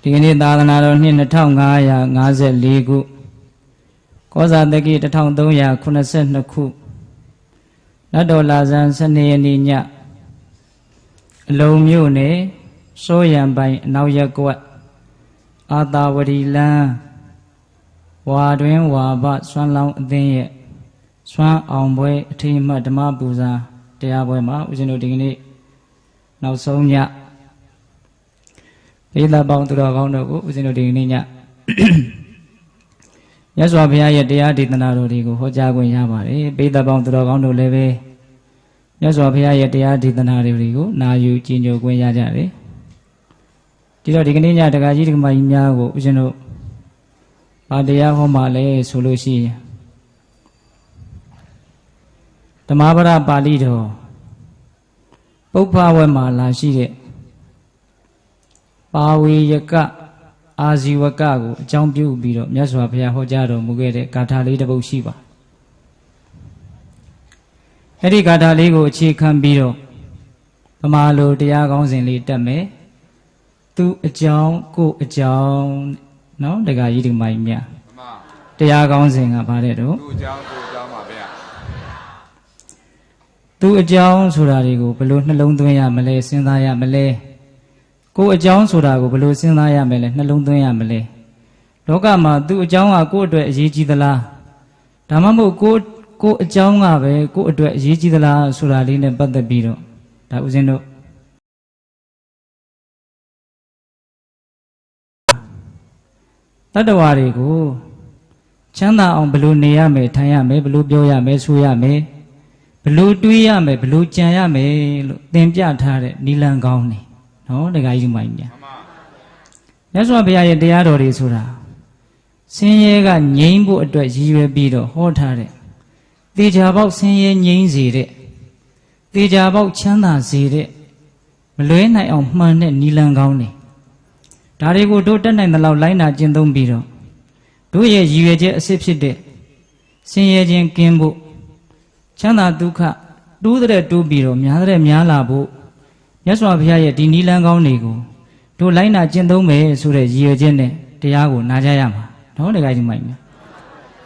ဒီကနေ့သာသနာတော်နှစ်2554ခုကောဇာတက္ကိ1382ခုနတ်တော်လာဇန်12ရက်နေ့ညအလုံးမြို့နယ်စိုးရံပိုင်အနောက်ရပ်ကွက်အာသာဝတီလမ်းဝါတွင်ဝါဘစွမ်းလောင်းအသင်းရဲ့စွမ်းအောင်ပွဲအထိမ်းအမှတ်ဓမ္မပူဇာတရားပွဲမှာဦးဇင်းတို့ဒီကနေ့နောက်ဆုံးညဒေသပေါင်းသူတော်ကောင်းတို့ကိုဦးဇင်းတို့ဒီကနေ့ညမြတ်စွာဘုရားရဲ့တရားဒေသနာတော်တွေကိုဟောကြားခွင့်ရပါတယ်ဒေသပေါင်းသူတော်ကောင်းတို့လည်းပဲမြတ်စွာဘုရားရဲ့တရားဒေသနာတွေကိုနာယူကြည်ညိုခွင့်ရကြတယ်ဒီတော့ဒီကနေ့ညတက္ကကြီးတက္ကမကြီးများကိုဦးဇင်းတို့ဘာတရားဟောမှလဲဆိုလို့ရှိရင်ဓမ္မပဒပါဠိတော်ပုပ္ပဝဲမှာလာရှိတဲ့ပါဝေယကအာဇီဝကကိုအကြောင်းပြုပြီးတော့မြတ်စွာဘုရားဟောကြားတော်မူခဲ့တဲ့ဂါထာလေးတစ်ပုဒ်ရှိပါအဲ့ဒီဂါထာလေးကိုအခြေခံပြီးတော့ဗမာလိုတရားကောင်းစဉ်လေးတက်မယ်သူအကြောင်းကိုအကြောင်းနော်တက္ကကြီးဒီမိုင်းမြတရားကောင်းစဉ်ကဗါတဲ့တော့သူအကြောင်းကိုအကြောင်းပါဗျာသူအကြောင်းဆိုတာတွေကိုဘယ်လိုနှလုံးသွင်းရမလဲစဉ်းစားရမလဲကိုယ်အကြောင်းဆိုတာကိုဘယ်လိုစဉ်းစားရမလဲနှလုံးသွင်းရမလဲလောကမှာသူအကြောင်းကကိုယ့်အတွက်အရေးကြီးသလားဒါမှမဟုတ်ကိုယ်အကြောင်းကပဲကိုယ့်အတွက်အရေးကြီးသလားဆိုတာလေးနဲ့ပတ်သက်ပြီးတော့ဒါဦးဇင်းတို့တတ္တဝါတွေကိုချမ်းသာအောင်ဘယ်လိုနေရမယ်ထိုင်ရမယ်ဘယ်လိုပြောရမယ်ဆိုရမယ်ဘယ်လိုတွေးရမယ်ဘယ်လိုကြံရမယ်လို့သင်ပြထားတဲ့နိလန်ကောင်းနေနော်တက္ကကြီးမိုင်းများမြတ်စွာဘုရားရဲ့တရားတော်တွေဆိုတာဆင်းရဲကငြိမ်းဖို့အတွက်ရည်ရွယ်ပြီးတော့ဟောထားတဲ့သေချာပေါက်ဆင်းရဲငြိမ်းစေတဲ့သေချာပေါက်ချမ်းသာစေတဲ့မလွဲနိုင်အောင်မှန်တဲ့နိလန်ကောင်းနေဒါတွေကိုတို့တက်နိုင်သလောက်လိုက်နာကျင့်သုံးပြီးတော့တို့ရဲ့ရည်ရွယ်ချက်အစစ်ဖြစ်တဲ့ဆင်းရဲခြင်းကင်းဖို့ချမ်းသာဒုက္ခတိုးတဲ့တိုးပြီးတော့များတဲ့များလာဖို့မြတ်စွာဘုရားရဲ့ဒီနိလန်ကောင်းတွေကိုတို့လိုက်နာကျင့်သုံးမယ်ဆိုတဲ့ရည်ရွယ်ချက်နဲ့တရားကိုနာကြရမှာနော်တက္ကကြီးမိုက်မယ်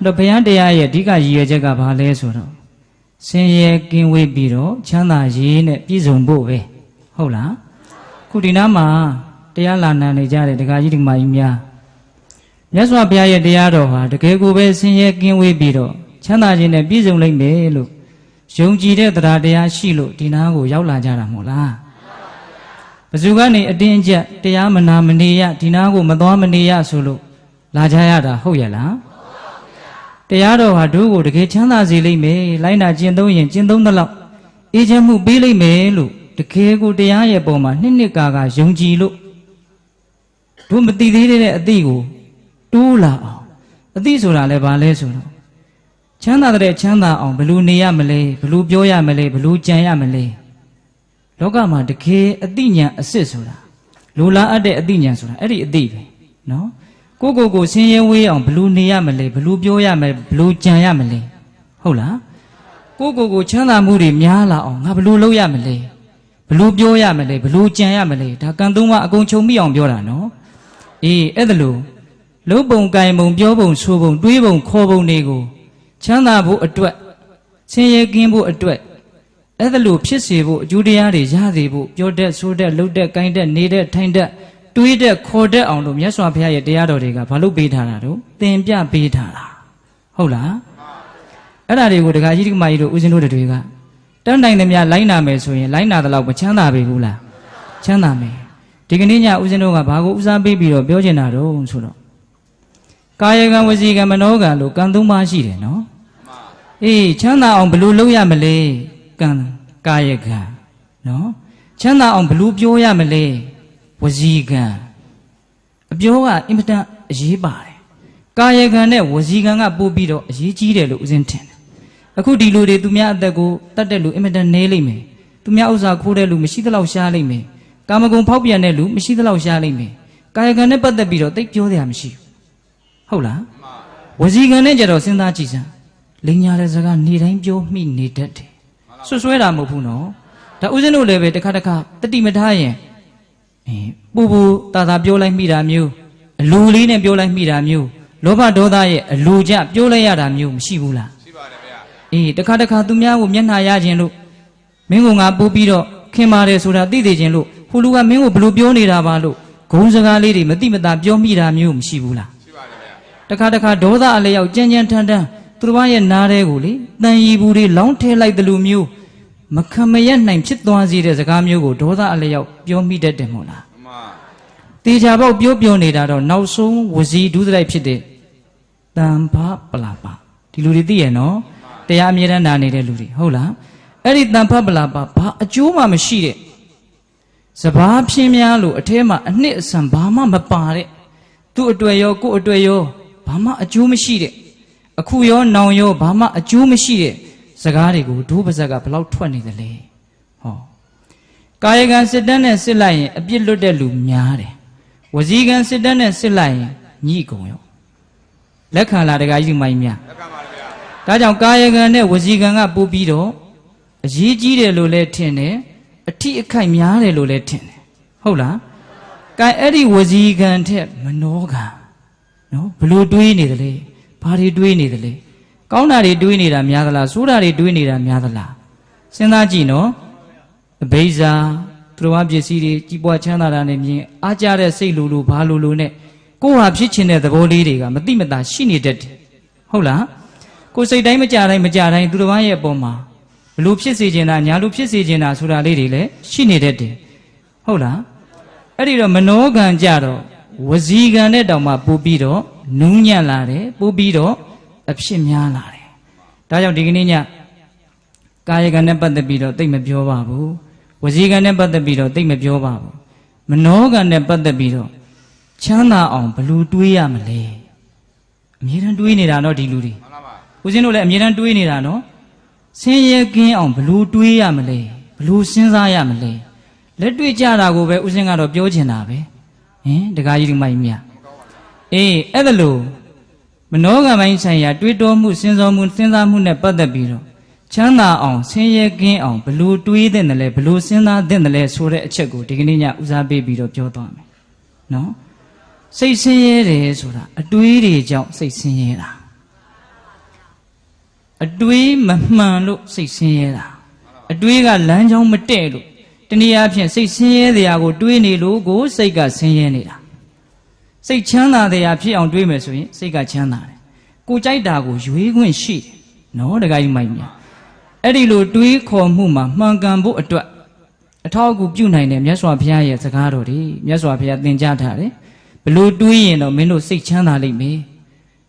တော့ဘုရားတရားရဲ့အဓိကရည်ရွယ်ချက်ကဘာလဲဆိုတော့ဆင်းရဲကင်းဝေးပြီးတော့ချမ်းသာရေးနဲ့ပြည့်စုံဖို့ပဲဟုတ်လားခုဒီနားမှာတရားလာနာနေကြတဲ့တက္ကကြီးတက္ကမကြီးများမြတ်စွာဘုရားရဲ့တရားတော်ဟာတကယ်ကိုပဲဆင်းရဲကင်းဝေးပြီးတော့ချမ်းသာခြင်းနဲ့ပြည့်စုံလိမ့်မယ်လို့ယုံကြည်တဲ့တရားတရားရှိလို့ဒီနားကိုရောက်လာကြတာမဟုတ်လားဘယ်သူကနေအတင်းအကျပ်တရားမနာမနေရဒီနားကိုမသွားမနေရဆိုလို့လာကြရတာဟုတ်ရဲ့လားတရားတော်ဟာတို့ကိုတကယ်ချမ်းသာစေလိမ့်မယ်လိုက်နာကျင့်သုံးရင်ကျင့်သုံးသလောက်အေးချမ်းမှုပေးလိမ့်မယ်လို့တကယ်ကိုတရားရဲ့ပုံမှာနှစ်ကာယုံကြည်လို့တို့မသိသေးတဲ့အသည့်ကိုတိုးလာအောင်အသည့်ဆိုတာလည်းဘာလဲဆိုတော့ချမ်းသာတဲ့ချမ်းသာအောင်ဘယ်လိုနေရမလဲဘယ်လိုပြောရမလဲဘယ်လိုကြံရမလဲလောကမှာတကယ်အသိဉာဏ်အစစ်ဆိုတာလိုလားအပ်တဲ့အသိဉာဏ်ဆိုတာအဲ့ဒီအသိပဲနော်ကိုဆင်းရဲဝေးအောင်ဘယ်လိုနေရမလဲဘယ်လိုပြောရမလဲဘယ်လိုကြံရမလဲဟုတ်လားကိုချမ်းသာမှုတွေများလာအောင်ငါဘယ်လိုလုပ်ရမလဲဘယ်လိုပြောရမလဲဘယ်လိုကြံရမလဲဒါကံသုံးပါအကုန်ချုပ်မိအောင်ပြောတာနော်အေးအဲ့ဒါလို့လုံးပုံကင်ပုံပြောပုံဆိုပုံတွေးပုံခေါ်ပုံတွေကိုချမ်းသာဖို့အတွက်ဆင်းရဲကင်းဖို့အတွက်အဲ့ဒါလို့ဖြစ်စေဖို့အကျိုးတရားတွေရစေဖို့ပြောတတ်ဆိုတတ်လှုပ်တတ်ကိုင်းတတ်နေတတ်ထိုင်တတ်တွေးတတ်ခေါ်တတ်အောင်လို့မြတ်စွာဘုရားရဲ့တရားတော်တွေကဘာလို့ပေးထားတာတို့သင်ပြပေးထားတာဟုတ်လားအဲ့ဒါတွေကိုဒကာကြီးဒကာမကြီးတို့ဦးဇင်းတို့တွေကတန်းတိုင်သမျှလိုက်နာမယ်ဆိုရင်လိုက်နာတဲ့လောက်မချမ်းသာပေဘူးလားချမ်းသာမယ်ဒီကနေ့ညဦးဇင်းတို့ကဘာကိုဦးစားပေးပြီးတော့ပြောချင်တာတော့ဆိုတော့ကာယကံဝစီကံမနောကံလို့ကံသုံးပါးရှိတယ်နော်အေးချမ်းသာအောင်ဘယ်လိုလုပ်ရမလဲကံကာယကံနော်ချမ်းသာအောင်ဘယ်လိုပြောရမလဲဝစီကံအပြောကအင်မတန်အရေးပါတယ်ကာယကံနဲ့ဝစီကံကပို့ပြီးတော့အရေးကြီးတယ်လို့ဦးဇင်းထင်တယ်အခုဒီလူတွေသူများအသက်ကိုတတ်တဲ့လူအင်မတန်နေလိမ့်မယ်သူများဥစ္စာခိုးတဲ့လူမရှိသလောက်ရှားလိမ့်မယ်ကာမဂုဏ်ဖောက်ပြန်တဲ့လူမရှိသလောက်ရှားလိမ့်မယ်ကာယကံနဲ့ပတ်သက်ပြီးတော့သိပြောစရာမရှိဘူးဟုတ်လားဝစီကံနဲ့ကြတော့စဉ်းစားကြည့်စမ်းလိညာတဲ့စကားနေတိုင်းပြောမိနေတတ်တယ်ဆွဆွဲတာမဟုတ်ဘူးနော်ဒါဦးဇင်းတို့လည်းပဲတစ်ခါတတိမထားရင် ပူပူတာပြောလိုက်မိတာမျိုးအလူလေးနဲ့ပြောလိုက်မိတာမျိုးလောဘဒေါသရဲ့အလူကြပြောလိုက်ရတာမျိုးမရှိဘူးလားရှိပါတယ်ဗျာတခါတခါသူများကိုမျက်နှာရခြင်းလို့မင်းကငါပူပြီးတော့ခင်ပါတယ်ဆိုတာသိသိခြင်းလို့ဟိုလူကမင်းကိုဘလို့ပြောနေတာပါလို့ဂုံစကားလေးတွေမတိမတာပြောမိတာမျိုးမရှိဘူးလားရှိပါတယ်ဗျာတခါဒေါသအလျောက်ကြမ်းကြမ်းထန်ထန်သူတစ်ပါးရဲ့နားထဲကိုလေတန်ရီဘူးတွေလောင်းထဲလိုက်တယ်လို့မျိုးမခံမရနိုင်ဖြစ်သွားစေတဲ့စကားမျိုးကိုဒေါသအလျောက်ပြောမိတတ်တယ်မို့လားမှန်တေချာပေါက်ပြောနေတာတော့နောက်ဆုံးဝစီဒုစရိုက်ဖြစ်တဲ့တန်ဖပလာပါဒီလူတွေသိရနော်တရားအမြဲတမ်းနာနေတဲ့လူတွေဟုတ်လားအဲ့ဒီတန်ဖပလာပါဘာအကျိုးမှမရှိတဲ့စဘာပြင်းများလို့အထဲမှာအနှစ်အဆန်ဘာမှမပါတဲ့သူ့အတွေ့ရောကိုယ့်အတွေ့ရောဘာမှအကျိုးမရှိတဲ့အခုရောနောင်ရောဘာမှအကျိုးမရှိတဲ့စကားတွေကိုဒုပါဇက်ကဘယ်လောက်ထွက်နေသလဲဟောကာယကံစစ်တမ်းနဲ့စစ်လိုက်ရင်အပြစ်လွတ်တဲ့လူများတယ်ဝစီကံစစ်တမ်းနဲ့စစ်လိုက်ရင်ညှိကုန်ရောလက်ခံလာတကကြီးမိုင်းများလက်ခံပါဗျာဒါကြောင့်ကာယကံနဲ့ဝစီကံကပို့ပြီးတော့အရေးကြီးတယ်လို့လည်းထင်တယ်အထိအခိုက်များတယ်လို့လည်းထင်တယ်ဟုတ်လားကဲအဲ့ဒီဝစီကံထက်မနောကံနော်ဘလို့တွေးနေသလဲဘာတွေတွေးနေသလဲကောင်းတာတွေတွေးနေတာများသလားဆိုးတာတွေတွေးနေတာများသလားစဉ်းစားကြည့်နော်အဘိဇာသူတော်ပစ္စည်းတွေကြီးပွားချမ်းသာတာနဲ့မြင်အားကြတဲ့စိတ်လိုလိုဘာလိုလိုနဲ့ကိုယ်ဟာဖြစ်ချင်တဲ့သဘောလေးတွေကမတိမတာရှိနေတတ်တယ်ဟုတ်လားကိုယ်စိတ်တိုင်းမကြတိုင်းသူတော်ရဲ့အပေါ်မှာဘလို့ဖြစ်စေချင်တာညာလို့ဖြစ်စေချင်တာဆိုတာလေးတွေလည်းရှိနေတတ်တယ်ဟုတ်လားအဲ့ဒီတော့မနောကံကြတော့ဝစီကံနဲ့တောင်မှပို့ပြီးတော့နူးညံ့လာတယ်ပို့ပြီးတော့အဖြစ်များလာတယ်ဒါကြောင့်ဒီကနေ့ညကာယကံနဲ့ပတ်သက်ပြီးတော့သိမပြောပါဘူးဝစီကံနဲ့ပတ်သက်ပြီးတော့သိမပြောပါဘူးမနောကံနဲ့ပတ်သက်ပြီးတော့ချမ်းသာအောင်ဘလို့တွေးရမလဲအမြဲတမ်းတွေးနေတာတော့ဒီလူတွေဦးဇင်းတို့လည်းအမြဲတမ်းတွေးနေတာနော်ဆင်းရဲကင်းအောင်ဘလို့တွေးရမလဲဘလို့စဉ်းစားရမလဲလက်တွေ့ကြတာကိုပဲဦးဇင်းကတော့ပြောချင်တာပဲတခါကြီးဒီမိုက်မြအဲ့ဒါလို့မနောကံပိုင်းဆိုင်ရာတွေးတောမှုစဉ်းစားမှုစဉ်းစားမှုနဲ့ပတ်သက်ပြီးတော့ချမ်းသာအောင်ဆင်းရဲကင်းအောင်ဘလို့တွေးတဲ့တယ်လဲဘလို့စဉ်းစားတဲ့တယ်လဲဆိုတဲ့အချက်ကိုဒီကနေ့ညဦးစားပေးပြီးတော့ပြောသွားမယ်နော်စိတ်ဆင်းရဲတယ်ဆိုတာအတွေးတွေကြောင့်စိတ်ဆင်းရဲတာအတွေးမမှန်လို့စိတ်ဆင်းရဲတာအတွေးကလမ်းကြောင်းမတည့်လို့တနည်းအားဖြင့်စိတ်ဆင်းရဲတရားကိုတွေးနေလို့ကိုစိတ်ကဆင်းရဲနေတာစိတ်ချမ်းသာတရားဖြစ်အောင်တွေးမယ်ဆိုရင်စိတ်ကချမ်းသာတယ်ကိုကြိုက်တာကိုရွေးခွင့်ရှိတယ်နော်တခါကြီးမိုက်မြအဲ့ဒီလိုတွေးခေါ်မှုမှာမှန်ကန်ဖို့အတွက်အထောက်အကူပြုနိုင်တယ်မြတ်စွာဘုရားရဲ့စကားတော်တွေမြတ်စွာဘုရားသင်ကြားထားတယ်ဘလို့တွေးရင်တော့မင်းတို့စိတ်ချမ်းသာလိမ့်မယ်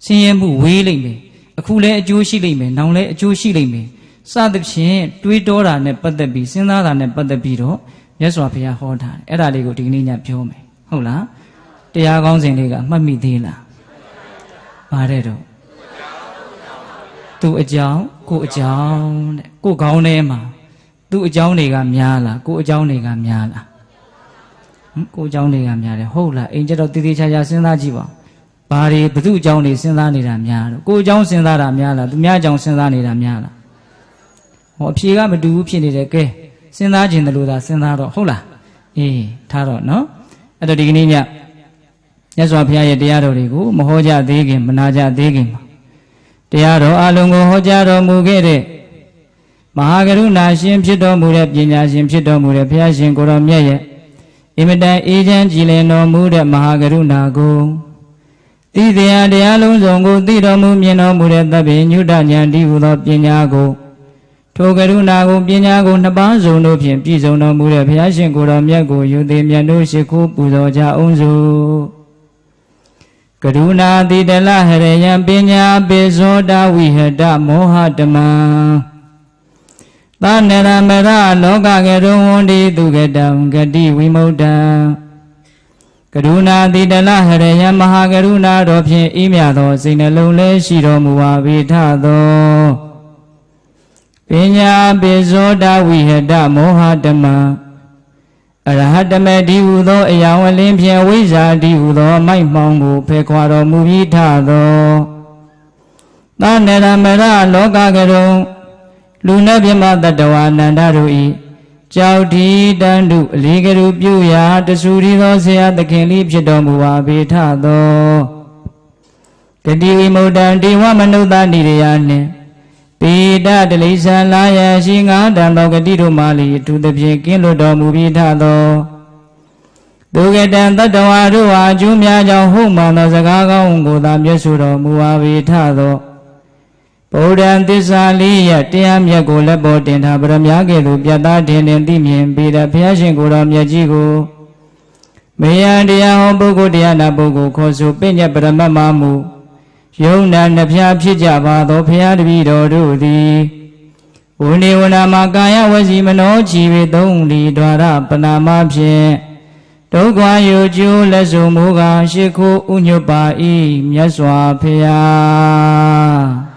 ဆင်းရဲမှုဝေးလိမ့်မယ်အခုလည်းအကျိုးရှိလိမ့်မယ်နောင်လည်းအကျိုးရှိလိမ့်မယ်စသဖြင့်တွေးတောတာနဲ့ပတ်သက်ပြီးစဉ်းစားတာနဲ့ပတ်သက်ပြီးတော့မြတ်စွာဘုရားဟောထားတယ်အဲ့ဒါလေးကိုဒီကနေ့ညပြောမယ်ဟုတ်လားတရားကောင်းစဉ်လေးကမှတ်မိသေးလားပါတယ်တော့သူ့အကြောင်းကိုအကြောင်းတဲ့ကိုခေါင်းထဲမှာသူ့အကြောင်းတွေကများလားကိုအကြောင်းတွေကများလားကိုအကြောင်းတွေကများတယ်ဟုတ်လားအိမ်ကျတော့တည်တည်ချာချာစဉ်းစားကြည့်ပါဘာတွေဘသူ့အကြောင်းတွေစဉ်းစားနေတာများတော့ကိုအကြောင်းစဉ်းစားတာများလားသူများအကြောင်းစဉ်းစားနေတာများလားဟောအဖြေကမတူဘူးဖြစ်နေတယ်ကဲစဉ်းစားခြင်းတလို့သာစဉ်းစားတော့ဟုတ်လားထားတော့နော်အဲ့တော့ဒီကနေ့ညမြတ်စွာဘုရားရဲ့တရားတော်တွေကိုမဟောကြသေးခင်မနာကြသေးခင်မှာတရားတော်အလုံးကိုဟောကြားတော်မူခဲ့တဲ့မဟာကရုဏာရှင်ဖြစ်တော်မူတဲ့ပညာရှင်ဖြစ်တော်မူတဲ့ဘုရားရှင်ကိုယ်တော်မြတ်ရဲ့အင်မတန်အေးချမ်းကြည်လင်တော်မူတဲ့မဟာကရုဏာကိုသိတရားတရားလုံးစုံကိုသိတော်မူမြင်တော်မူတဲ့သဗ္ဗညုတဉာဏ်တည်းဟူသောပညာကိုထိုကရုဏာကိုပညာကိုနှစ်ပါးစုံတို့ဖြင့်ပြည့်စုံတော်မူတဲ့ဘုရားရှင်ကိုယ်တော်မြတ်ကိုယူသည်မြတ်တို့ရှိခိုးပူဇော်ကြအောင်စို့ကရုဏာတိတလဟရယံပညာပိဇောတဝိဟတမောဟတမံသနရမရလောကကရုံဝန္တိသူကတံဂတိဝိမု ddha ကရုဏာတိတလဟရယံမဟာကရုဏာတော်ဖြင့်ဤမြသောစိတ်နှလုံးလဲရှိတော်မူပါ၏ထသောပညာပိဇောတဝိဟတမောဟတမံအရဟတမေတိဟုသောအယောင်အလင်းဖြင့်ဝိဇ္ဇာတိဟုသောမိုက်မှောင်ကိုဖယ်ခွာတော်မူပြီးထသောသနရမရလောကကရုံလူနှင့်မြမတ္တဝါနန္ဒတို့၏ ကြောက်ဒီတန်တုအလေးကရုပြုရာတဆူရီသောဆရာသခင်လေးဖြစ်တော်မူပါပေထသောဂတိဝိမုဒ္ဒံဒေဝမနုဿာနိရယနှင့်ပေဒတလိဆံလာယရှိငါတံသောဂတိတို့မှလီအထူးသဖြင့်ကင်းလွတ်တော်မူပြီးထသောဒုက္ကတံတတ္တဝါတို့ဟာအကျိုးများကြောင့်ဟုတ်မှန်သောစကားကောင်းကိုသာမျက်စုတော်မူပါပေထသောဗုဒ္ဓံသစ္စာလေးရတရားမြတ်ကိုလက်ပေါ်တင်ထားပရမညာကဲ့သို့ပြတ်သားထင်ထင်သိမြင်ပြီးတဲ့ဘုရားရှင်ကိုယ်တော်မြတ်ကြီးကိုမေယံတရားဟောပုဂ္ဂိုလ်တရားနာပုဂ္ဂိုလ်ခေါ်ဆိုပညတ်ပရမတ်မမှုယုံနာနှဖျားဖြစ်ကြပါသောဘုရားတပည့်တော်တို့သည်ဝိနေဝနာမှာကာယဝစီမနောချီပေသုံးလီဒွါရပနာမဖြင့်ဒုက္ခယုကျိုးလက်စုံမူကားရှိခိုးဥညွတ်ပါ၏မြတ်စွာဘုရား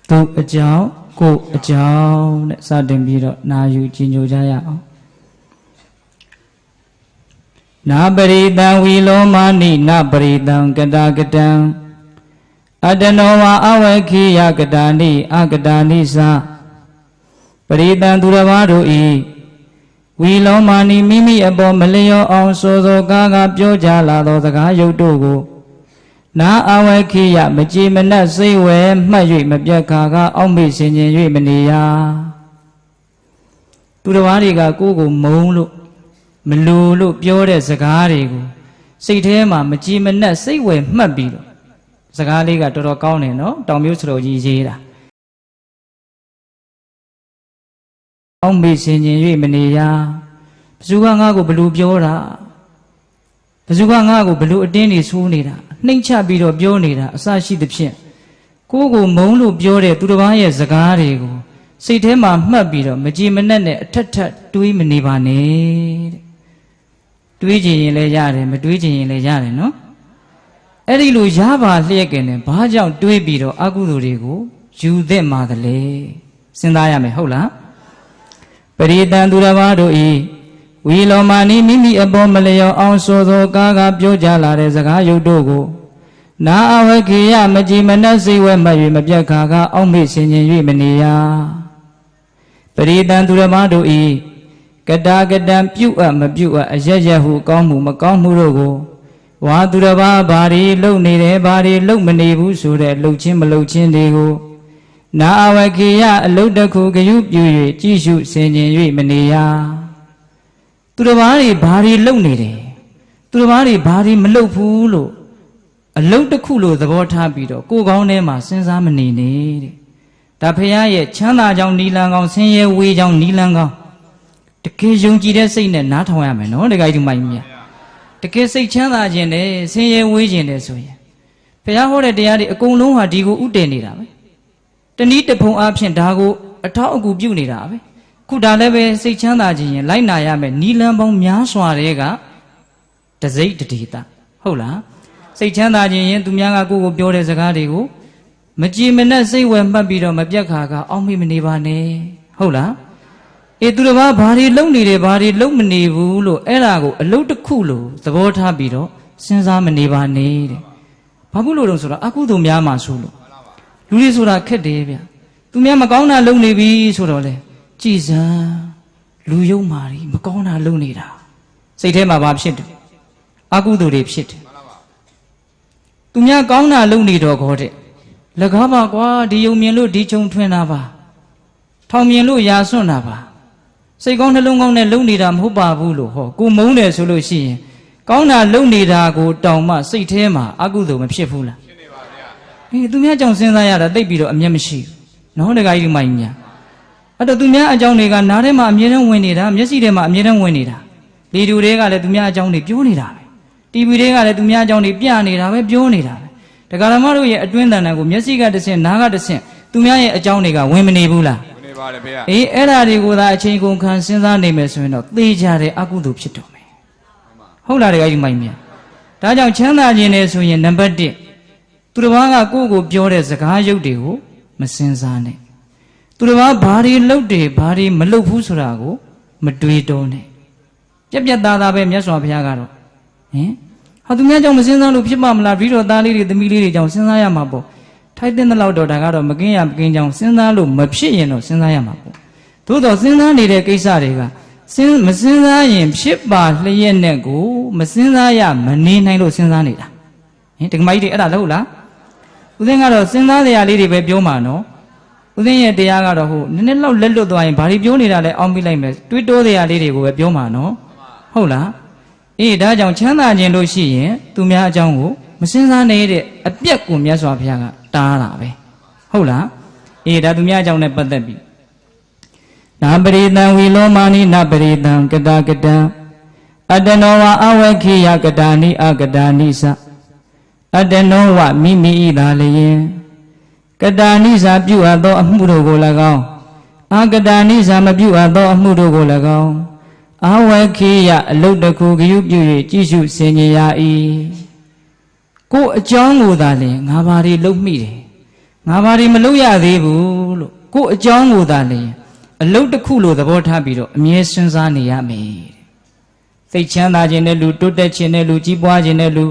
သူအကြောင်းကိုအကြောင်းနဲ့စတင်ပြီးတော့နာယူကြည်ညိုကြရအောင်နာပရိတံဝီလောမာနိနာပရိတံကတာကတံအတနောဝအဝခိယကတာနိအကတာနိသပရိတံသူတစ်ပါးတို့ဤဝီလောမာနိမိမိအပေါ်မလျော်အောင်ဆိုသောကားကပြောကြလာသောစကားရုပ်တို့ကိုနာအဝခိယမကြည်မနှက်စိတ်ဝဲမှတ်၍မပြတ်ခါကအောက်မေ့ဆင်ခြင်၍မနေရသူတစ်ပါးတွေကကိုယ့်ကိုမုန်းလို့မလိုလို့ပြောတဲ့စကားတွေကိုစိတ်ထဲမှာမကြည်မနှက်စိတ်ဝဲမှတ်ပြီးတော့စကားလေးကတော်တော်ကောင်းတယ်နော်တောင်မျိုးစတော်ကြီးရေးတာအောက်မေ့ဆင်ခြင်၍မနေရဘယ်သူကငါ့ကိုဘလို့ပြောတာဘယ်သူကငါ့ကိုဘလို့အတင်းနေဆိုးနေတာနှိမ့်ချပြီးတော့ပြောနေတာအစရှိသဖြင့်ကိုယ့်ကိုမုန်းလို့ပြောတဲ့သူတစ်ပါးရဲ့စကားတွေကိုစိတ်ထဲမှာမှတ်ပြီးတော့မကြည်မနှက်နဲ့အထက်ထက်တွေးမနေပါနဲ့တဲ့တွေးကြည့်ရင်လည်းရတယ်မတွေးကြည့်ရင်လည်းရတယ်နော်အဲ့ဒီလိုရပါလျက်ကင်တယ်ဘာကြောင့်တွေးပြီးတော့အကုသိုလ်တွေကိုယူသင့်ပါသလဲစဉ်းစားရမယ်ဟုတ်လားပရိတံသူတစ်ပါးတို့ဤဝီလောမာနိမိမိအပေါ်မလျော်အောင်ဆိုသောကားကပြောကြလာတဲ့စကားရုပ်တို့ကိုနာအဝခိယမကြည်မနှက်စိတ်ဝဲမှတ်၍မပြတ်ခါကအောက်မေ့ဆင်ခြင်၍မနေရပရိတံသူတစ်ပါးတို့ဤကတာကတံပြုအပ်မပြုအပ်အရရဟုကောင်းမှုမကောင်းမှုတို့ကိုဝါသူတစ်ပါးဘာတွေလုံနေတယ်ဘာတွေလုံမနေဘူးဆိုတဲ့လှုပ်ချင်းမလှုပ်ချင်းတွေကိုနာအဝခိယအလုတ်တစ်ခုဂယုပြု၍ကြည့်ရှုဆင်ခြင်၍မနေရသူတစ်ပါးတွေဘာတွေလုံနေတယ်သူတစ်ပါးတွေဘာတွေမလုံဘူးလို့အလုတ်တစ်ခုလို့သဘောထားပြီးတော့ကိုယ်ကောင်းထဲမှာစဉ်းစားမနေနဲ့တဲ့ဒါဖရာရဲ့ချမ်းသာကြောင်းနီလန်းကောင်းဆင်းရဲဝေးကြောင်းနီလန်းကောင်းတကယ်ယုံကြည်တဲ့စိတ်နဲ့နားထောင်ရမယ်နော်တကယ်ဒီမိုင်းမြတ်တကယ်စိတ်ချမ်းသာခြင်းနဲ့ဆင်းရဲဝေးခြင်းနဲ့ဆိုရင်ဖရာဟောတဲ့တရားတွေအကုန်လုံးဟာဒီကိုဥတည်နေတာပဲတနည်းတစ်ဖုံအားဖြင့်ဒါကိုအထောက်အကူပြုနေတာပဲခုဒါလည်းပဲစိတ်ချမ်းသာခြင်းရင်လိုက်နာရမယ်နီလန်းပေါင်းများစွာတဲ့ကတစိတ်တဒေတာဟုတ်လားစိတ်ချမ်းသာခြင်းရင်သူများကကိုယ့်ကိုပြောတဲ့စကားတွေကိုမကြည်မနှက်စိတ်ဝယ်မှတ်ပြီးတော့မပြတ်ခါကအောက်မေ့မနေပါနဲ့ဟုတ်လားအေးသူတစ်ပါးဘာတွေလုံနေတယ်ဘာတွေလုံမနေဘူးလို့အဲ့ဒါကိုအလုတ်တစ်ခုလို့သဘောထားပြီးတော့စဉ်းစားမနေပါနဲ့တဲ့ဘာဖြစ်လို့လဲဆိုတော့အကုသိုလ်များမှဆိုလို့လူတွေဆိုတာခက်တယ်ဗျသူများမကောင်းတာလုံနေပြီဆိုတော့လေကြည်စံလူယုံမာရီမကောင်းတာလုံနေတာစိတ်ထဲမှာဘာဖြစ်တယ်အကုသိုလ်တွေဖြစ်တယ်သူများကောင်းတာလုံနေတော့ခေါ်တဲ့လကားပါကွာဒီယုံမြင်လို့ဒီချုံထွင်းတာပါထောင်မြင်လို့ရာစွန့်တာပါစိတ်ကောင်းနှလုံးကောင်းနဲ့လုံနေတာမဟုတ်ပါဘူးလို့ဟောကိုမုန်းတယ်ဆိုလို့ရှိရင်ကောင်းတာလုံနေတာကိုတောင်မှစိတ်ထဲမှာအကုသိုလ်မဖြစ်ဘူးလားဖြစ်နေပါဗျာအေးသူများကြောင့်စဉ်းစားရတာသိပ်ပြီးတော့အမျက်မရှိဘူးနော်တခါကြီးမိုင်းများအဲ့တော့သူများအကြောင်းတွေကနားထဲမှာအမြဲတမ်းဝင်နေတာမျက်စိထဲမှာအမြဲတမ်းဝင်နေတာလေတူတွေကလည်းသူများအကြောင်းတွေပြောနေတာပဲတီဗီတွေကလည်းသူများအကြောင်းတွေပြနေတာပဲပြောနေတာပဲဒကာဓမ္မတို့ရဲ့အတွင်းတန်တန်ကိုမျက်စိကတစ်ဆင့်နားကတစ်ဆင့်သူများရဲ့အကြောင်းတွေကဝင်မနေဘူးလားဝင်နေပါတယ်ဗျာအေးအဲ့ဓာတွေကိုသာအချိန်ကုန်ခံစဉ်းစားနေမယ်ဆိုရင်တော့သေချာတဲ့အကုသိုလ်ဖြစ်တော့မယ်ဟုတ်လားတကယ်ကြီးမိုက်မြတ်ဒါကြောင့်ချမ်းသာခြင်းနဲ့ဆိုရင်နံပါတ်1သူတစ်ပါးကကိုယ့်ကိုပြောတဲ့စကားရုပ်တွေကိုမစဉ်းစားနဲ့သူတစ်ပါးဘာတွေလုပ်တယ်ဘာတွေမလုပ်ဘူးဆိုတာကိုမတွေးတော့နဲ့ပြက်ပြက်သားသားပဲမြတ်စွာဘုရားကတော့ဟင် ဟာသူများကြောင့်မစင်းစားလို့ဖြစ်ပါမလားပြီးတော့သားလေးတွေသမီးလေးတွေကြောင့်စဉ်းစားရမှာပေါ့ထိုက်တဲ့လောက်တော့ဒါကတော့မကင်းရမကင်းကြောင့်စဉ်းစားလို့မဖြစ်ရင်တော့စဉ်းစားရမှာပေါ့သို့တော့စဉ်းစားနေတဲ့ကိစ္စတွေကမစဉ်းစားရင်ဖြစ်ပါလျက်နဲ့ကိုမစဉ်းစားရမနေနိုင်လို့စဉ်းစားနေတာဟင်ဒကမကြီးတွေအဲ့ဒါဟုတ်လားဦးသိန်းကတော့စဉ်းစားတရားလေးတွေပဲပြောမှာနော်ဦးသိန်းရဲ့တရားကတော့ဟိုနည်းနည်းလောက်လက်လွတ်သွားရင်ဘာတွေပြောနေတာလဲအောင်းပြလိုက်မယ်တွေးတိုးတရားလေးတွေကိုပဲပြောမှာနော်ဟုတ်လားအေးဒါကြောင့်ချမ်းသာခြင်းလို့ရှိရင်သူများအကြောင်းကိုမစဉ်းစားနေတဲ့အပြက်ကိုမြတ်စွာဘုရားကတားတာပဲဟုတ်လားအေးဒါသူများအကြောင်းနဲ့ပတ်သက်ပြီးနာပရိတံဝီလောမာနိနာပရိတံကတကတံအတနောဝအဝခိယကတာနိအကတာနိသအတနောဝမိမိဤသာလျင်ကတာနိသပြုအပ်သောအမှုတို့ကို၎င်းအာကတာနိသမပြုအပ်သောအမှုတို့ကို၎င်းအဝခိယအလုတ်တခုဂယုပြု၍ကြည်ရှုဆင်ញရာ၏ကိုယ်အကြောင်းကိုသာလျင်ငါဘာတွေလုပ်မိတယ်ငါဘာတွေမလုပ်ရသေးဘူးလို့ကိုယ်အကြောင်းကိုသာလျင်အလုတ်တစ်ခုလိုသဘောထားပြီးတော့အမြဲစဉ်းစားနေရမယ်စိတ်ချမ်းသာခြင်းနဲ့လူတိုးတက်ခြင်းနဲ့လူကြီးပွားခြင်းနဲ့လူ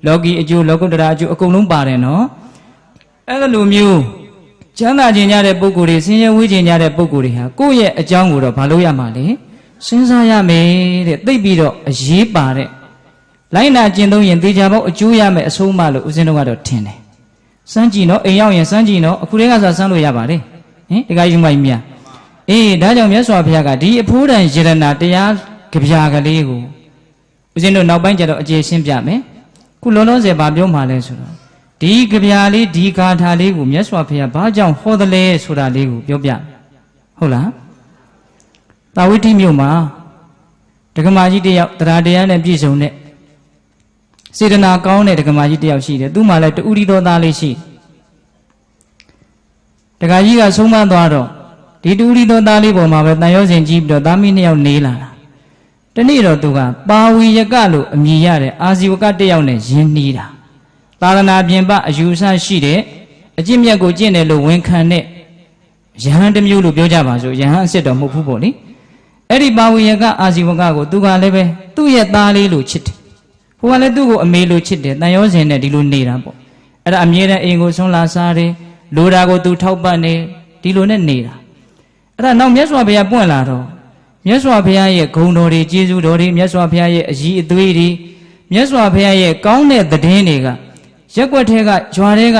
လောကီအကျိုးလောကုတ္တရာအကျိုးအကုန်လုံးပါတယ်နော်အဲ့လိုမျိုးချမ်းသာခြင်းကြတဲ့ပုဂ္ဂိုလ်တွေဆင်းရဲဝေးခြင်းကြတဲ့ပုဂ္ဂိုလ်တွေဟာကိုယ့်ရဲ့အကြောင်းကိုတော့ဘာလို့ရမှာလဲစဉ်းစားရမယ်တဲ့သိပြီးတော့အရေးပါတဲ့လိုက်နာကျင့်သုံးရင်သေချာပေါက်အကျိုးရမယ်အဆုံးအမလို့ဦးဇင်းတို့ကတော့ထင်တယ်စမ်းကြည့်နော်အိမ်ရောက်ရင်စမ်းကြည့်နော်အခုတည်းကစစမ်းလို့ရပါတယ်ဟင်ဒီကယူမိုက်မြတ်အေးဒါကြောင့်မြတ်စွာဘုရားကဒီအဖိုးတန်ယရဏတရားကြပြာကလေးကိုဦးဇင်းတို့နောက်ပိုင်းကျတော့အကျေရှင်းပြမယ်ခုလုံးလုံးစေဘာပြောမှလဲဆိုတော့ဒီကြပြာလေးဒီဂါထာလေးကိုမြတ်စွာဘုရားဘာကြောင့်ဟောသလဲဆိုတာလေးကိုပြောပြဟုတ်လားတာဝိတိမြို့မှာဒကမာကြီးတယောက်တရားတရားနဲ့ပြည့်စုံတဲ့စေတနာကောင်းတဲ့ဒကမာကြီးတယောက်ရှိတယ်သူ့မှာလည်းတူရီတော်သားလေးရှိဒကာကြီးကဆုံးမသွားတော့ဒီတူရီတော်သားလေးပေါ်မှာပဲတန်ရောစဉ်ကြီးပြီးတော့သားမီးနှစ်ယောက်နေလာတာတနေ့တော့သူကပါဝီယကလို့အမည်ရတဲ့အာဇီဝကတယောက်နဲ့ယဉ်နှီးတာသာသနာပြင်ပအယူအဆရှိတဲ့အကျင့်မြတ်ကိုကျင့်တယ်လို့ဝန်ခံတဲ့ယဟန်တစ်မျိုးလို့ပြောကြပါစို့ယဟန်အစ်စ်တော်မဟုတ်ဘူးပေါ့လေအဲ့ဒီပါဝီယကအာဇီဝကကိုသူကလည်းပဲသူ့ရဲ့သားလေးလို့ချစ်တယ်ဟိုကလည်းသူ့ကိုအမေလို့ချစ်တယ်တန်ရောစဉ်နဲ့ဒီလိုနေတာပေါ့အဲ့ဒါအမြဲတမ်းအိမ်ကိုဆွမ်းလာစားတယ်လိုတာကိုသူထောက်ပံ့နေဒီလိုနဲ့နေတာအဲ့ဒါနောက်မြတ်စွာဘုရားပွင့်လာတော့မြတ်စွာဘုရားရဲ့ဂုဏ်တော်တွေကျေးဇူးတော်တွေမြတ်စွာဘုရားရဲ့အကြီးအသွေးတွေမြတ်စွာဘုရားရဲ့ကောင်းတဲ့သတင်းတွေကရက်ွက်ထဲကဂျွာတွေက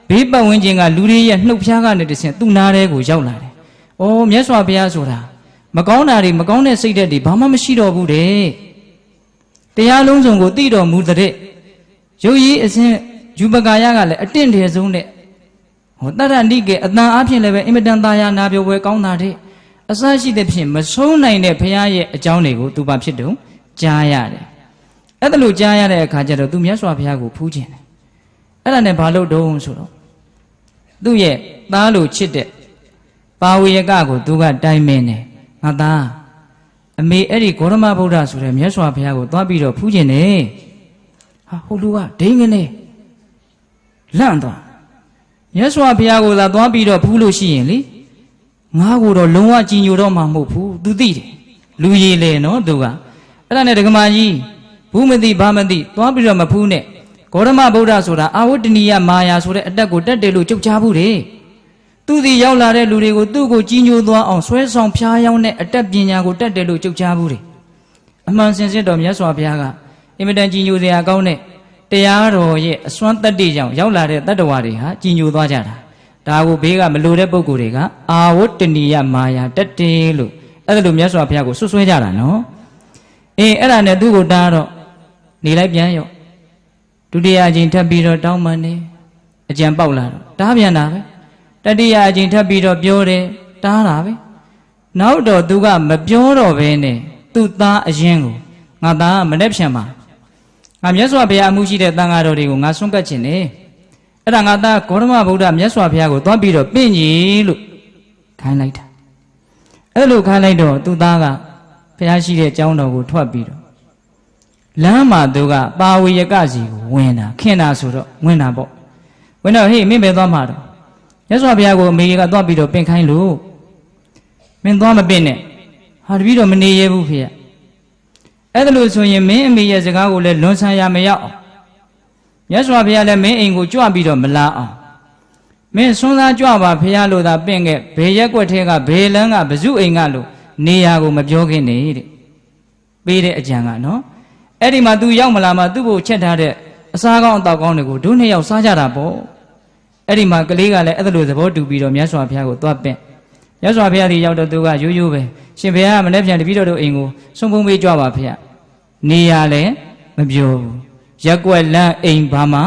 ဘေးပတ်ဝန်းကျင်ကလူတွေရဲ့နှုတ်ဖျားကနေတဆင့်သူ့နားထဲကိုရောက်လာတယ်။အော်မြတ်စွာဘုရားဆိုတာမကောင်းတာတွေမကောင်းတဲ့စိတ်ဓာတ်တွေဘာမှမရှိတော့ဘူးတဲ့။တရားလုံးစုံကိုသိတော်မူတဲ့ရုပ်ရည်အစဉ်ယူပကာယကလည်းအတင့်တယ်ဆုံးတဲ့ဟောတတ္တနိကေအတန်အားဖြင့်လည်းပဲအင်မတန်သာယာနာပြောပွဲကောင်းတာတဲ့အစရှိတဲ့ဖြင့်မဆုံးနိုင်တဲ့ဘုရားရဲ့အကြောင်းတွေကိုသူပါဖြစ်တုံကြားရတယ်။အဲ့ဒါလို့ကြားရတဲ့အခါကျတော့သူမြတ်စွာဘုရားကိုဖူးခြင်းတယ်။အဲ့ဒါနဲ့ဘာလို့တုံးဆိုတော့သူ့ရဲ့သားလို့ချစ်တဲ့ပါဝေယကကိုသူကတိုင်မင်းတယ်။ငါသားအမေအဲ့ဒီဂေါရမဗုဒ္ဓဆိုတဲ့မြတ်စွာဘုရားကိုသွားပြီးတော့ဖူးခြင်းတယ်။ဟာဟိုလူကဒိန်းကနေလန့်သွားမြတ်စွာဘုရားကိုသာသွားပြီးတော့ဖူးလို့ရှိရင်လေငါကိုတော့လုံးဝကြည်ညိုတော့မှမဟုတ်ဘူးသူသိတယ်လူရည်လေနော်သူကအဲ့ဒါနဲ့ဒကမာကြီးဘူးမသိဘာမသိသွားပြီးတော့မဖူးနဲ့ဂေါရမဗုဒ္ဓဆိုတာအာဝတ္တနိယမာယာဆိုတဲ့အတက်ကိုတက်တယ်လို့ကြုတ်ချဘူးတယ်သူစီရောက်လာတဲ့လူတွေကိုသူ့ကိုကြည်ညိုသွားအောင်ဆွဲဆောင်ဖျားယောင်းတဲ့အတက်ပညာကိုတက်တယ်လို့ကြုတ်ချဘူးတယ်အမှန်စင်စစ်တော်မြတ်စွာဘုရားကအင်မတန်ကြည်ညိုစရာကောင်းတဲ့တရားတော်ရဲ့အစွမ်းတတ္တိကြောင့်ရောက်လာတဲ့တတ္တဝါတွေဟာကြည်ညိုသွားကြတာဒါကိုဘေးကမလိုတဲ့ပုဂ္ဂိုလ်တွေကအာဝတ္တနိယမာယာတက်တယ်လို့အဲ့ဒါလို့မြတ်စွာဘုရားကိုဆွဆွဲကြတာနော်အေးအဲ့ဒါနဲ့သူ့ကိုတားတော့နေလိုက်ပြန်ရော့ဒုတိယအကြိမ်ထပ်ပြီးတော့တောင်းပန်နေအကြံပေါက်လာတော့တားပြန်တာပဲတတိယအကြိမ်ထပ်ပြီးတော့ပြောတယ်တားတာပဲနောက်တော့သူကမပြောတော့ဘဲနဲ့သူ့သားအရင်ကိုငါသားမနဲ့ဖြန်ပါငါမြတ်စွာဘုရားအမှုရှိတဲ့တန်ဃာတော်တွေကိုငါဆွန့်ကပ်ခြင်းနဲ့အဲ့ဒါငါသားဂေါရမဗုဒ္ဓမြတ်စွာဘုရားကိုသွားပြီးတော့ပင့်ကြီးလို့ခိုင်းလိုက်တာအဲ့လိုခိုင်းလိုက်တော့သူ့သားကဘုရားရှိတဲ့ကျောင်းတော်ကိုထွက်ပြီးတော့လမ်းမှာသူကပါဝေယကစီကိုဝင်တာခင်တာဆိုတော့ဝင်တာပေါ့ဝင်တော့ဟေးမင်းပဲသွားမှာတော့မြတ်စွာဘုရားကိုအမေကသွားပြီးတော့ပင့်ခိုင်းလို့မင်းသွားမပင့်နဲ့ဟာတပည့်တော်မနေရဘူးဖေရ အဲ့ဒါလို့ဆိုရင်မင်းအမေရဲ့စကားကိုလည်းလွန်ဆန်ရမရောက်အောင်မြတ်စွာဘုရားလည်းမင်းအိမ်ကိုကြွပြီးတော့မလာအောင်မင်းဆွမ်းသားကြွပါဘုရားလို့သာပင့်ခဲ့ဘယ်ရက်ွက်ထဲကဘယ်လန်းကဘဇုအိမ်ကလို့နေရာကိုမပြောခင်နေတဲ့ပေးတဲ့အကြံကနော်အဲ့ဒီမှာ तू ရောက်မလာမှသူ့ကိုချက်ထားတဲ့အစားကောင်းအသောက်ကောင်းတွေကိုတို့နှစ်ယောက်စားကြတာပေါ့အဲ့ဒီမှာကလေးကလည်းအဲ့ဒါလိုသဘောတူပြီးတော့မြတ်စွာဘုရားကိုသွားပင့်မြတ်စွာဘုရားဒီရောက်တော့သူကရိုးရိုးပဲရှင်ဘုရားကမနေ့ပြန်တပည့်တော်တို့အိမ်ကိုဆုံးဖုံးပေးကြွပါဖေ။နေရလဲမပြောဘူး။ရက်ွက်လန်းအိမ်ဘာမှ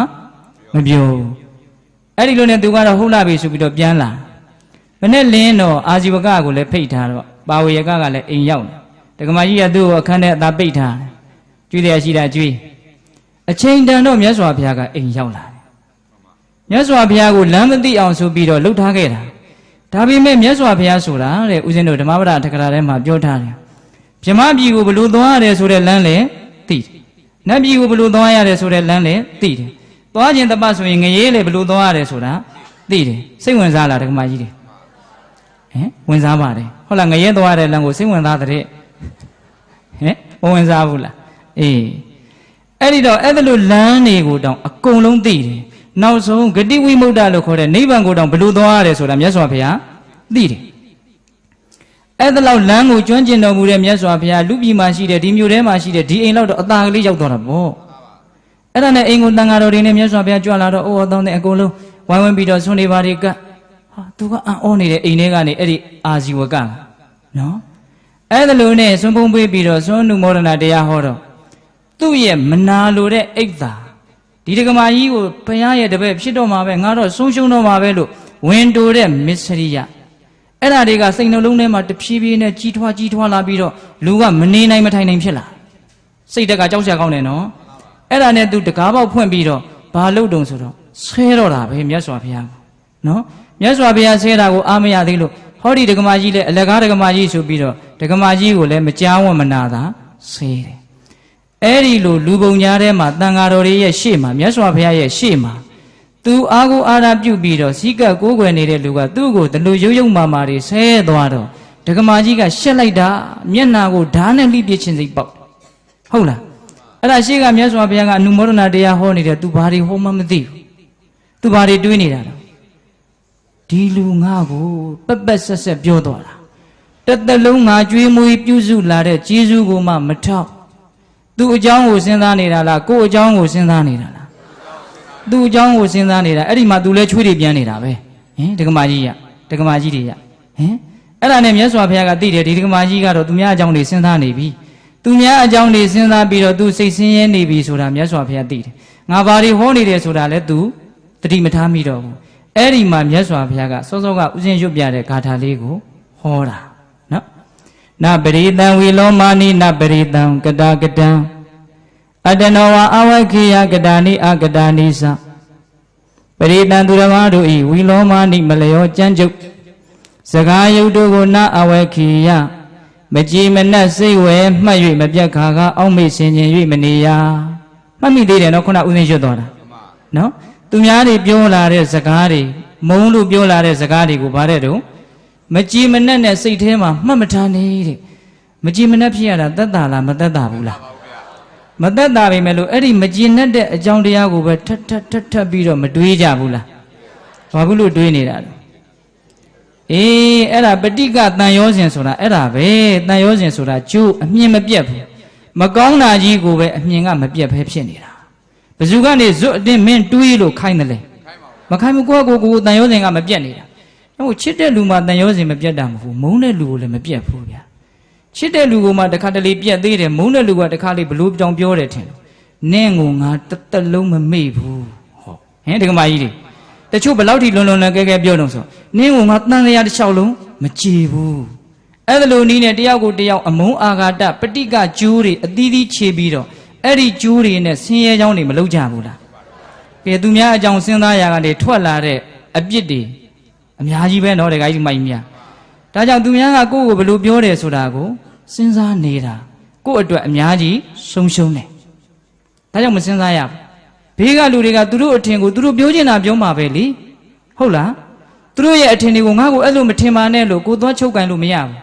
မပြောဘူး။အဲ့ဒီလိုနဲ့သူကတော့ဟုတ်လာပြီဆိုပြီးတော့ပြန်လာ။မနေ့လင်းတော့အာဇီဝကကိုလည်းဖိတ်ထားတော့ပါဝေယကကလည်းအိမ်ရောက်တယ်။ဒကမကြီးကသူ့ကိုအခန်းထဲအသာပိတ်ထားတယ်။ကျွေးတယ်ရှိတာကျွေး။အချိန်တန်တော့မြတ်စွာဘုရားကအိမ်ရောက်လာတယ်။မြတ်စွာဘုရားကိုလမ်းမသိအောင်ဆိုပြီးတော့လှုပ်ထားခဲ့တာ။ဒါပေမဲ့မြတ်စွာဘုရားဆိုတာတဲ့ဦးဇင်းတို့ဓမ္မပဒထက္ကရာထဲမှာပြောထားတယ်ဗြဟ္မပြည်ကိုဘလို့သွားရတယ်ဆိုတဲ့လမ်းလည်းသိတယ်နတ်ပြည်ကိုဘလို့သွားရတယ်ဆိုတဲ့လမ်းလည်းသိတယ်သွားခြင်းတပတ်ဆိုရင်ငရေလေဘလို့သွားရတယ်ဆိုတာသိတယ်စိတ်ဝင်စားလားဓမ္မကြီးတွေဝင်စားပါတယ်ဟုတ်လားငရေသွားတဲ့လမ်းကိုစိတ်ဝင်စားတဲ့မဝင်စားဘူးလားအေးအဲ့ဒီတော့အဲ့ဒါလို့လမ်းတွေကိုတောင်အကုန်လုံးသိတယ်နောက်ဆုံးဂတိဝိမု ക്ത လို့ခေါ်တဲ့နိဗ္ဗာန်ကိုတောင်ဘလို့သွားရတယ်ဆိုတာမြတ်စွာဘုရားသိတယ်အဲ့ဒါလောက်လမ်းကိုကျွမ်းကျင်တော်မူတဲ့မြတ်စွာဘုရားလူပြည်မှာရှိတဲ့ဒီမြို့ထဲမှာရှိတဲ့ဒီအိမ်လောက်တော့အသာကလေးရောက်သွားတာပေါ့အဲ့ဒါနဲ့အိမ်ကိုတန်ဃာတော်တွေနဲ့မြတ်စွာဘုရားကြွလာတော့အိုးတော်တဲ့အကုန်လုံးဝိုင်းဝန်းပြီးတော့ဆွနေပါတွေကဟာသူကအံ့ဩနေတဲ့အိမ်ထဲကနေအဲ့ဒီအာဇီဝကနော်အဲ့ဒါလိုနဲ့ဆွန်းဖုံးပေးပြီးတော့ဆွန်းနုမောဒနာတရားဟောတော့သူ့ရဲ့မနာလိုတဲ့အိတ်သာဒီဒကမာကြီးကိုဘုရားရဲ့တပည့်ဖြစ်တော့မှာပဲငါတော့ဆုံးရှုံးတော့မှာပဲလို့ဝင်တိုတဲ့မစ္စရိယအဲ့ဒါတွေကစိတ်နှလုံးထဲမှာတဖြည်းဖြည်းနဲ့ကြီးထွားလာပြီးတော့လူကမနေနိုင်မထိုင်နိုင်ဖြစ်လာစိတ်တက်ကကြောက်စရာကောင်းတယ်နော်အဲ့ဒါနဲ့သူတကားပေါက်ဖွင့်ပြီးတော့ဘာလုပ်တုံဆိုတော့ဆဲတော့တာပဲမြတ်စွာဘုရားနော်မြတ်စွာဘုရားဆဲတာကိုအားမရသေးလို့ဟောဒီဒကမာကြီးလည်းအလကားဒကမာကြီးဆိုပြီးတော့ဒကမာကြီးကိုလည်းမကြားဝမနာတာဆဲတယ်အဲ့ဒီလိုလူပုံညာထဲမှာတန်ဃာတော်တွေရဲ့ရှေ့မှာမြတ်စွာဘုရားရဲ့ရှေ့မှာသူအားကိုအားရပြုပြီးတော့စီကပ်ကိုးကွယ်နေတဲ့လူကသူ့ကိုတလူရုပ်မာမာတွေဆဲသွားတော့ဒကမာကြီးကရှက်လိုက်တာမျက်နာကိုဓာတ်နဲ့လှိပစ်ခြင်းစိတ်ပေါက်ဟုတ်လားအဲ့ဒါရှေ့ကမြတ်စွာဘုရားကအနုမောဒနာတရားဟောနေတယ်သူဘာတွေဟောမှမသိဘူးသူဘာတွေတွေးနေတာလဲဒီလူငါ့ကိုပက်ပက်ဆက်ဆက်ပြောသွားတာတစ်သက်လုံးငါကြွေးမွေးပြုစုလာတဲ့ကျေးဇူးကိုမှမထောက်သူ့အကြောင်းကိုစဉ်းစားနေတာလားကိုယ့်အကြောင်းကိုစဉ်းစားနေတာလားသူ့အကြောင်းကိုစဉ်းစားနေတာအဲ့ဒီမှာသူလဲချွေးတွေပြန်နေတာပဲဒကမာကြီးတွေကအဲ့ဒါနဲ့မြတ်စွာဘုရားကသိတယ်ဒီဒကမာကြီးကတော့သူများအကြောင်းတွေစဉ်းစားနေပြီသူများအကြောင်းတွေစဉ်းစားပြီးတော့သူစိတ်ဆင်းရဲနေပြီဆိုတာမြတ်စွာဘုရားသိတယ်ငါဘာတွေဟောနေတယ်ဆိုတာလဲသူတတိမထားမိတော့ဘူးအဲ့ဒီမှာမြတ်စွာဘုရားကစောစောကဥစဉ်ရွတ်ပြတဲ့ဂါထာလေးကိုဟောတာနော်နပရိတံဝီလောမာနိနပရိတံကတာကတံအတနောဝအဝခိယကတာနိအကတာနိသပရိတံသူတော်ဘာတို့ဤဝီလောမာနိမလျောကြမ်းကြုတ်စကားယုတ်တို့ကိုနအဝခိယမကြည်မနှက်စိတ်ဝဲမှတ်၍မပြတ်ခါကအောက်မေ့ဆင်ခြင်၍မနေရမှတ်မိသေးတယ်နော်ခုနဥစဉ်ရွတ်သွားတာနော်သူများတွေပြောလာတဲ့စကားတွေမုံလို့ပြောလာတဲ့စကားတွေကိုဗါတဲ့တော့မကြည်မနှက်နဲ့စိတ်ထဲမှာမှတ်မထားနေတဲ့မကြည်မနှက်ဖြစ်ရတာသက်သာလားမသက်သာဘူးလားမသက်သာပေမဲ့လို့အဲ့ဒီမကြည်နှက်တဲ့အကြောင်းတရားကိုပဲထပ်ပြီးတော့မတွေးကြဘူးလားဘာဘူးလို့တွေးနေတာလဲအေးအဲ့ဒါပဋိကတန်ရောစဉ်ဆိုတာအဲ့ဒါပဲတန်ရောစဉ်ဆိုတာကျိုးအမြင်မပြတ်ဘူးမကောင်းတာကြီးကိုပဲအမြင်ကမပြတ်ပဲဖြစ်နေတာဘယ်သူကနေဇွတ်အတင်းမင်းတွေးလို့ခိုင်းတယ်လဲမခိုင်းဘူးကိုတန်ရောစဉ်ကမပြတ်နေတာဟိုချစ်တဲ့လူမှတန်ရောစဉ်မပြတ်တာမဟုတ်ဘူးမုန်းတဲ့လူကိုလည်းမပြတ်ဘူးဗျာချစ်တဲ့လူကမှတခါတလေပြက်သေးတယ်မုန်းတဲ့လူကတခါလေဘလို့ပြောင်းပြောတယ်ထင်တယ်နင့်ကိုငါတစ်သက်လုံးမမေ့ဘူးဟောဒီကမကြီးတွေတချို့ဘလောက်ထိလွန်လွန်ကဲပြောတော့ဆိုနင့်ကိုငါတန်တရားတစ်လျှောက်လုံးမကြည်ဘူးအဲ့ဒါလိုနည်းနဲ့တယောက်ကိုတယောက်အမုန်းအာဃာတပဋိကကျိုးတွေအသီးသီးခြေပြီးတော့အဲ့ဒီကျိုးတွေနဲ့ဆင်းရဲကြောင်းတွေမလုပ်ကြဘူးလားကဲသူများအကြောင်းစဉ်းစားရာကနေထွက်လာတဲ့အပြစ်တွေအများကြီးပဲနော်တခါကြီးမိုက်မြဒါကြောင့်သူများကကိုယ့်ကိုဘလို့ပြောတယ်ဆိုတာကိုစဉ်းစားနေတာကိုယ့်အတွက်အများကြီးဆုံးရှုံးတယ်ဒါကြောင့်မစဉ်းစားရဘူးဘေးကလူတွေကသူတို့အထင်ကိုသူတို့ပြောချင်တာပြောမှာပဲလေဟုတ်လားသူတို့ရဲ့အထင်တွေကိုငါ့ကိုအဲ့လိုမထင်ပါနဲ့လို့ကိုသွားချုပ်ကန်လို့မရဘူး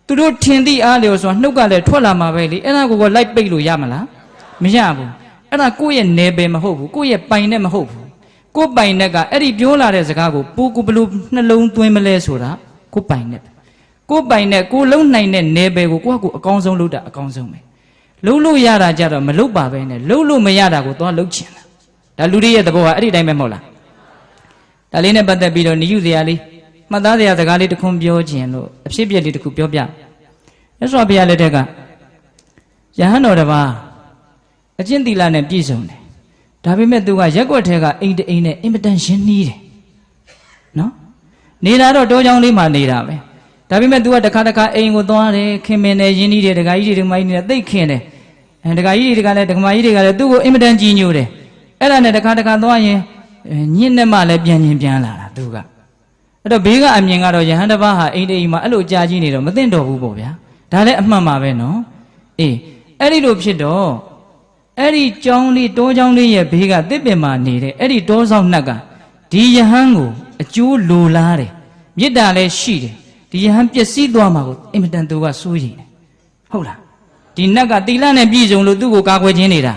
သူတို့ထင်သည့်အားလျော်စွာနှုတ်ကလည်းထွက်လာမှာပဲလေအဲ့ဒါကိုလိုက်ပိတ်လို့ရမလားမရဘူးအဲ့ဒါကိုယ့်ရဲ့နယ်ပယ်မဟုတ်ဘူးကိုယ့်ရဲ့ပိုင်နဲ့မဟုတ်ဘူးကိုယ်ပိုင်နဲ့ကအဲ့ဒီပြောလာတဲ့စကားကိုပိုးကိုဘလို့နှလုံးသွင်းမလဲဆိုတာကိုယ်ပိုင်နဲ့ကိုယ်ပိုင်နဲ့ကိုယ်လုံးနိုင်တဲ့နယ်ပယ်ကိုကိုယ့်ဟာကိုယ်အကောင်းဆုံးလုပ်တာအကောင်းဆုံးပဲလုံးလို့ရတာကြတော့မလုပ်ပါပဲနဲ့လုံးလို့မရတာကိုသွားလုပ်ချင်တာဒါလူတွေရဲ့သဘောကအဲ့ဒီတိုင်းပဲမဟုတ်လားဒါလေးနဲ့ပတ်သက်ပြီးတော့ညှို့စရာလေးမှတ်သားစရာစကားလေးတစ်ခုပြောခြင်းလို့အဖြစ်အပျက်လေးတစ်ခုပြောပြမြတ်စွာဘုရားလက်ထက်ကယဟန်တော်တစ်ပါးအကျင့်သီလနဲ့ပြည့်စုံတယ်ဒါပေမဲ့သူကရက်ွက်ထဲကအိမ်တအိမ်နဲ့အင်မတန်ရင်းနှီးတယ်နော်နေတာတော့တောကြောင်လေးမှာနေတာပဲဒါပေမဲ့သူကတခါတခါအိမ်ကိုသွားတယ်ခင်မင်တယ်ရင်းနှီးတယ်ဒကာကြီးတွေဒကာမကြီးတွေသိခင်တယ်ဒကာကြီးတွေကလည်းဒကာမကြီးတွေကလည်းသူ့ကိုအင်မတန်ကြည်ညိုတယ်အဲ့ဒါနဲ့တခါတခါသွားရင်ညစ်နဲ့မှလည်းပြန်လာတာသူကအဲ့တော့ဘေးကအမြင်ကတော့ယဟန်တစ်ပါးဟာအိမ်တအိမ်မှာအဲ့လိုကြာကြီးနေတော့မသိတော့ဘူးပေါ့ဗျာဒါလည်းအမှန်ပါပဲနော်အေးအဲ့ဒီလိုဖြစ်တော့အဲ့ဒီကျောင်းလေးတောကျောင်းလေးရဲ့ဘေးကတစ်ပင်မှာနေတဲ့အဲ့ဒီတောဆောင်နှက်ကဒီယဟန်ကိုအကျိုးလိုလားတယ်မေတ္တာလည်းရှိတယ်ဒီယဟန်ပျက်စီးသွားမှာကိုအင်မတန်သူကစိုးရိမ်တယ်ဟုတ်လားဒီနက်ကတိလနဲ့ပြည့်စုံလို့သူ့ကိုကာကွယ်ခြင်းနေတာ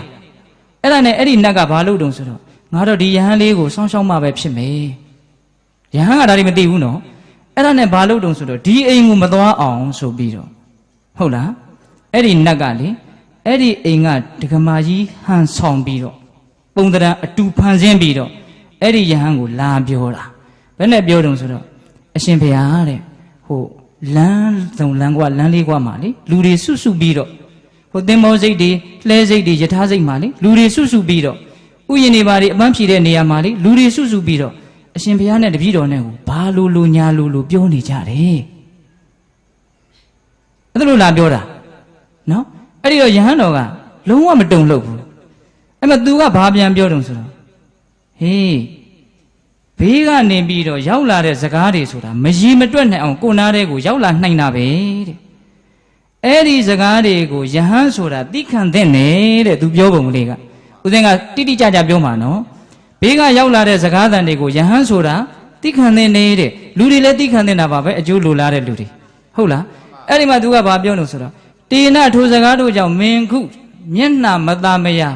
အဲ့ဒါနဲ့အဲ့ဒီနက်ကဘာလို့တုံဆိုတော့ငါတော့ဒီယဟန်လေးကိုစောင်းရှောက်မှပဲဖြစ်မယ်ယဟန်ကဒါတွေမသိဘူးနော်အဲ့ဒါနဲ့ဘာလို့တုံဆိုတော့ဒီအိမ်ကိုမသွားအောင်ဆိုပြီးတော့ဟုတ်လားအဲ့ဒီနက်ကလေအဲ့ဒီအိမ်ကဒကမာကြီးဟန်ဆောင်ပြီးတော့ပုံတရံအတူဖန်ဆင်းပြီးတော့အဲ့ဒီယဟန်ကိုလာပြောတာဘယ်နဲ့ပြောတုံဆိုတော့အရှင်ဘုရားတဲ့ဟိုလမ်းစုံလမ်းကွာလမ်းလေးကွာမှာလေလူတွေစုပြီးတော့ဟိုသင်္ဘောစိတ်တွေလှဲစိတ်တွေယထာစိတ်မှာလေလူတွေစုပြီးတော့ဥယျာဉ်တွေဘာတွေအပန်းဖြေတဲ့နေရာမှာလေလူတွေစုပြီးတော့အရှင်ဘုရားနဲ့တပည့်တော်နဲ့ကိုဘာလိုညာလိုပြောနေကြတယ်အဲ့လိုလာပြောတာနော်အဲ့ဒီတော့ယဟန်တော်ကလုံးဝမတုံ့လို့ဘူးအဲ့မဲ့သူကဘာပြန်ပြောတုံဆိုတော့ဟေးဘေးကနေပြီးတော့ရောက်လာတဲ့စကားတွေဆိုတာမရီမတွက်နိုင်အောင်ကိုနားတဲ့ကိုရောက်လာနိုင်တာပဲတဲ့အဲ့ဒီစကားတွေကိုယဟန်ဆိုတာသိခံတဲ့နဲ့တဲ့သူပြောပုံလေးကဦးဇင်းကတိကျပြောမှာနော်ဘေးကရောက်လာတဲ့စကားသံတွေကိုယဟန်ဆိုတာသိခံတဲ့နေတဲ့လူတွေလည်းသိခံတဲ့တာပါပဲအကျိုးလိုလားတဲ့လူတွေဟုတ်လားအဲ့ဒီမှာသူကဘာပြောလို့ဆိုတော့တေနထိုစကားတို့ကြောင့်မင်းခုမျက်နှာမသာမယာ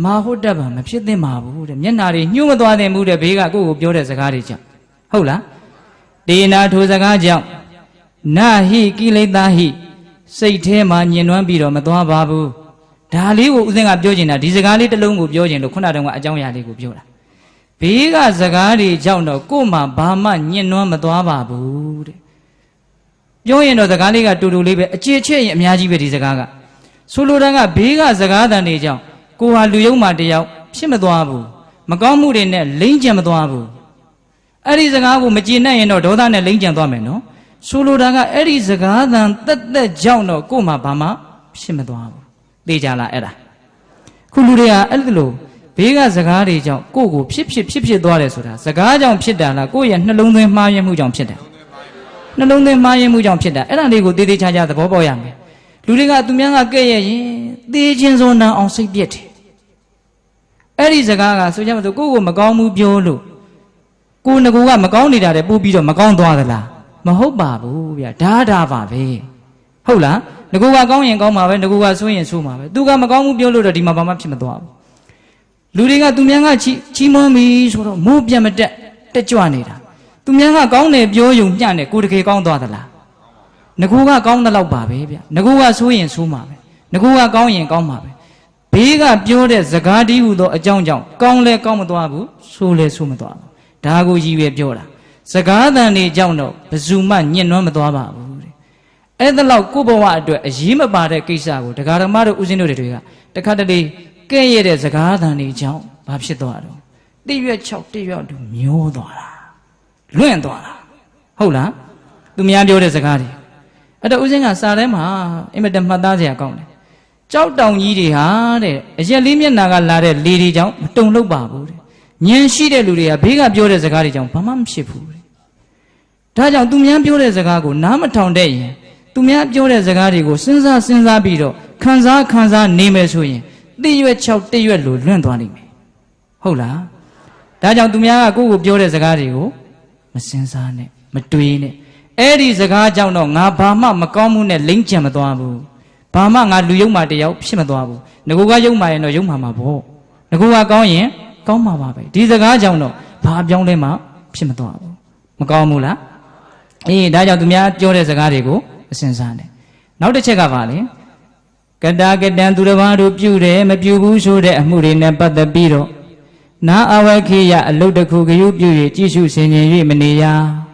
မာဟုတ်တတ်ပါမဖြစ်သင့်ပါဘူးတဲ့မျက်နှာတွေညှို့မသွားသင့်ဘူးတဲ့ဘေးကကိုယ့်ကိုပြောတဲ့စကားတွေကြောင့်ဟုတ်လားတေနထိုစကားကြောင့်နာဟိကိလေသာဟိစိတ်ထဲမှာညင်နွမ်းပြီးတော့မသွားပါဘူးဒါလေးကိုဦးဇင်းကပြောချင်တာဒီစကားလေးတစ်လုံးကိုပြောချင်လို့ခုနတုန်းကအကြောင်းအရာလေးကိုပြောတာဘေးကစကားတွေကြောင့်တော့ကို့မှာဘာမှညင်နွမ်းမသွားပါဘူးတဲ့ပြောရင်တော့စကားလေးကတူတူလေးပဲအခြေချက်ရင်အများကြီးပဲဒီစကားကဆိုလိုတာကဘေးကစကားတန်တွေကြောင့်ကိုဟာလူယုံမှတယောက်ဖြစ်မသွားဘူးမကောင်းမှုတွေနဲ့လိမ့်ကြံမသွားဘူးအဲ့ဒီစကားကိုမကျေနပ်ရင်တော့ဒေါသနဲ့လိမ့်ကြံသွားမယ်နော်ဆိုလိုတာကအဲ့ဒီစကားတန်တက်ကြောင့်တော့ကို့မှာဘာမှဖြစ်မသွားဘူးသိကြလားအဲ့ဒါခုလူတွေကအဲ့လိုဘေးကစကားတွေကြောင့်ကိုယ့်ကိုဖြစ်သွားတယ်ဆိုတာစကားကြောင့်ဖြစ်တာလားကိုယ့်ရဲ့နှလုံးသွင်းမှားယွင်းမှုကြောင့်ဖြစ်တယ်နှလုံးသွင်းမှားယွင်းမှုကြောင့်ဖြစ်တာအဲ့ဒါလေးကိုသေးချာသဘောပေါက်ရမယ်လူတွေကသူများကကဲ့ရဲ့ရင်သေခြင်းစွန်းတန်းအောင်စိတ်ပြည့်တယ်အဲ့ဒီစကားကဆိုကြမစို့ကိုယ့်ကိုမကောင်းဘူးပြောလို့ကိုယ်ငကူကမကောင်းနေတာတဲ့ပို့ပြီးတော့မကောင်းသွားသလားမဟုတ်ပါဘူးဗျဒါပါပဲဟုတ်လားငကူကကောင်းရင်ကောင်းမှာပဲငကူကဆိုးရင်ဆိုးမှာပဲသူကမကောင်းဘူးပြောလို့တော့ဒီမှာဘာမှဖြစ်မသွားဘူးလူတွေကသူများကချီးမွမ်းပြီဆိုတော့မိုးပြတ်မတက်ကြွနေတာသူများကကောင်းတယ်ပြောယုံညံ့တယ်ကိုယ်တကယ်ကောင်းသွားသလားငကူကကောင်းတဲ့လောက်ပါပဲဗျငကူကဆိုးရင်ဆိုးမှာပဲငကူကကောင်းရင်ကောင်းမှာပဲဘေးကပြောတဲ့စကားတီးဟူသောအကြောင်းကြောင့်ကောင်းလဲကောင်းမသွားဘူးဆိုးလဲဆိုးမသွားဘူးဒါကိုရည်ရွယ်ပြောတာစကားသံတွေကြောင့်တော့ဘယ်သူမှညှဉ်းနှွမ်းမသွားပါဘူးတဲ့အဲ့ဒါလောက်ကိုယ့်ဘဝအတွက်အရေးမပါတဲ့ကိစ္စကိုတရားဓမ္မတို့ဦးဇင်းတို့တွေကတခါတလေကဲ့ရဲ့တဲ့စကားသံတွေကြောင့်ဘာဖြစ်သွားတော့တိရွက်6တိရွက်တူမျောသွားတာလွင့်သွားတာဟုတ်လားသူများပြောတဲ့စကားတွေအဲ့တော့ဦးဇင်းကစာထဲမှာအင်မတန်မှတ်သားစရာကောင်းတယ်ကြောက်တောင်ကြီးတွေဟာတဲ့အရက်လေးမျက်နာကလာတဲ့လေတွေကြောင့်မတုံ့လောက်ပါဘူးတဲ့ဉာဏ်ရှိတဲ့လူတွေကဘေးကပြောတဲ့စကားတွေကြောင့်ဘာမှမဖြစ်ဘူးတဲ့ဒါကြောင့်သူများပြောတဲ့စကားကိုနားမထောင်တဲ့ရင်သူများပြောတဲ့စကားတွေကိုစဉ်းစားပြီးတော့ခံစားနေမယ်ဆိုရင်တိရွက်6တိရွက်လိုလွင့်သွားနိုင်မယ်ဟုတ်လားဒါကြောင့်သူများကကိုယ့်ကိုပြောတဲ့စကားတွေကိုမစဉ်းစားနဲ့မတွေးနဲ့ Eri Zaga Jano, Nabama, Makamu, Link Jamatuabu. Bama, Luyuma, the Yop, Shimatuabu. Naguga Yuma and Yumama Bo. Naguga Goyen, Goma Babe. These Zaga Jano, Pab Yonglema, Shimatuabu. Makamula. Eh, Daja to Mia, Jore Zagarego, Sensane. Now the Chega Valley. Kada get down to the one to Pure, Mapu, so that Murin, but the Biro. Na our Kia, a load the cook, you, Jishu, Senye, Mania.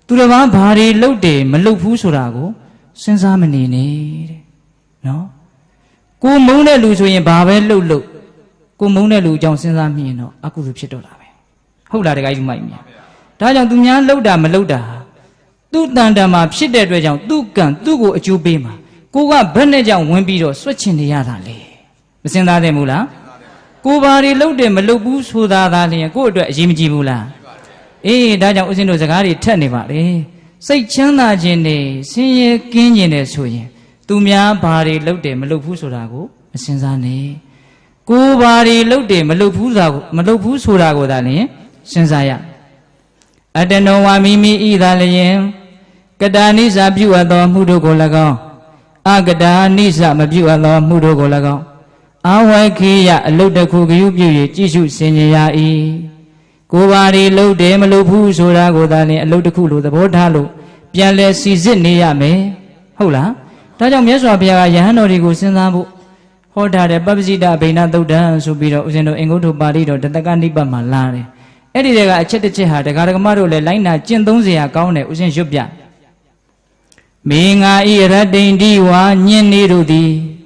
To the one party, load day, Malupu Surago, Sensamani. No? Go Mona Luzu in Babel, look. Go Mona Lu Johnson, Amino, Akuchito. Hold out the guy, my me. Taja to Mian Loda, Maloda. Do Dandama, shit that region, do gun, do go at you bema. Go up, Benejan, Wimbiro, switching the Yadali. The Senda de Mula. Go body load them, Malubus, who the Dali, go to Jimmy Mula. Eh, Daja was in the Zagari, Tennibari. Say Chana Jene, see Kenyan Suye. Tumia body load them, Malupusurago, Senzane. Go body load them, Malupusurago, Dali, Senzaya. I don't know why Mimi either. Kadanis abu ado mudogo lago. Agada nisa mabu ado mudogo lago. Awa kia load the cook you Jishu Senya e. Go body load them, Malupu Surago, Dali, load the Kulu, the Botalo. Piale season near me. Hola. Tajam Yaswa Pia Yano Rigo Sinabu. Hota the Babzida Bena Doda, Subiro, Zeno, and go to Barido, the Tagandi Bamalare. Ediga Chetcheha, the Garamaro, the Lina, Chendonzia, Kaune, Usen Shubia. Minga ira dendi wa nyini rudi.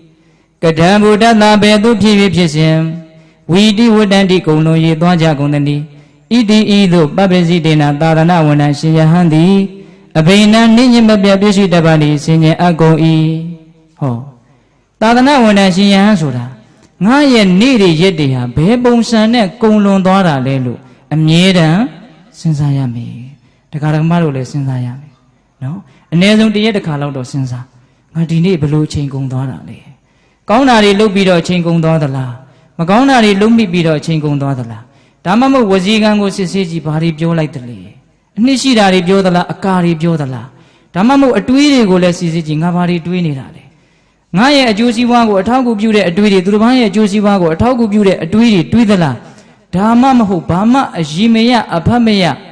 Kadamu dana bedu pivi pisim. Widi wudandi kono ye dwaja kondandi. Idi idu babezi dena tarana wana shiya handi. Abena ninyi mabia bishi dabani sinye ago i. Ho. Tarana wana shiya hansura. Nga ye niri yedi ha bebong sane kolon dwara lelu. Amyeda sinsayami. The Garamaro le sinsayami. No? And there's only the color of Sensa. I didn't below chain gong donna. Gaunari look below chain gong donna. Magaunari look me below chain gong donna. Tamamo was Yigango Sisi party bio like the lay. Nishidari biodala, a cari biodala. Tamamo a tweedy go less is it in Gavari twinny. Naya a juicy wago, a tago beauty, a tweedy, Durumaya juicy wago, a tago beauty, a tweedy, tweedala. Tamamo, Bama, a Jimea, a Pamea.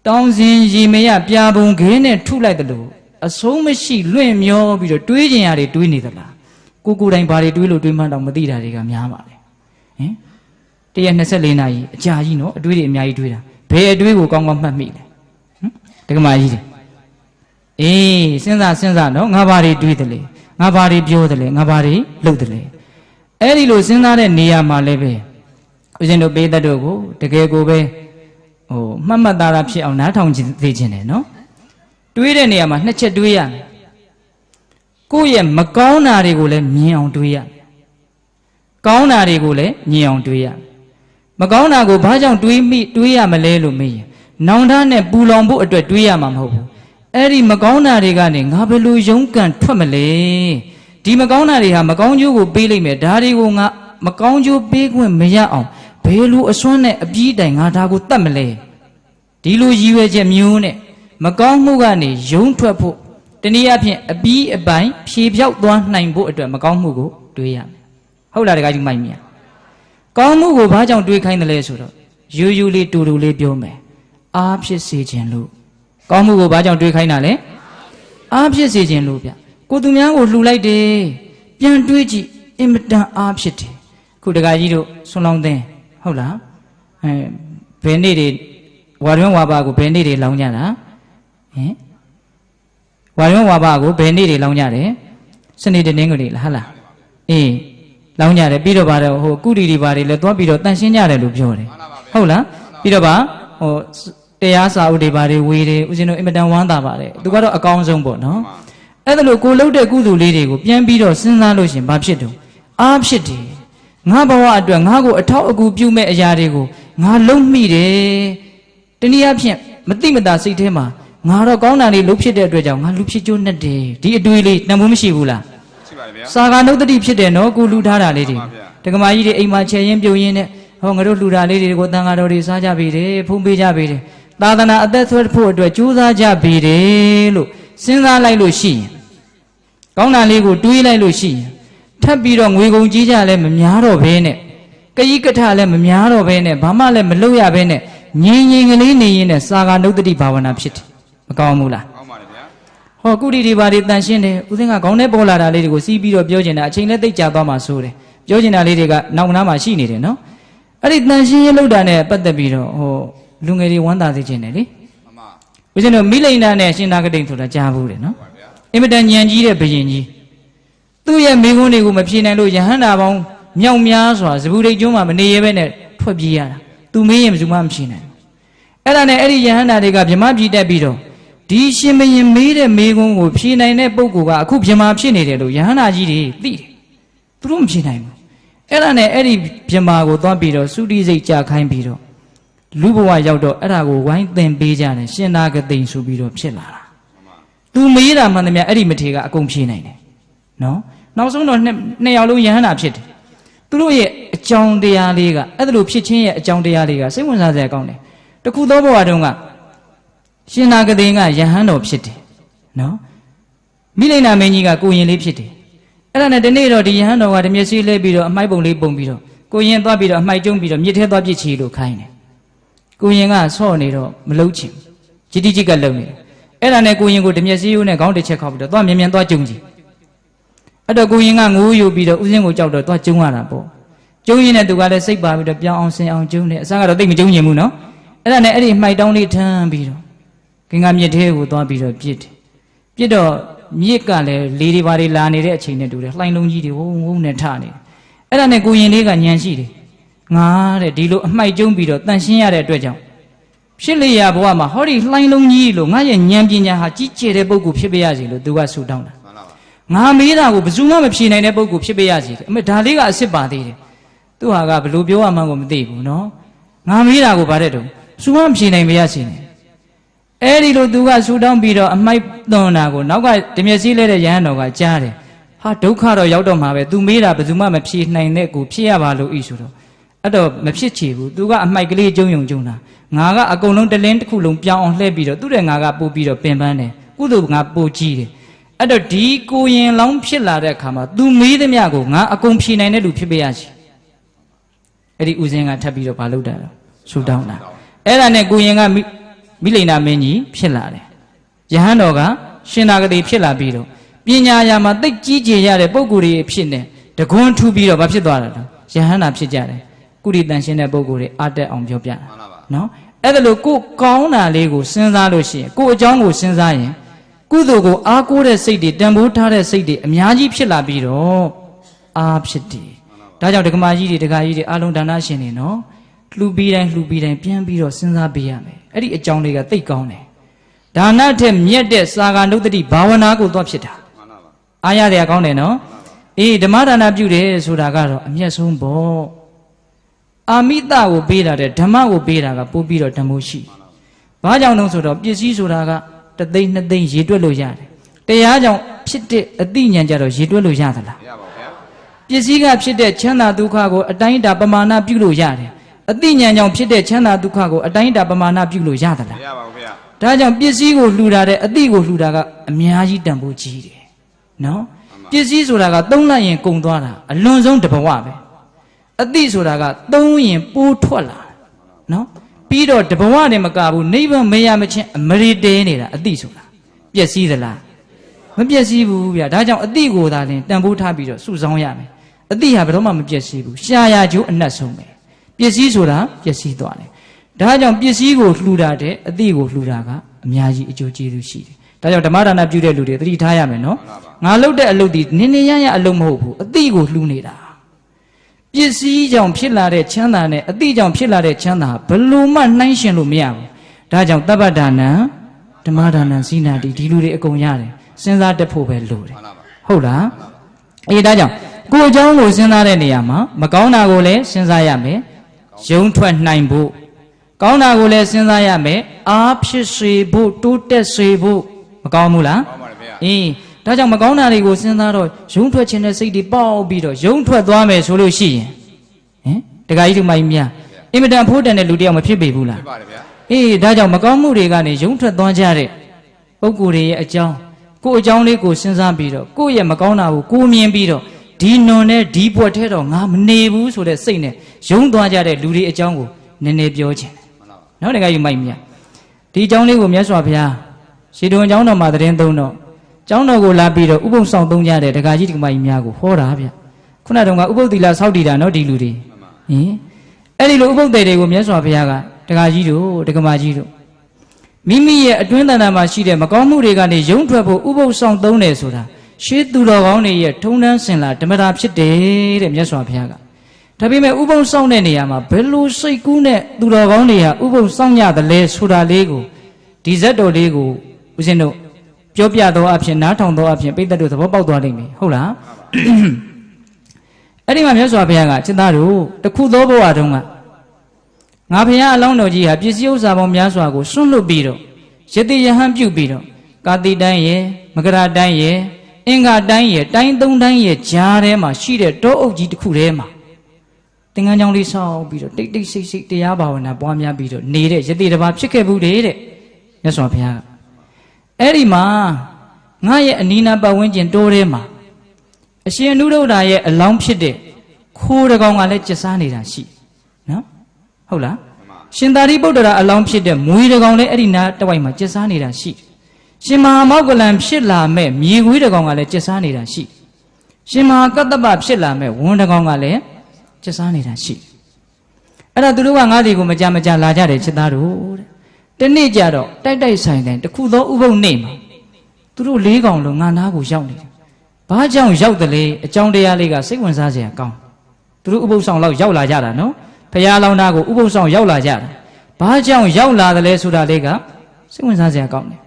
Townsend Jimea, Piabon, Gene, two like the low. A so much she, Luim, yo, be the tweeting at it, twinny the la. Cuckoo and body twillo to Madame Madida, Yamama. Eh? Tia Nessalina, Jajino, a tweedy, my tweeter. Pay a dwell come on me. Take my easy. Eh, since that, no, nobody tweetly, nobody beautifully, nobody lookedly. Eddie Lucina and Nia Maleve. We didn't obey the dogo, the gay go away. Oh, Mamma Darapshi on that region, no? Do it any of my nature do ya? Go ye, Macona regule, me on do ya. Gauna regule, me on do ya. Macona go bajan do me, do ya malelu me. Noundan and Boulombo at do ya, mamho. Eddie Macona regarding Habelu Junkan family. Di Macona reha, Maconju will be me, Daddy will not Maconju big when me on. Pelu a son a beating at Agu Tamale. Dilu Yue Jamune, Macon Mugani, Jung Trapo, Tenia a bee a bine, sheep out 1 boat at Macon Mugo, do ya. How are I my mea? Gong Mugo Bajan do kind of lesser. Usually to do lebiome. Abshe Sajan Lu. Gong Mugo Bajan do kind of le? Abshe Sajan Lubia. Go to Miango Lulai de Pian Duiji, imitant abshit. Could the guy so long then? Hola, Penny, Warion Wabago, Penny Launana, eh? Warion Wabago, Penny Launare, Sunny the Ningoli, Hala, eh? Launare, Bidobara, who could eat body, let one bit of Tansinia Lupiore. Hola, Bidoba, or Teasa Udi body, we was in imitant Wanda body, to go to a council board, no? Other local load a good lady, Pian Bido, Sinna Lucian, Babshito, Abshiti. Nabawa at Nago, a talk of good me a yarigo, Nalum me, Teniapian, Matimada Sitema, Nara Gona, Lupsi de Dredam, Lupsi Juna de, Dear Duili, Namumishibula. Saga no the deep shit, no good Ludara lady. Takamai, a macha, Join, Hongaro Luda lady, Gotanga, Saja Bide, Pumbi Jabide, သာသနာအသက်ဆွဲဖို့အတွက်ကြိုးစားကြပေတယ်လို့စဉ်းစားလိုက်လို့ရှိရင်ကောင်းတာလေးကိုတွေးလိုက်လို့ရှိရင်ထပ်ပြီးတော့ငွေကုန်ကြီးကြလည်းမများတော့ဘဲနဲ့ကကြီးကထလည်းမများတော့ဘဲနဲ့ဘာမှလည်းမလုပ်ရဘဲနဲ့ငြိမ်ငြိမ်ကလေးနေရင်းနဲ့စာကနုဒ္ဒတိဘာဝနာဖြစ်တယ်မကောင်းဘူးလားကောင်းပါလေဗျာဟောကုဋ္ဌိတွေဘာတွေတန်ရှင်းတယ်ဦးစင်းကခေါင်းထဲပေါ်လာတာလေးတွေကိုစီးပြီးတော့ပြောချင်တာအချိန်လည်းသိကြသွားမှဆိုတယ်ပြောချင်တာလေးတွေကနောက်နားမှာရှိနေတယ်နော်အဲ့ဒီတန်ရှင်းရေးလောက်တာနဲ့ပတ်သက်ပြီးတော့ဟောလူငယ်တွေဝမ်းသာစေခြင်းတယ်လေမှန်ဦးဇင်းတို့မိလိန်နာနဲ့ရှင်သာကတိန်ဆိုတာကြားဘူးတယ်နော်အင်မတန်ဉာဏ်ကြီးတဲ့ဘုရင်ကြီးသူ့ရဲ့မိဂုံးတွေကိုမဖြေနိုင်လို့ယဟန္တာပေါင်းမြောက်များစွာဇဗုဒိတ်ကျွန်းမှာမနေရဘဲနဲ့ထွက်ပြေးရတာသူမေးရင်ဘယ်သူမှမဖြေနိုင်ဘူးအဲ့ဒါနဲ့အဲ့ဒီယဟန္တာတွေကဗြဟ္မပြည်တက်ပြီးတော့ဒီရှင်ဘုရင်မေးတဲ့မိဂုံးကိုဖြေနိုင်တဲ့ပုဂ္ဂိုလ်ကအခုဗြဟ္မာဖြစ်နေတယ်လို့ယဟန္တာကြီးတွေသိတယ်သူတို့မဖြေနိုင်ဘူးအဲ့ဒါနဲ့အဲ့ဒီဗြဟ္မာကိုသွားပြီးတော့သုတိစိတ်ကြခိုင်းပြီးတော့လူဘဝရောက်တော့အဲ့ဒါကိုဝိုင်းသင်ပေးကြတယ်ရှင်သာကတိန်ဆိုပြီးတော့ဖြစ်လာတာသူမေးတာမှန်တယ်များအဲ့ဒီမထေကအကုန်ဖြေနိုင်တယ်နော်နောက်ဆုံးတော့နှစ်ယောက်လုံးယဟန္တာဖြစ်တယ်သူတို့ရဲ့အကြောင်းတရားလေးကအဲ့ဒါလိုဖြစ်ခြင်းရဲ့အကြောင်းတရားလေးကစိတ်ဝင်စားစရာကောင်းတယ်တခုသောဘဝတုန်းကရှင်သာကတိန်ကယဟန်တော်ဖြစ်တယ်နော်မိလိန်နာမင်းကြီးကကိုရင်လေးဖြစ်တယ်အဲ့ဒါနဲ့ဒီနေ့တော့ဒီယဟန်တော်ကတမျက်စိလဲပြီးတော့အမိုက်ပုံလေးပုံပြီးတော့ကိုရင်သွားပြီးတော့အမိုက်ကျုံပြီးတော့မြစ်ထဲသွားပြစ်ချီလို့ခိုင်းတယ်ကိုရင်ကဆော့နေတော့မလုံးချင်ကြီးတိကြီးကလုံနေတယ်အဲ့ဒါနဲ့ကိုရင်ကိုတမျက်စိရိုးနဲ့ခေါင်းတစ်ချက်ခောက်ပြီးတော့သွားမြန်မြန်သွားကျုံကြည့်အဲ့တော့ကိုရင်ကငိုးယူပြီးတော့ဥစဉ်ကိုကြောက်တော့သွားကျုံရတာပေါ့ကျုံရင်းနဲ့သူကလည်းစိတ်ပါပြီးတော့ပြောင်းအောင်ဆင်အောင်ကျုံတယ်အစကတော့တိတ်မကျုံညင်ဘူးနော်အဲ့ဒါနဲ့အဲ့ဒီမှိုက်တောင်းလေးထမ်းပြီးတော့ကင်္ဂမြစ်ထဲကိုသွားပြီးတော့ပြစ်တယ်ပြစ်တော့မြစ်ကလည်းလေတွေဘာတွေလာနေတဲ့အချိန်နဲ့တူတယ်လှိုင်းလုံးကြီးတွေဝုန်းဝုန်းနဲ့ထနေတယ်အဲ့ဒါနဲ့ကိုရင်လေးကညံရှိတယ်ငါတဲ့ဒီလိုအမှိုက်ကျုံပြီးတော့တန်ရှင်းရတဲ့အတွက်ကြောင့်ဖြစ်လေရဘဝမှာဟောဒီလှိုင်းလုံးကြီးလို့ငါရဲ့ဉာဏ်ပညာဟာကြီးကျယ်တဲ့ပုဂ္ဂိုလ်ဖြစ်ပါရစေလို့သူကဆုတောင်းတာငါမေးတာကိုဘယ်သူမှမဖြေနိုင်တဲ့ပုဂ္ဂိုလ်ဖြစ်ပါရစေအမေဒါလေးကအစ်စ်ပါသေးတယ်သူဟာကဘယ်လိုပြောရမှန်းကိုမသိဘူးနော်ငါမေးတာကိုဗါတဲ့တုံးသူမှမဖြေနိုင်ပါရစေနဲ့အဲ့ဒီလိုသူကဆူတောင်းပြီးတော့အမိုက်သွန်တာကိုနောက်ကတမျက်စိလဲတဲ့ရဟန်းတော်ကကြားတယ်ဟာဒုက္ခတော့ရောက်တော့မှာပဲသူမေးတာဘယ်သူမှမဖြေနိုင်တဲ့ကိုဖြစ်ရပါလို့ဤဆိုတော့အဲ့တော့မဖြစ်ချေဘူးသူကအမိုက်ကလေးကျုံယုံကျုံတာငါကအကုန်လုံးတလင်းတစ်ခုလုံးပြောင်းအောင်လှည့်ပြီးတော့သူ့တဲ့ငါကပို့ပြီးတော့ပင်ပန်းတယ်ကုသိုလ်ငါပို့ကြည့်တယ်အဲ့တော့ဒီကိုရင်လောင်းဖြစ်လာတဲ့အခါမှာသူမေးသမျှကိုငါအကုန်ဖြေနိုင်တဲ့လူဖြစ်ပါရစေအဲ့ဒီဥစဉ်ကထပ်ပြီးတော့မလုပ်တာတော့ဆူတောင်းတာအဲ့ဒါနဲ့ကိုရင်ကမိလိန်နာမင်းကြီးဖြစ်လာတယ်ယဟန်တော်ကရှင်သာကတိဖြစ်လာပြီးတော့ပညာရာမှာသိကြီးကျယ်ရတဲ့ပုဂ္ဂိုလ်တွေဖြစ်နေတကွန်းထူပြီးတော့ဘာဖြစ်သွားတာလဲယဟန်နာဖြစ်ကြတယ်ကုဋိတန်ရှင်းတဲ့ပုဂ္ဂိုလ်တွေအတက်အောင်ပြောပြတာနော်အဲ့ဒါလို့ကိုကောင်းတာလေးကိုစဉ်းစားလို့ရှိရင်ကိုအကြောင်းကိုစဉ်းစားရင်ကုသိုလ်ကိုအားကိုးတဲ့စိတ်တွေတန်ဖိုးထားတဲ့စိတ်တွေအများကြီးဖြစ်လာပြီးတော့အားဖြစ်တယ်ဒါကြောင့်ဒကမာကြီးတွေဒကာကြီးတွေအားလုံးဒါနရှင်တွေနော်လှူပြီးတိုင်းပြန်ပြီးတော့စဉ်းစားပေးရမယ်အဲ့ဒီအကြောင်းလေးကသိကောင်းတယ်ဒါနထက်မြတ်တဲ့စာကနုဒ္ဒတိဘာဝနာကိုသွားဖြစ်တာအားရတယ်ကောင်းတယ်နော်အေးဓမ္မဒါနပြုတယ်ဆိုတာကတော့အမျက်ဆုံးပေါ့အာမိတကိုပေးတာတဲ့ဓမ္မကိုပေးတာကပို့ပြီးတော့ဓမ္မိုးရှိဘာကြောင့်လဲဆိုတော့ပစ္စည်းဆိုတာက1သိန်း2သိန်းရေတွက်လို့ရတယ်တရားကြောင့်ဖြစ်တဲ့အသိဉာဏ်ကြတော့ရေတွက်လို့ရသလားမရပါဘူးဗျာပစ္စည်းကဖြစ်တဲ့ချမ်းသာဒုက္ခကိုအတိုင်းတာပမာဏပြုလို့ရတယ်အသိဉာဏ်ကြောင့်ဖြစ်တဲ့ချမ်းသာဒုက္ခကိုအတိုင်းတာပမာဏပြုလို့ရသလားမရပါဘူးဗျာဒါကြောင့်ပစ္စည်းကိုလှူတာတဲ့အသိကိုလှူတာကအများကြီးတန်ဖိုးကြီးတယ်နော်ပစ္စည်းဆိုတာကသုံးလိုက်ရင်ကုန်သွားတာအလွန်ဆုံးတဘဝပဲအသိဆိုတာကသုံးရင်ပိုးထွက်လာနော်ပြီးတော့တဘဝတည်းမကဘူးနိဗ္ဗာန်မရမချင်းအမရီတဲနေတာအသိဆိုတာပျက်စီးသလားမပျက်စီးဘူးဗျာဒါကြောင့်အသိကိုသာလင်တန်ဖိုးထားပြီးတော့စုဆောင်းရမယ်အသိဟာဘယ်တော့မှမပျက်စီးဘူးရှားရကျိုးအနတ်ဆုံးပဲပစ္စည်းဆိုတာပျက်စီးသွားတယ်ဒါကြောင့်ပစ္စည်းကိုလှူတာတဲ့အသိကိုလှူတာကအများကြီးအကျိုးကျေးဇူးရှိတယ်ဒါကြောင့်ဓမ္မဒါနပြုတဲ့လူတွေသတိထားရမယ်နော်ငါလုပ်တဲ့အလုပ်ဒီနင်းနေရရအလုပ်မဟုတ်ဘူးအသိကိုလှူနေတာပစ္စည်းကြောင့်ဖြစ်လာတဲ့ချမ်းသာနဲ့အသိကြောင့်ဖြစ်လာတဲ့ချမ်းသာဘယ်လိုမှနှိုင်းယှဉ်လို့မရဘူးဒါကြောင့်တပ္ပဒါနံဓမ္မဒါနံစိနာတိဒီလူတွေအကုန်ရတယ်စဉ်းစားတတ်ဖို့ပဲလိုတယ်ဟုတ်လားအေးဒါကြောင့်ကိုယ်အကြောင်းကိုစဉ်းစားတဲ့နေရာမှာမကောင်းတာကိုလည်းစဉ်းစားရမယ်ယုံထွက်နိုင်ဖို့ကောင်းတာကိုလည်းစဉ်းစားရမယ်အားဖြစ်စေဖို့တိုးတက်စေဖို့မကောင်းဘူးလားကောင်းပါတယ်ဗျာအေးဒါကြောင့်မကောင်းတာတွေကိုစဉ်းစားတော့ယုံထွက်ခြင်းတဲ့စိတ်တွေပေါက်ပြီးတော့ယုံထွက်သွားမယ်ဆိုလို့ရှိရင်ဟင်တခါကြီးဒီမိုင်းများအင်မတန်ဖိုးတန်တဲ့လူတယောက်မဖြစ်ပေဘူးလားဖြစ်ပါတယ်ဗျာ ဒါကြောင့်မကောင်းမှုတွေကနေယုံထွက်သွားကြတဲ့ပုဂ္ဂိုလ်တွေရဲ့အကြောင်းကိုယ်အကြောင်းလေးကိုစဉ်းစားပြီးတော့ကိုယ့်ရဲ့မကောင်းတာကိုကိုမြင်ပြီးတော့ဒီနွန်နဲ့ဒီပွက်ထဲတော့ငါမနေဘူးဆိုတဲ့စိတ်နဲ့ယုံသွားကြတဲ့လူတွေအကြောင်းကိုနည်းနည်းပြောခြင်းနော်တကယ်ယူမိုက်မြတ်ဒီအကြောင်းလေးကိုမြတ်စွာဘုရားရှင်တော်အကြောင်းတော်မှာသတင်းသုံးတော့ကျောင်းတော်ကိုလာပြီးတော့ဥပုသ်ဆောင်သုံးကြတဲ့ဒကာကြီးဒကာမကြီးများကိုဟောတာဗျခုနတုန်းကဥပုသ်သီလစောင့်တည်တာနော်ဒီလူတွေအဲ့ဒီလိုဥပုသ်တွေကိုမြတ်စွာဘုရားကဒကာကြီးတို့ဒကာမကြီးတို့မိမိရဲ့အတွင်းတဏ္ဍာမှာရှိတဲ့မကောင်းမှုတွေကနေယုံထွက်ဖို့ဥပုသ်ဆောင်သုံးတယ်ဆိုတာရှေးသူတော်ကောင်းတွေရဲ့ထုံးတမ်းစင်လာဓမ္မတာဖြစ်တယ်တဲ့မြတ်စွာဘုရားကဒါပေမဲ့ဥပုသ်ဆောင်တဲ့နေရာမှာဘယ်လိုစိတ်ကူးနဲ့သူတော်ကောင်းတွေဟာဥပုသ်ဆောင်ရတယ်လဲဆိုတာလေးကိုဒီဇတ်တော်လေးကိုဦးဇင်းတို့ပြောပြသောအဖြစ်နားထောင်သောအဖြစ်ပိဋကတ်တို့သဘောပေါက်သွားနိုင်ပြီဟုတ်လားအဲ့ဒီမှာမြတ်စွာဘုရားကจิตသားတို့တခုသောဘဝတုန်းကငါဘုရားအလောင်းတော်ကြီးဟာပစ္စည်းဥစ္စာပေါင်းများစွာကိုစွန့်လွတ်ပြီးတော့ယတိယဟန်ပြုတ်ပြီးတော့ကာတိတိုင်းရဲ့မကရာတိုင်းရဲ့အင်္ဂါတိုင်းရဲ့တိုင်းသုံးတိုင်းရဲ့ကြားထဲမှာရှိတဲ့တောအုပ်ကြီးတစ်ခုထဲမှာသင်္ကန်းကျောင်းလေးဆောက်ပြီးတော့တိတ်တိတ်ဆိတ်ဆိတ်တရားဘာဝနာပွားများပြီးတော့နေတဲ့ယတိတစ်ပါးဖြစ်ခဲ့ဘူးတဲ့မြတ်စွာဘုရားကအဲ့ဒီမှာငါရဲ့အနီးနားပတ်ဝန်းကျင်တိုးထဲမှာအရှင်အနုရုဒ္ဓရဲ့အလောင်းဖြစ်တဲ့ခိုးတကောင်ကလည်းကျက်စားနေတာရှိနော်ဟုတ်လားရှင်သာရိပုတ္တရာအလောင်းဖြစ်တဲ့မွေးတကောင်လည်းအဲ့ဒီနားတစ်ဝိုက်မှာကျက်စားနေတာရှိရှင်မဟာမောက္ကလံဖြစ်လာမဲ့မြေခွေးတကောင်ကလည်းကျက်စားနေတာရှိရှင်မဟာကတ္တပဖြစ်လာမဲ့ဝန်းတကောင်ကလည်းကျက်စားနေတာရှိအဲ့ဒါသူတို့ကငါးဒီကိုမကြလာကြတယ်ချစ်သားတို့တဲ့တနေ့ကြတော့တိုက်တိုက်ဆိုင်တိုင်းတခုသောဥပုသ်နေ့မှာသူတို့၄ကောင်လုံးငါနားကိုရောက်နေတယ်ဘာကြောင့်ရောက်တယ်လဲအကြောင်းတရားလေးကစိတ်ဝင်စားစရာကောင်းသူတို့ဥပုသ်ဆောင်လောက်ရောက်လာကြတာနော်ဘုရားလောင်းသားကိုဥပုသ်ဆောင်ရောက်လာကြတာဘာကြောင့်ရောက်လာတယ်လဲဆိုတာလေးကစိတ်ဝင်စားစရာကောင်းတယ်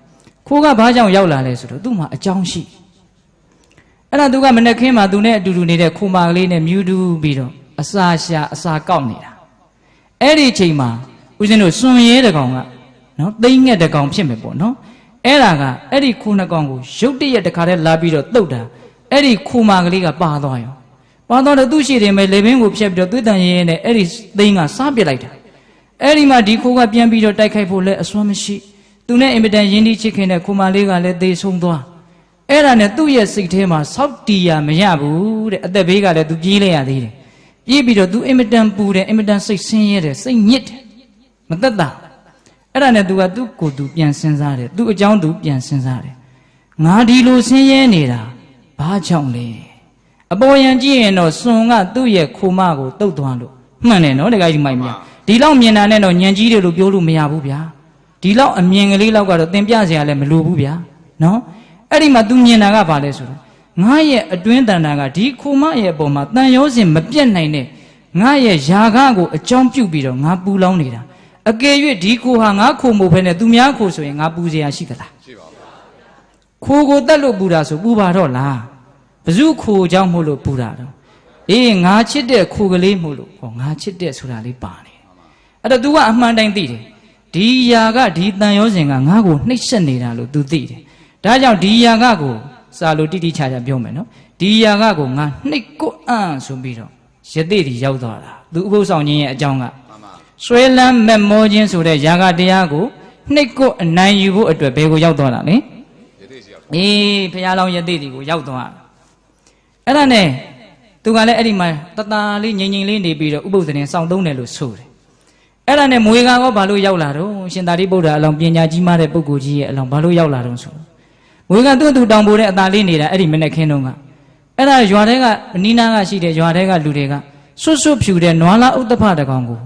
ခိုးကဘာကြောင့်ရောက်လာလဲဆိုတော့သူ့မှာအကြောင်းရှိအဲ့ဒါသူကမနေ့ခင်းမှာသူနဲ့အတူတူနေတဲ့ခိုးမကလေးနဲ့မြူးတူးပြီးတော့အစာရှာအစာကောက်နေတာအဲ့ဒီအချိန်မှာဦးဇင်းတို့စွန်ရဲတကောင်ကနော်သိမ့်ငှက်တကောင်ဖြစ်မယ်ပေါ့နော်အဲ့ဒါကအဲ့ဒီခိုးနှစ်ကောင်ကိုရုတ်တရက်တခါတည်းလာပြီးတော့တုတ်တာအဲ့ဒီခိုးမကလေးကပါသွားရောပါသွားတော့သူ့ရှိတယ်မဲ့လေပင်ကိုဖြတ်ပြီးတော့သွေးတန်ရဲရဲနဲ့အဲ့ဒီသိမ့်ကစားပစ်လိုက်တာအဲ့ဒီမှာဒီခိုးကပြန်ပြီးတော့တိုက်ခိုက်ဖို့လည်းအစွမ်းမရှိသူနဲ့အင်မတန်ရင်းနှီးချစ်ခင်တဲ့ခိုးမလေးကလည်းသေဆုံးသွားအဲ့ဒါနဲ့သူ့ရဲ့စိတ်ထဲမှာစောက်တီရမရဘူးတဲ့အသက်ဘေးကလည်းသူပြေးလိုက်ရသေးတယ်ပြေးပြီးတော့သူအင်မတန်ပူတယ်အင်မတန်စိတ်ဆင်းရဲတယ်စိတ်ညစ်တယ်မသက်သာအဲ့ဒါနဲ့သူကသူ့ကိုယ်သူပြန်စဉ်းစားတယ်သူ့အကြောင်းသူပြန်စဉ်းစားတယ်ငါဒီလိုဆင်းရဲနေတာဘာကြောင့်လဲအပေါ်ယံကြည့်ရင်တော့စွန်ကသူ့ရဲ့ခိုမကိုတုတ်သွားလို့မှန်တယ်နော်တခါကြီးမိုက်မြဒီလောက်မြင်တာနဲ့တော့ညံကြီးတယ်လို့ပြောလို့မရဘူးဗျာဒီလောက်အမြင်ကလေးလောက်ကတော့သင်ပြစရာလည်းမလိုဘူးဗျာနော်အဲ့ဒီမှာ तू မြင်တာကဘာလဲဆိုတော့ငါရဲ့အတွင်းတန်တာကဒီခိုမရဲ့အပေါ်မှာတန်ရောစင်မပြတ်နိုင်တဲ့ငါရဲ့ယာကကိုအကြောင်းပြုတ်ပြီးတော့ငါပူလောင်နေတာအကယ်၍ဒီခိုဟာငါခိုမို့ဖဲနဲ့သူများခိုဆိုရင်ငါပူเสียရှိသလားရှိပါဘူးခိုကိုတက်လို့ပူတာဆိုပူပါတော့လားဘဇုခိုကြောင့်မို့လို့ပူတာတော့အေးငါချစ်တဲ့ခိုကလေးမို့လို့ဟောငါချစ်တဲ့ဆိုတာလေးပါနေအဲ့တော့ तू ကအမှန်တိုင်းသိတယ်ဒီယာကဒီတန်ရောစင်ကငါ့ကိုနှိပ်စက်နေတာလို့ तू သိတယ်ဒါကြောင့်ဒီယာကကိုစာလို့တိတိကျကျပြောမယ်နော်ဒီယာကကိုငါနှိပ်ကွအံ့ဆိုပြီးတော့ယသိတီရောက်သွားတာ तू ဥပုသ်ဆောင်ခြင်းရဲ့အကြောင်းကဆွဲလန်းမဲ့မောခြင်းဆိုတဲ့ယာကတရားကိုနှိပ်ကွအနိုင်ယူဖို့အတွက်ဘယ်ကိုရောက်သွားတာလဲယသိစီရောက်အေးဘုရားလောင်းယသိတီကိုရောက်သွားအဲ့ဒါနဲ့သူကလည်းအဲ့ဒီမှာတတလေးငြိမ်ငြိမ်လေးနေပြီးတော့ဥပုသ်တင်စောင့်သုံးတယ်လို့ဆိုတယ်အဲ့ဒါနဲ့မွေကောင်ကဘာလို့ရောက်လာတော့ရှင်သာရိပုတ္တရာအလောင်းပညာကြီးမားတဲ့ပုဂ္ဂိုလ်ကြီးရဲ့အလောင်းဘာလို့ရောက်လာတော့ဆိုမွေကသူ့သူတောင်ပိုတဲ့အသာလေးနေတာအဲ့ဒီမနေ့ခင်းတုန်းကအဲ့ဒါရွာထဲကအနီးနားကရှိတဲ့ရွာထဲကလူတွေကဆွတ်ဆွတ်ဖြူတဲ့နွားလားဥတ္တဖတကောင်ကို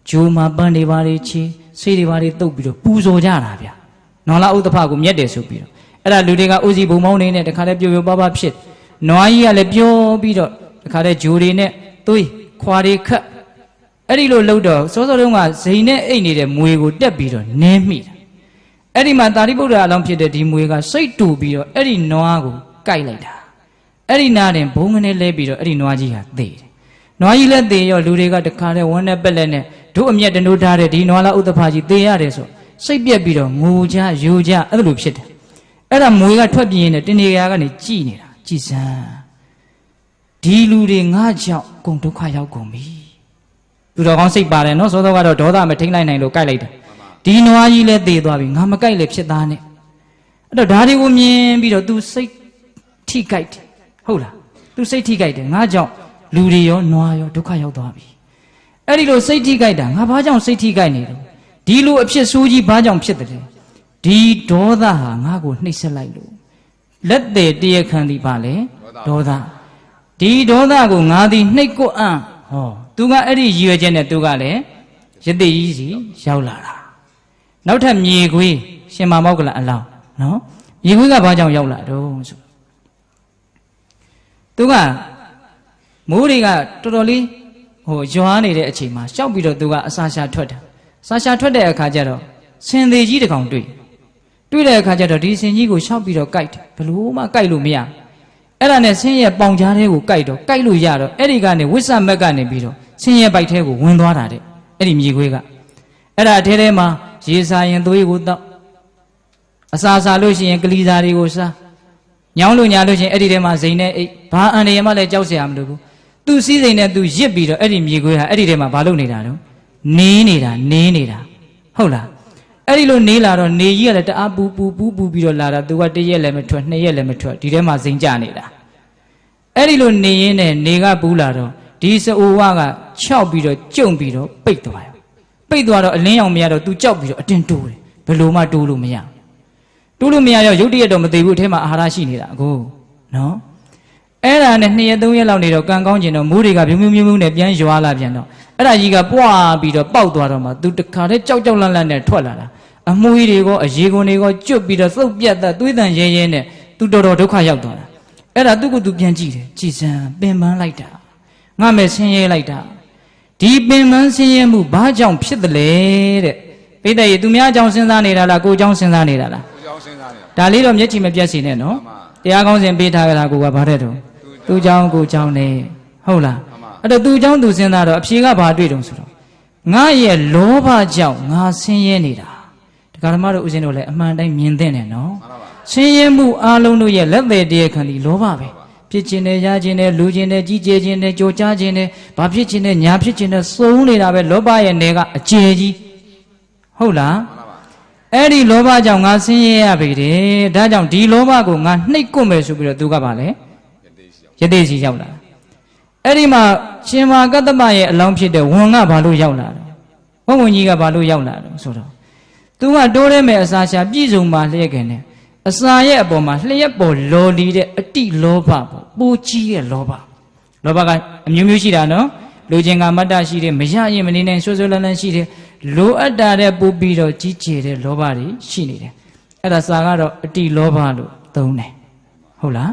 ဂျိုးမှာပန်းတွေပါတွေချီဆေးတွေပါတွေတုပ်ပြီးတော့ပူဇော်ကြတာဗျနွားလားဥတ္တဖကိုမြတ်တယ်ဆိုပြီးတော့အဲ့ဒါလူတွေကဥစီဘုံမောင်းနေနဲ့တခါတည်းပျော်ပျော်ပါးပါးဖြစ်နွားကြီးကလည်းပျော်ပြီးတော့တခါတည်းဂျိုးတွေနဲ့သွေးခွာတွေခတ်အဲ့ဒီလိုလှုပ်တော့စောစောတုန်းကဇိန်နဲ့အိတ်နေတဲ့မွေကိုတက်ပြီးတော့နင်းမိတာအဲ့ဒီမှာသာရိပုတ္တရာအလောင်းဖြစ်တဲ့ဒီမွေကစိတ်တူပြီးတော့အဲ့ဒီနွားကိုကိုက်လိုက်တာအဲ့ဒီနားတင်ဘုံကနေလဲပြီးတော့အဲ့ဒီနွားကြီးဟာသေတယ်နွားကြီးလည်းသေရောလူတွေကတခါတည်းဝမ်းနဲ့ပက်လက်နဲ့တို့အမျက်တနိုးထားတဲ့ဒီနွားလားဥတ္တဖကြီးသေရတယ်ဆိုစိတ်ပြက်ပြီးတော့ငိုကြယူကြအဲ့လိုဖြစ်တယ်အဲ့ဒါမွေကထွက်ပြေးနေတင်နေရာကနေကြည်နေတာကြည်စမ်းဒီလူတွေငါကြောင့်ကုန်ဒုက္ခရောက်ကုန်ပြီသူတော်ကောင်းစိတ်ပါတယ်နော်စောစောကတော့ဒေါသမထိန်လိုက်နိုင်လို့ကြိုက်လိုက်တယ်ဒီ ဒီနွားကြီးလည်းသေသွားပြီငါမကြိုက်လည်းဖြစ်သားနဲ့အဲ့တော့ဒါတွေကိုမြင်ပြီးတော့ तू စိတ်ထိကြိုက်တယ်ဟုတ်လား तू စိတ်ထိကြိုက်တယ်ငါကြောင့်လူတွေရောနွားရောဒုက္ခရောက်သွားပြီအဲ့ဒီလိုစိတ်ထိကြိုက်တာငါဘာကြောင့်စိတ်ထိကြိုက်နေလဲဒီလိုအဖြစ်ဆိုးကြီးဘာကြောင့်ဖြစ်တယ်ဒီဒေါသဟာငါ့ကိုနှိပ်စက်လိုက်လို့လက်သေးတရခံသည်ပါလေဒေါသဒီဒေါသကိုငါသည်နှိပ်ကိုအံ့ဟော तू ကအဲ့ဒီရည်ရွယ်ချက်နဲ့ तू ကလည်းရသေးကြီးစီရောက်လာတာနောက်ထပ်မြေခွေးရှင်မမောက်ကလအလောင်းနော်မြေခွေးကဘာကြောင့်ရောက်လာတော့ဆို तू ကမိုးတွေကတော်တော်လေးဟိုရွာနေတဲ့အချိန်မှာရှောက်ပြီးတော့ तू ကအစာရှာထွက်တာစာရှာထွက်တဲ့အခါကျတော့ဆင်သေးကြီးတစ်ကောင်တွေ့တဲ့အခါကျတော့ဒီဆင်ကြီးကိုရှောက်ပြီးတော့ကြိုက်တယ်ဘလို့မှကြိုက်လို့မရအဲ့ဒါနဲ့ဆင်းရဲ့ပေါင်ကြားထဲကိုကြိုက်လို့ရတော့အဲ့ဒီကနေဝိဆမက်ကနေပြီးတော့ဆင်းရဲ့ပိုက်ထဲကိုဝင်သွားတာတဲ့အဲ့ဒီမြေခွေးကအဲ့ဒါအထဲထဲမှာရေစာရင်သွေးကိုတောက်အစာစားလို့ရှိရင်ကလီစာတွေကိုစားညောင်းလို့ညာလို့ရှိရင်အဲ့ဒီထဲမှာဇိမ်နဲ့အိတ်ဘာအန်ရမှလည်းကြောက်เสียမလို့ဘူးသူ့စည်းစိမ်နဲ့သူရစ်ပြီးတော့အဲ့ဒီမြေခွေးဟာအဲ့ဒီထဲမှာဘာလုပ်နေတာတော့နေနေတာဟုတ်လားအဲ့ဒီလိုနေလာတော့နေကြီးကလည်းတအားပူပြီးတော့လာတာသူက1ရက်လည်းမထွက်2ရက်လည်းမထွက်ဒီထဲမှာစိမ်ကြနေတာအဲ့ဒီလိုနေရင်းနဲ့နေကပူလာတော့ဒီစအိုဝါကခြောက်ပြီးတော့ကျုံပြီးတော့ပိတ်သွားတော့အလင်းရောင်မရတော့သူကြောက်ပြီးတော့အတင်းတိုးတယ်ဘယ်လိုမှတိုးလို့မရတော့ရုတ်တရက်တော့မသေးဘူးအထဲမှာအာဟာရရှိနေတာအခုနော်အဲ့ဒါနဲ့2ရက်3ရက်လောက်နေတော့ကံကောင်းကျင်တော့မိုးတွေကမြုံနဲ့ပြန်ရွာလာပြန်တော့အဲ့ဒါကြီးကပွားပြီးတော့ပေါက်သွားတော့မှသူတခါတည်းကြောက်လန့်နဲ့ထွက်လာတာအမွှေးတွေကအရေကုန်တွေကကျွတ်ပြီးတော့သုတ်ပြတ်သက်သွေးတန်ရဲနဲ့သူတော်ဒုက္ခရောက်သွားတာအဲ့ဒါသူ့ကိုသူပြန်ကြည့်တယ်ကြည်စံပင်ပန်းလိုက်တာငါမဲ့ဆင်းရဲလိုက်တာဒီပင်ပန်းဆင်းရဲမှုဘာကြောင့်ဖြစ်တယ်လဲတဲ့ပိဋကရေသူများအကြောင်းစဉ်းစားနေတာလားကိုယ်အကြောင်းစဉ်းစားနေတာလားကိုယ်အကြောင်းစဉ်းစားနေတာဒါလေးတော့မျက်ခြေမပြတ်စေနဲ့နော်တရားကောင်းစဉ်ပေးထားကြတာကိုကဘာတဲ့တော့သူ့အကြောင်းကိုယ်အကြောင်းနဲ့ဟုတ်လားအဲ့တော့သူ့အကြောင်းသူစဉ်းစားတော့အဖြေကဘာတွေ့တုံဆိုတော့ငါရဲ့လောဘကြောင့်ငါဆင်းရဲနေတာဒကာဓမ္မတို့ဦးဇင်းတို့လည်းအမှန်တိုင်းမြင်သင့်တယ်နော်ဆင်းရဲမှုအလုံးတို့ရဲ့လက်သေးတရားခံဒီလောဘပဲဖြစ်ခြင်းနဲ့ရခြင်းနဲ့လူခြင်းနဲ့ကြီးကျယ်ခြင်းနဲ့ကြိုကြားခြင်းနဲ့ဘာဖြစ်ခြင်းနဲ့ညာဖြစ်ခြင်းနဲ့စုံနေတာပဲလောဘရဲ့နယ်ကအကျယ်ကြီးဟုတ်လားအဲ့ဒီလောဘကြောင့်ငါဆင်းရဲရပြီတဲ့ဒါကြောင့်ဒီလောဘကိုငါနှိပ်ကွမယ်ဆိုပြီးတော့သူကပါလေယတိစီရောက်လာအဲ့ဒီမှာရှင်မာကတ္တမရဲ့အလောင်းဖြစ်တဲ့ဝန်ကဘာလို့ရောက်လာတယ်ဝဝင်ကြီးကဘာလို့ရောက်လာတယ်ဆိုတော့သူကတိုးရဲမဲ့အစာရှာပြည့်စုံပါလျက်ခင်နဲ့အစာရဲ့အပေါ်မှာလျှက်ပေါ်လော်လီတဲ့အတိလောဘပေါ့ပူကြီးရဲ့လောဘကအမျိုးမျိုးရှိတာနော်လူချင်းကမတ္တရှိတယ်မရရင်မနေနိုင်ဆွဆွလန်းလန်းရှိတယ်လိုအပ်တာတဲ့ပူပြီးတော့ကြီးကျယ်တဲ့လောဘတွေရှိနေတယ်အဲ့ဒါစာကတော့အတိလောဘလို့သုံးတယ်ဟုတ်လာ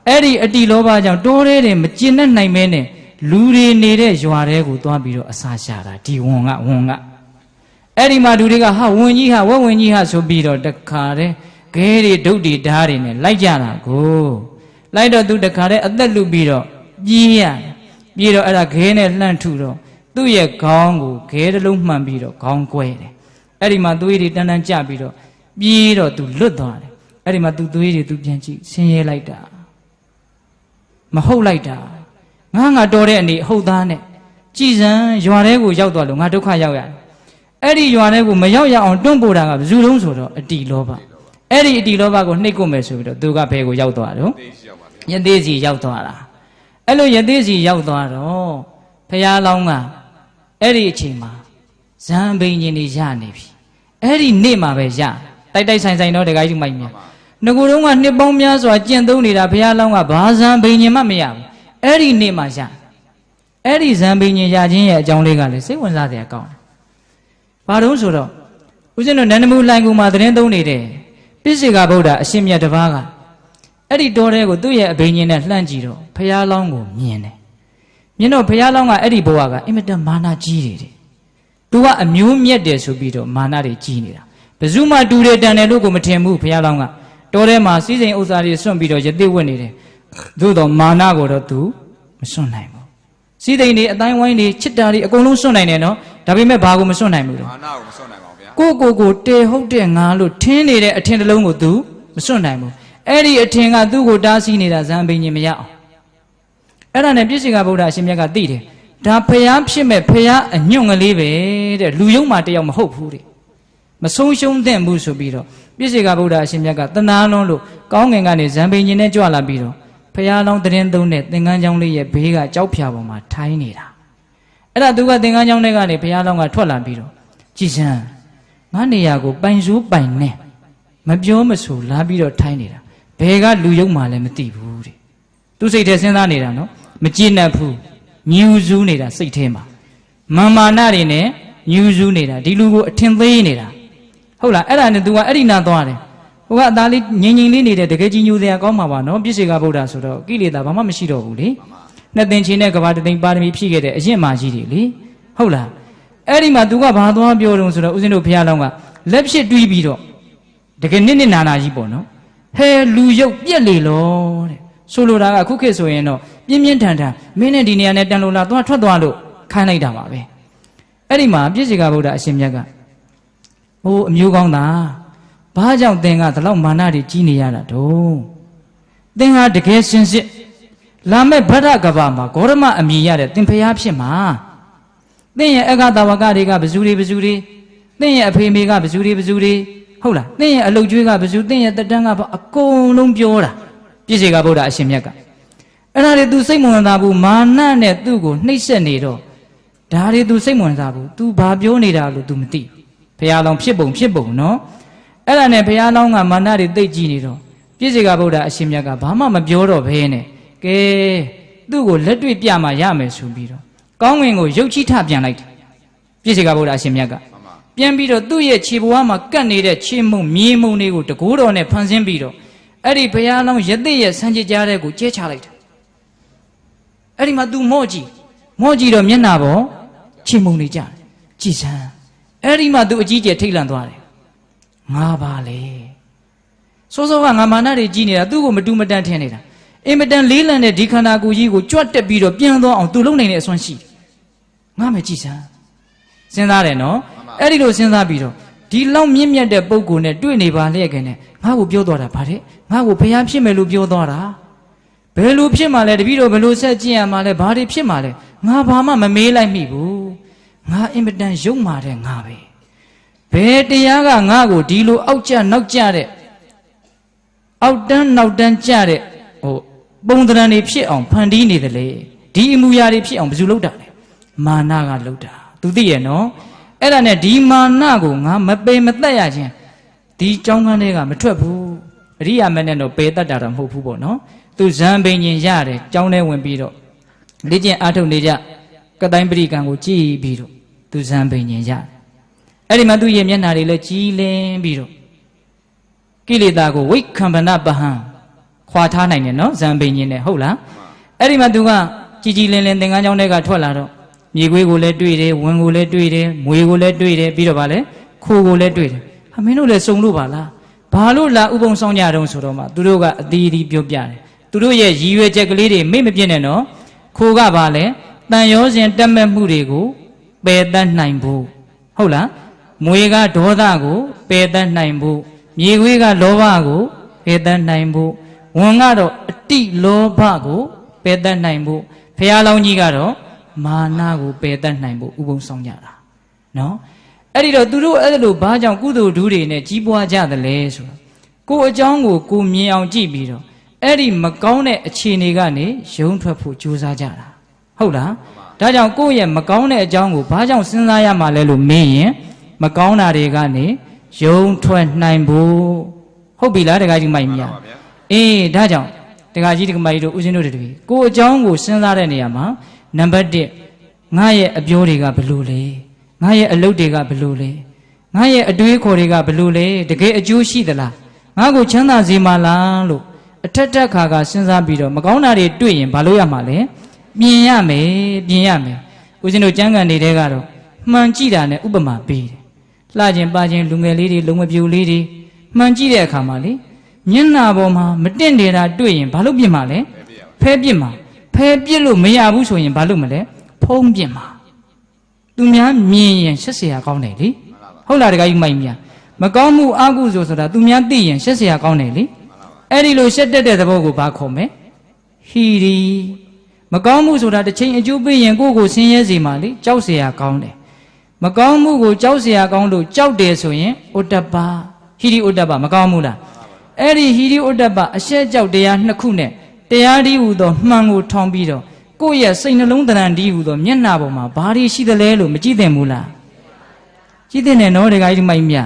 းအဲ့ဒီအတိလောဘကြောင့်တိုးရဲတယ်မကျင်နဲ့နိုင်မဲနဲ့လူတွေနေတဲ့ရွာတွေကိုသွားပြီးတော့အစာရှာတာဒီဝန်ကအဲ့ဒီမှာလူတွေကဟာဝန်ကြီးဟာဝက်ဝင်ကြီးဟာဆိုပြီးတော့တခါတည်းခဲတွေဒုတ်တွေဓားတွေနဲ့လိုက်ကြတာကိုလိုက်တော့သူတခါတည်းအသက်လူပြီးတော့ပြေးတော့အဲ့ဒါခဲနဲ့လှန့်ထုတော့သူ့ရဲ့ခေါင်းကိုခဲတစ်လုံးမှန်ပြီးတော့ခေါင်းကွဲတယ်အဲ့ဒီမှာသွေးတွေတန်းတန်းကျပြီးတော့ပြေးတော့သူလွတ်သွားတယ်အဲ့ဒီမှာသူသွေးတွေသူပြန်ကြည့်ဆင်းရဲလိုက်တာမဟုတ်လိုက်တာငါတော်တဲ့အနေအဟုတ်သားနဲ့ကြည်စံရွာထဲကိုရောက်သွားလို့ငါဒုက္ခရောက်ရတယ်အဲ့ဒီရွာထဲကိုမရောက်ရအောင်တွန်းပို့တာကဘယ်သူတုံးဆိုတော့အတိလောဘအဲ့ဒီအတိလောဘကိုနှိပ်ကွမယ်ဆိုပြီးတော့သူကဘယ်ကိုရောက်သွားတော့ယသိစီရောက်သွားတာအဲ့လိုယသိစီရောက်သွားတော့ဖရာလောင်းကအဲ့ဒီအချိန်မှာဇံဘိန်ကြီးနေရနေပြီအဲ့ဒီနေ့မှာပဲရတိုက်ဆိုင်တော့တခါကြီးမိုက်မြငကိုတုံးကနှစ်ပေါင်းများစွာကျင့်သုံးနေတာဖရာလောင်းကဘာဇံဘိန်ကြီးမှမရဘူးအဲ့ဒီနေ့မှာရအဲ့ဒီဇံဘိန်ကြီးရခြင်းရဲ့အကြောင်းလေးကလည်းစိတ်ဝင်စားစရာကောင်းတယ်ဘာလို့ဆိုတော့ဦးဇင်းတို့နန္ဒမူလိုင်ကူမှာသတင်းသုံးနေတဲ့ပိစိကဗုဒ္ဓအရှင်မြတ်တစ်ပါးကအဲ့ဒီတော်တဲ့ကိုသူ့ရဲ့အဘိညာဉ်နဲ့လှမ်းကြည့်တော့ဖရာလောင်းကိုမြင်တယ်မြင်တော့ဖရာလောင်းကအဲ့ဒီဘဝကအင်မတန်မာနကြီးတယ်သူကအမျိုးမြတ်တယ်ဆိုပြီးတော့မာနတွေကြီးနေတာဘယ်သူမှတူတယ်တန်တယ်လို့ကိုမထင်ဘူးဖရာလောင်းကတော်ထဲမှာစီးစိမ်ဥစ္စာတွေစွန့်ပြီးတော့ယသိဝတ်နေတယ်သို့တော့မာနကိုတော့သူမစွန့်နိုင်ဘူးစီးစိမ်တွေအတိုင်းဝိုင်းတွေချစ်တာတွေအကုန်လုံးစွန့်နိုင်တယ်နော်ဒါပေမဲ့ဘာကိုမစွန့်နိုင်ဘူးလဲမာနကိုမစွန့်နိုင်ပါဘူးဗျာကိုတေဟုတ်တဲ့ငါလို့ထင်းနေတဲ့အထင်တစ်လုံးကိုသူမစွန့်နိုင်ဘူးအဲ့ဒီအထင်ကသူ့ကိုတားဆီးနေတာဇံပင်ကြီးမရအောင်အဲ့ဒါနဲ့ပြည့်စုံကဗုဒ္ဓအရှင်မြတ်ကသိတယ်ဒါဖျားဖြစ်မဲ့ဖျားအညွန့်ကလေးပဲတဲ့လူယုံမှတယောက်မဟုတ်ဘူးတဲ့ မဆုံးရှုံးတဲ့မှုဆိုပြီးတော့ပြည့်စေကဗုဒ္ဓအရှင်မြတ်ကတနာလွန်းလို့ကောင်းငင်ကနေဇံပိန်ကြီးနဲ့ကြွလာပြီးတော့ဖရာလောင်းတရင်သုံးတဲ့သင်္ကန်းကျောင်းလေးရဲ့ဘေးကကြောက်ဖြာပေါ်မှာထိုင်းနေတာအဲ့ဒါသူကသင်္ကန်းကျောင်းထဲကနေဖရာလောင်းကထွက်လာပြီးတော့ကြည်စမ်းငါနေရာကိုပိုင်စိုးပိုင်နဲ့မပြောမဆိုလာပြီးတော့ထိုင်းနေတာဘယ်ကလူယုံမှလည်းမသိဘူးတဲ့သူစိတ်ထဲစဉ်းစားနေတာနော်မကြည်နပ်ဘူးညူစူးနေတာစိတ်ထဲမှာမာနတွေနဲ့ညူစူးနေတာဒီလူကိုအထင်သေးနေတာဟုတ်လားအဲ့ဒါနဲ့ तू ကအဲ့ဒီနာသွားတယ်ဟိုကအသားလေးငြိမ်ငြိမ်လေးနေတဲ့တကယ်ကြီးညူစရာကောင်းမှာပါနော်ပြည့်စေကဗုဒ္ဓဆိုတော့ကိလေသာဘာမှမရှိတော့ဘူးလေနှစ်သင်ချင်းနဲ့ကဘာတသိန်းပါရမီဖြည့်ခဲ့တဲ့အရင်မှကြီးတွေလေဟုတ်လားအဲ့ဒီမှာ तू ကဘာသွားပြောတုံးဆိုတော့ဦးဇင်းတို့ဘုရားလောင်းကလက်ဖြစ်တွေးပြီးတော့တကယ်နစ်နာနာကြီးပေါ့နော်ဟဲလူရုပ်ပြက်လေလို့တဲ့ဆိုလိုတာကခုခေတ်ဆိုရင်တော့ပြင်းပြင်းထန်ထန်မင်းနဲ့ဒီနေရာနဲ့တန်လို့လာသွားထွက်သွားလို့ခိုင်းလိုက်တာပါပဲအဲ့ဒီမှာပြည့်စေကဗုဒ္ဓအရှင်မြတ်ကဟိုအမျိုးကောင်းသားဘာကြောင့်သင်ကဒီလောက်မာနတွေကြီးနေရတာတော့သင်ဟာတကယ်စင်စစ်လာမဲ့ဗဒ္ဒကဘာမှာဂေါရမအမည်ရတဲ့သင်ဖျားဖြစ်မှာသင်ရဲ့အဂတဝကတွေကဘဇူတွေသင်ရဲ့အဖေမေကဘဇူတွေဟုတ်လားသင်ရဲ့အလုတ်ကျွေးကဘဇူသင်ရဲ့တတန်းကဘာအကုန်လုံးပြောတာပြည့်စေကဗုဒ္ဓအရှင်မြတ်ကအဲ့ဒါတွေ तू စိတ်မဝင်စားဘူးမာနနဲ့သူ့ကိုနှိပ်စက်နေတော့ဒါတွေ तू စိတ်မဝင်စားဘူး तू ဘာပြောနေတာလို့ तू မသိဘုရားလောင်းဖြစ်ပုံနော်အဲ့ဒါနဲ့ဘုရားလောင်းကမာနတွေသိကြည့်နေတော့ပြည့်စေကဗုဒ္ဓအရှင်မြတ်ကဘာမှမပြောတော့ဘဲနဲ့ကဲသူ့ကိုလက်တွေ့ပြမှရမယ်ဆိုပြီးတော့ကောင်းငင်ကိုရုပ်ချိထပြန်လိုက်တယ်ပြည့်စေကဗုဒ္ဓအရှင်မြတ်ကပြန်ပြီးတော့သူ့ရဲ့ခြေဘဝမှာကတ်နေတဲ့ခြေမုံမြေမုံတွေကိုတကိုးတော်နဲ့ဖန်ဆင်းပြီးတော့အဲ့ဒီဘုရားလောင်းရသရဲ့ဆန်းကြကြားတဲ့ကိုကျဲချလိုက်တယ်အဲ့ဒီမှာ तू မော့ကြည့်တော့မျက်နှာပေါ်ခြေမုံတွေကြတယ်ကြည်စမ်းအဲ့ဒီမှာ तू အကြီးကျယ်ထိတ်လန့်သွားတယ်ငါပါလေစောစောကငါမာနတွေကြီးနေတာသူ့ကိုမတူမတန်ထင်နေတာအင်မတန်လေးလံတဲ့ဒီခန္ဓာကိုယ်ကြီးကိုကြွတ်တက်ပြီးတော့ပြန်သွားအောင် तू လုံနိုင်တဲ့အစွမ်းရှိတယ်ငါမယ်ကြည်စမ်းစဉ်းစားတယ်နော်အဲ့ဒီလိုစဉ်းစားပြီးတော့ဒီလောက်မြင့်မြတ်တဲ့ပုံကိုယ်နဲ့တွေ့နေပါလျက်ခင်နဲ့ငါ့ကိုပြောသွားတာဗါတဲ့ငါ့ကိုဘုရားဖြစ်မယ်လို့ပြောသွားတာဘယ်လိုဖြစ်မှလဲတပည့်တော်ဘယ်လိုဆက်ကျင့်ရမှာလဲဘာတွေဖြစ်မှလဲငါဘာမှမမေးလိုက်မိဘူးငါအင်မတန်ယုံမာတဲ့ငါပဲဘယ်တရားကငါ့ကိုဒီလိုအောက်ကျနောက်ကျတဲ့အောက်တန်းနောက်တန်းကျတဲ့ဟိုပုံသဏ္ဍာန်တွေဖြစ်အောင်ဖန်တီးနေတယ်လေဒီအမူအရာတွေဖြစ်အောင်ဘယ်သူလုပ်တာလဲမာနကလုပ်တာသူသိရဲ့နော်အဲ့ဒါနဲ့ဒီမာနကိုငါမပေမသက်ရခြင်းဒီကြောင်းကန်းတွေကမထွက်ဘူးအရိယာမနဲ့တော့ပေတတ်တာတော့မဟုတ်ဘူးပေါ့နော်သူဇံပင်ရင်ရတယ်ကြောင်းထဲဝင်ပြီးတော့လေ့ကျင့်အားထုတ်နေကြကတိုင်းပရိကံကိုကြည်ပြီးတော့သူဇံပင်ရင်ရတယ်အဲ့ဒီမှာသူ့ရဲ့မျက်နှာတွေလည်းကြီးလင်းပြီးတော့ကိလေသာကိုဝိခံပနပဟံခွာထားနိုင်တယ်နော်ဇံပင်ရင်နဲ့ဟုတ်လားအဲ့ဒီမှာသူကကြီးလင်းသင်္ကန်းကျောင်းထဲကထွက်လာတော့မြေခွေးကိုလည်းတွေ့တယ်ဝင်းကိုလည်းတွေ့တယ်မွေကိုလည်းတွေ့တယ်ပြီးတော့ဗာလဲခိုးကိုလည်းတွေ့တယ်ဟာမင်းတို့လည်းစုံလို့ပါလားဘာလို့လာဥပုံဆောင်ကြတုံးဆိုတော့မှသူတို့ကအသီးသီးပြောပြတယ်သူတို့ရဲ့ရည်ရွယ်ချက်ကလေးတွေမိတ်မပြည့်နဲ့နော်ခိုးကဗာလဲတန်ရောစဉ်တက်မဲ့မှုတွေကိုပယ်တတ်နိုင်ဖို့ဟုတ်လားမွေကဒေါသကိုပယ်တတ်နိုင်ဖို့မြေခွေးကလောဘကိုပယ်တတ်နိုင်ဖို့ဝင်းကတော့အတိလောဘကိုပယ်တတ်နိုင်ဖို့ဘုရားလောင်းကြီးကတော့မာနကိုပယ်တတ်နိုင်ဖို့ဥပုံဆောင်ကြတာနော်အဲ့ဒီတော့သူတို့အဲ့လိုဘာကြောင့်ကုသိုလ်ဓုတွေနဲ့ကြီးပွားကြသလဲဆိုတော့ကိုယ်အကြောင်းကိုမြင်အောင်ကြည့်ပြီးတော့အဲ့ဒီမကောင်းတဲ့အခြေအနေကနေရုံထွက်ဖို့ကြိုးစားကြတာဟုတ်လားဒါကြောင့်ကိုယ့်ရဲ့မကောင်းတဲ့အကြောင်းကိုဘာကြောင့်စဉ်းစားရမှာလဲလို့မေးရင်မကောင်းတာတွေကနေရုံထွက်နိုင်ဖို့ဟုတ်ပြီလားတခါကြီးမိုက်မြအေးဒါကြောင့်တခါကြီးတခါမကြီးတို့ဦးဇင်းတို့တွေကိုယ့်အကြောင်းကိုစဉ်းစားတဲ့နေရာမှာနံပါတ်1ငါရဲ့အပြောတွေကဘယ်လိုလဲငါရဲ့အလုပ်တွေကဘယ်လိုလဲငါရဲ့အတွေးခေါ်တွေကဘယ်လိုလဲတကယ်အကျိုးရှိသလားငါကိုချမ်းသာစေမှာလားလို့အထက်ခါစဉ်းစားပြီးတော့မကောင်းတာတွေတွေ့ရင်ဘာလို့ရမှာလဲပြင်ရမယ်ဦးဇင်းတို့ကျမ်းဂန်တွေကတော့မှန်ကြည့်တာနဲ့ဥပမာပေးတယ်လှခြင်းပါခြင်းလူငယ်လေးတွေလုံမပြူလေးတွေမှန်ကြည့်တဲ့အခါမှာလေမျက်နှာပေါ်မှာမတင့်တယ်တာတွေ့ရင်ဘာလို့ပြင်မှာလဲဖဲပြစ်မှာဖဲပြစ်လို့မရဘူးဆိုရင်ဘာလို့မလဲဖုံးပြစ်မှာသူများမြင်ရင်ရှက်เสียကောင်းတယ်လေဟုတ်လားတခါကြီးမိုက်မြမကောင်းမှုအကုသိုလ်ဆိုတာသူများသိရင်ရှက်เสียကောင်းတယ်လေအဲ့ဒီလိုရှက်တတ်တဲ့သဘောကိုဘာခေါ်မလဲဟီရီမကောင်းမှုဆိုတာတစ်ချိန်အကျိုးပေးရင်ကိုယ့်ကိုဆင်းရဲစေမှာလေကြောက်เสียကောင်းတယ် မကောင်းမှုကိုကြောက်เสียကောင်းလို့ကြောက်တယ်ဆိုရင်ဥဒ္ဒပဟိရိဥဒ္ဒပမကောင်းဘူးလားအဲ့ဒီဟိရိဥဒ္ဒပအရှက်ကြောက်တရားနှစ်ခုနဲ့တရားဒီဟူသောမှန်ကိုထောင်ပြီးတော့ကိုယ့်ရဲ့စိတ်နှလုံးတရံဒီဟူသောမျက်နှာပေါ်မှာဘာတွေရှိသလဲလို့မကြည့်သင့်ဘူးလားကြည့်သင့်တယ်နော်ဒကာကြီးမိုက်မြ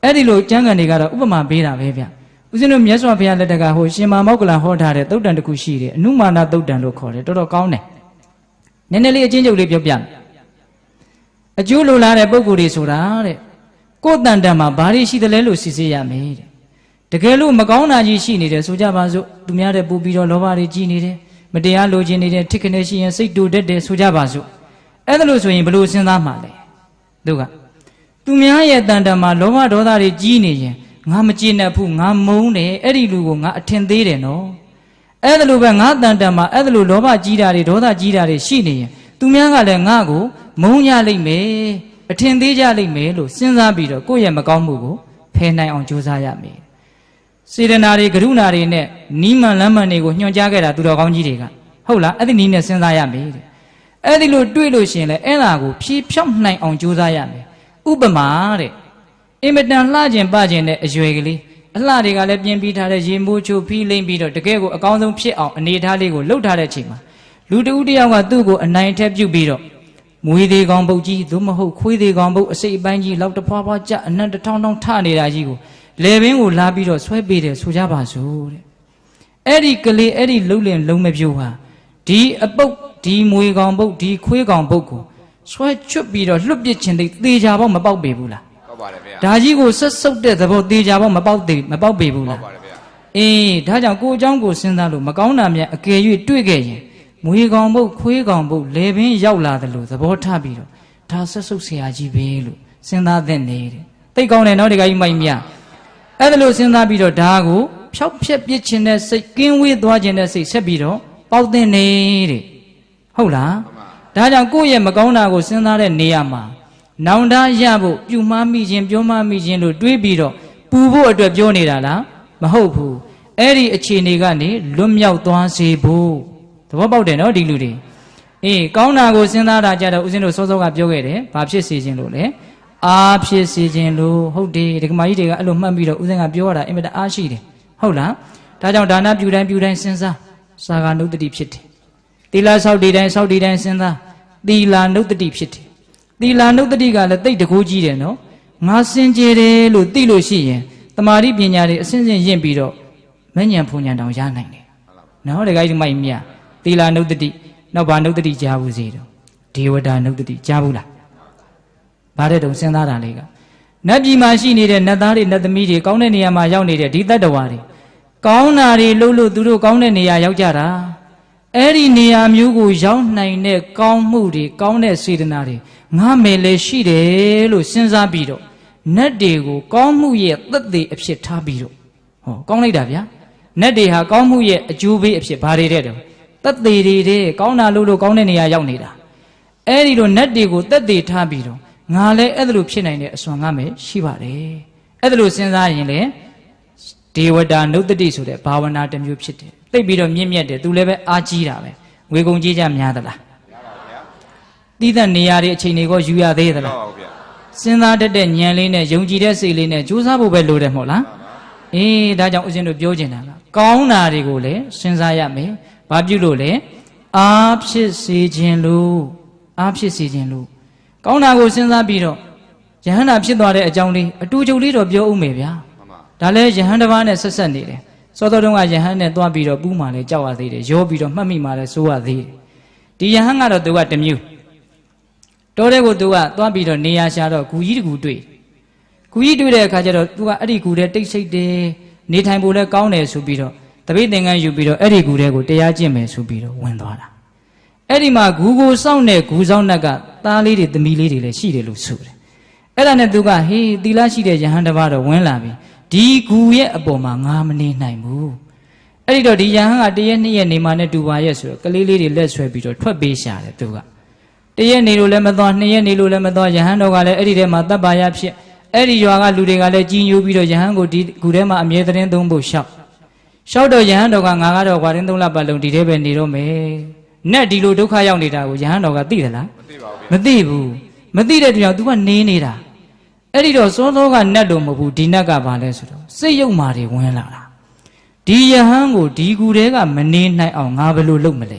အဲ့ဒီလိုကျမ်းဂန်တွေကတော့ဥပမာပေးတာပဲဗျဦးဇင်းတို့မြတ်စွာဘုရားလက်ထက်ကဟိုရှင်မာမောက္ကလဟောထားတဲ့သုတ်တန်တစ်ခုရှိတယ်အနုမာနသုတ်တန်လို့ခေါ်တယ်တော်တော်ကောင်းတယ်နည်းနည်းလေးအချင်းချုပ်လေးပြောပြမယ်အကျိုးလိုလားတဲ့ပုဂ္ဂိုလ်တွေဆိုတာတဲ့ကိုယ်တန်တန်မှာဘာတွေရှိသလဲလို့စစ်ဆေးရမယ်တဲ့တကယ်လို့မကောင်းတာကြီးရှိနေတယ်ဆိုကြပါစို့သူများတဲ့ပူပြီးတော့လောဘတွေကြီးနေတယ်မတရားလိုချင်နေတဲ့ထိခနဲ့ရှိရင်စိတ်တူတတ်တယ်ဆိုကြပါစို့အဲ့ဒါလို့ဆိုရင်ဘယ်လိုစဉ်းစားမှာလဲသူကသူများရဲ့တန်တန်မှာလောဘဒေါသတွေကြီးနေရင်ငါမကြည်နဲ့ဘူးငါမုန်းတယ်အဲ့ဒီလူကိုငါအထင်သေးတယ်နော်အဲ့ဒါလိုပဲငါတန်တန်မှာအဲ့ဒါလိုလောဘကြီးတာတွေဒေါသကြီးတာတွေရှိနေရင်သူများကလည်းငါ့ကိုမုန်းရလိမ့်မယ်အထင်သေးကြလိမ့်မယ်လို့စဉ်းစားပြီးတော့ကိုယ့်ရဲ့မကောင်းမှုကိုဖယ်နိုင်အောင်ကြိုးစားရမယ်စေတနာတွေကရုဏာတွေနဲ့နီးမှန်လမ်းမှန်တွေကိုညွှန်ကြားခဲ့တာသူတော်ကောင်းကြီးတွေကဟုတ်လားအဲ့ဒီနီးနဲ့စဉ်းစားရမယ်တဲ့အဲ့ဒီလိုတွေးလို့ရှိရင်လည်းအဲ့ဒါကိုဖြည့်ဖြောက်နိုင်အောင်ကြိုးစားရမယ်ဥပမာတဲ့အင်မတန်လှကျင်ပကျင်တဲ့အရွယ်ကလေးအလှတွေကလည်းပြင်ပြီးထားတဲ့ရေမိုးချိုဖီးလိမ့်ပြီးတော့တကယ်ကိုအကောင်းဆုံးဖြစ်အောင်အနေထားလေးကိုလှုပ်ထားတဲ့အချိန်မှာလူတဦးတယောက်ကသူ့ကိုအနိုင်ထက်ပြုတ်ပြီးတော့မွေသေးကောင်ပုတ်ကြီးသို့မဟုတ်ခွေးသေးကောင်ပုတ်အစိတ်အပိုင်းကြီးလောက်တဖွာဖွာကြအနက်တစ်ထောင်ထောင်ထနေတာကြီးကိုလေပင်ကိုလာပြီးတော့ဆွဲပေးတယ်ဆိုကြပါစို့တဲ့အဲ့ဒီကလေးအဲ့ဒီလှုပ်လင်လုံးမပြိုးဟာဒီအပုတ်ဒီမွေကောင်ပုတ်ဒီခွေးကောင်ပုတ်ကိုဆွဲချွတ်ပြီးတော့လွတ်ပစ်ခြင်းသေချာပေါ့မပေါက်ပေဘူးလားပေါက်ပါတယ်ဗျာဒါကြီးကိုဆက်ဆုပ်တဲ့သဘောသေချာပေါ့မပေါက်ပေဘူးလားပေါက်ပါတယ်ဗျာအေးဒါကြောင့်ကိုအเจ้าကိုစဉ်းစားလို့မကောင်းတာများအကယ်၍တွေ့ခဲ့ရင်မွေကောင်ပုတ်ခွေးကောင်ပုတ်လေပင်ရောက်လာတယ်လို့သဘောထားပြီးတော့ဒါဆက်ဆုပ်ဆရာကြီးပဲလို့စဉ်းစားသင့်နေတဲ့သိကောင်းတယ်နော်ဒီကကြီးမိုက်မြအဲ့ဒါလို့စဉ်းစားပြီးတော့ဒါကိုဖြောက်ဖြက်ပစ်ခြင်းတဲ့စိတ်ကင်းဝေးသွားခြင်းတဲ့စိတ်ဆက်ပြီးတော့ပေါက်သင့်နေတဲ့ဟုတ်လားဒါကြောင့်ကိုယ့်ရဲ့မကောင်းတာကိုစဉ်းစားတဲ့နေရာမှာနောင်တရဖို့ပြုမှားမိခြင်းပြောမှားမိခြင်းလို့တွေးပြီးတော့ပူဖို့အတွက်ပြောနေတာလားမဟုတ်ဘူးအဲ့ဒီအခြေအနေကနေလွတ်မြောက်သွားစေဖို့သဘောပေါက်တယ်နော်ဒီလူတွေအေးကောင်းတာကိုစဉ်းစားတာကြတော့ဦးဇင်းတို့စောစောကပြောခဲ့တယ်ဘာဖြစ်စေခြင်းလို့လဲအားဖြစ်စေခြင်းလို့ဟုတ်တယ်ဒီကမာကြီးတွေကအဲ့လိုမှတ်ပြီးတော့ဦးဇင်းကပြောရတာအင်မတန်အားရှိတယ်ဟုတ်လားဒါကြောင့်ဒါနပြုတိုင်းစဉ်းစားစာကနုတ္တိဖြစ်တယ်သီလဆောက်တည်တိုင်းစဉ်းစားသီလာနုတ္တိဖြစ်တယ်သီလာနုတ္တိကလည်းတိတ်တကူကြီးတယ်နော်ငါစင်ကြယ်တယ်လို့သိလို့ရှိရင်တမာတိပညာတွေအစဉ်စဉ်ရင့်ပြီးတော့မဉ္ဇဉ်ဖုန်ဉဏ်တောင်ရနိုင်တယ်နော်ဒီကကြီးမိုက်မြသီလာနုတ္တိနောက်ဘာနုတ္တိကြားဘူးစီတော့ဒေဝတာနုတ္တိကြားဘူးလားဘာတဲ့တုံစဉ်းစားတာလေးကနတ်ပြည်မှာရှိနေတဲ့နတ်သားတွေနတ်သမီးတွေကောင်းတဲ့နေရာမှာရောက်နေတဲ့ဒီတတ္တဝါတွေကောင်းတာတွေလို့သူတို့ကောင်းတဲ့နေရာရောက်ကြတာအဲ့ဒီနေရာမျိုးကိုရောက်နိုင်တဲ့ကောင်းမှုတွေကောင်းတဲ့စေတနာတွေငါမယ်လည်းရှိတယ်လို့စဉ်းစားပြီးတော့နတ်တွေကိုကောင်းမှုရဲ့သက်သေအဖြစ်ထားပြီးတော့ဟောကောင်းလိုက်တာဗျာနတ်တွေဟာကောင်းမှုရဲ့အကျိုးပေးအဖြစ်ဘာတွေတဲ့တော့သက်သေတွေတဲ့ကောင်းတာလို့ကောင်းတဲ့နေရာရောက်နေတာအဲ့ဒီလိုနတ်တွေကိုသက်သေထားပြီးတော့ငါလည်းအဲ့ဒါလိုဖြစ်နိုင်တဲ့အစွမ်းငါမယ်ရှိပါတယ်အဲ့ဒါလိုစဉ်းစားရင်လေဒေဝတာနုတ္တိဆိုတဲ့ဘာဝနာတစ်မျိုးဖြစ်တယ်သိပြီးတော့မြင့်မြတ်တယ်သူလည်းပဲအားကြီးတာပဲငွေကုန်ကြေးကြများသလားမရပါဘူးဗျာတိသက်နေရာတွေအချိန်တွေကိုယူရသေးသလားမရပါဘူးဗျာစဉ်းစားတတ်တဲ့ဉာဏ်လေးနဲ့ယုံကြည်တဲ့စိတ်လေးနဲ့ကြိုးစားဖို့ပဲလိုတယ်မဟုတ်လားအေးဒါကြောင့်ဦးဇင်းတို့ပြောချင်တာကကောင်းတာတွေကိုလည်းစဉ်းစားရမယ်ဘာပြုလို့လဲအားဖြစ်စေခြင်းလို့ကောင်းတာကိုစဉ်းစားပြီးတော့ယဟန္တာဖြစ်သွားတဲ့အကြောင်းလေးအတူတူလေးတော့ပြောဦးမယ်ဗျာဒါလည်းယဟန်တစ်ပါးနဲ့ဆက်ဆက်နေတယ်စောစောတုန်းကယဟန်နဲ့သွားပြီးတော့ပူးမှလည်းကြောက်ရသေးတယ်ရောပြီးတော့မှတ်မိမှလည်းစိုးရသေးတယ်ဒီယဟန်ကတော့သူကတစ်မျိုးတောတဲ့ကိုသူကသွားပြီးတော့နေရာရှာတော့ဂူကြီးတကူတွေ့တဲ့အခါကျတော့သူကအဲ့ဒီဂူထဲတိတ်ဆိတ်တယ်နေထိုင်ဖို့လည်းကောင်းတယ်ဆိုပြီးတော့တပိတ်သင်္ကန်းယူပြီးတော့အဲ့ဒီဂူထဲကိုတရားကျင့်မယ်ဆိုပြီးတော့ဝင်သွားတာအဲ့ဒီမှာဂူကိုစောင့်တဲ့ဂူဆောင်နှက်ကသားလေးတွေသမီးလေးတွေလည်းရှိတယ်လို့ဆိုတယ်အဲ့ဒါနဲ့သူကဟေးသီလရှိတဲ့ယဟန်တစ်ပါးတော့ဝင်လာပြီဒီဂူရဲ့အပေါ်မှာငါမနေနိုင်ဘူးအဲ့ဒီတော့ဒီယဟန်ကတရက်နှစ်ရက်နေမှနဲ့တူပါရဲ့ဆိုတော့ကလေးလေးတွေလက်ဆွဲပြီးတော့ထွက်ပေးရှာတယ်သူကတရက်နေလို့လည်းမသွားနှစ်ရက်နေလို့လည်းမသွားယဟန်တော်ကလည်းအဲ့ဒီထဲမှာတပ်ပါရဖြစ်အဲ့ဒီရွာကလူတွေကလည်းကြီးညိုပြီးတော့ယဟန်ကိုဒီဂူထဲမှာအမြဲတမ်းသုံးဖို့ရှောက်တော့ယဟန်တော်ကငါကတော့ခွာရင်းသုံးလပတ်လုံးဒီထဲပဲနေတော့မယ်နဲ့ဒီလိုဒုက္ခရောက်နေတာကိုယဟန်တော်ကသိသလားမ မသိဘူးမသိတဲ့တရား तू ကနေနေတာအဲ့ဒီတော့စောစောကနတ်လို့မဟုတ်ဘူးဒီနတ်ကဘာလဲဆိုတော့စိတ်ယုံမာတွေဝင်လာတာဒီယဟန်ကိုဒီကူတဲကမနေနိုင်အောင်ငါဘယ်လိုလုပ်မလဲ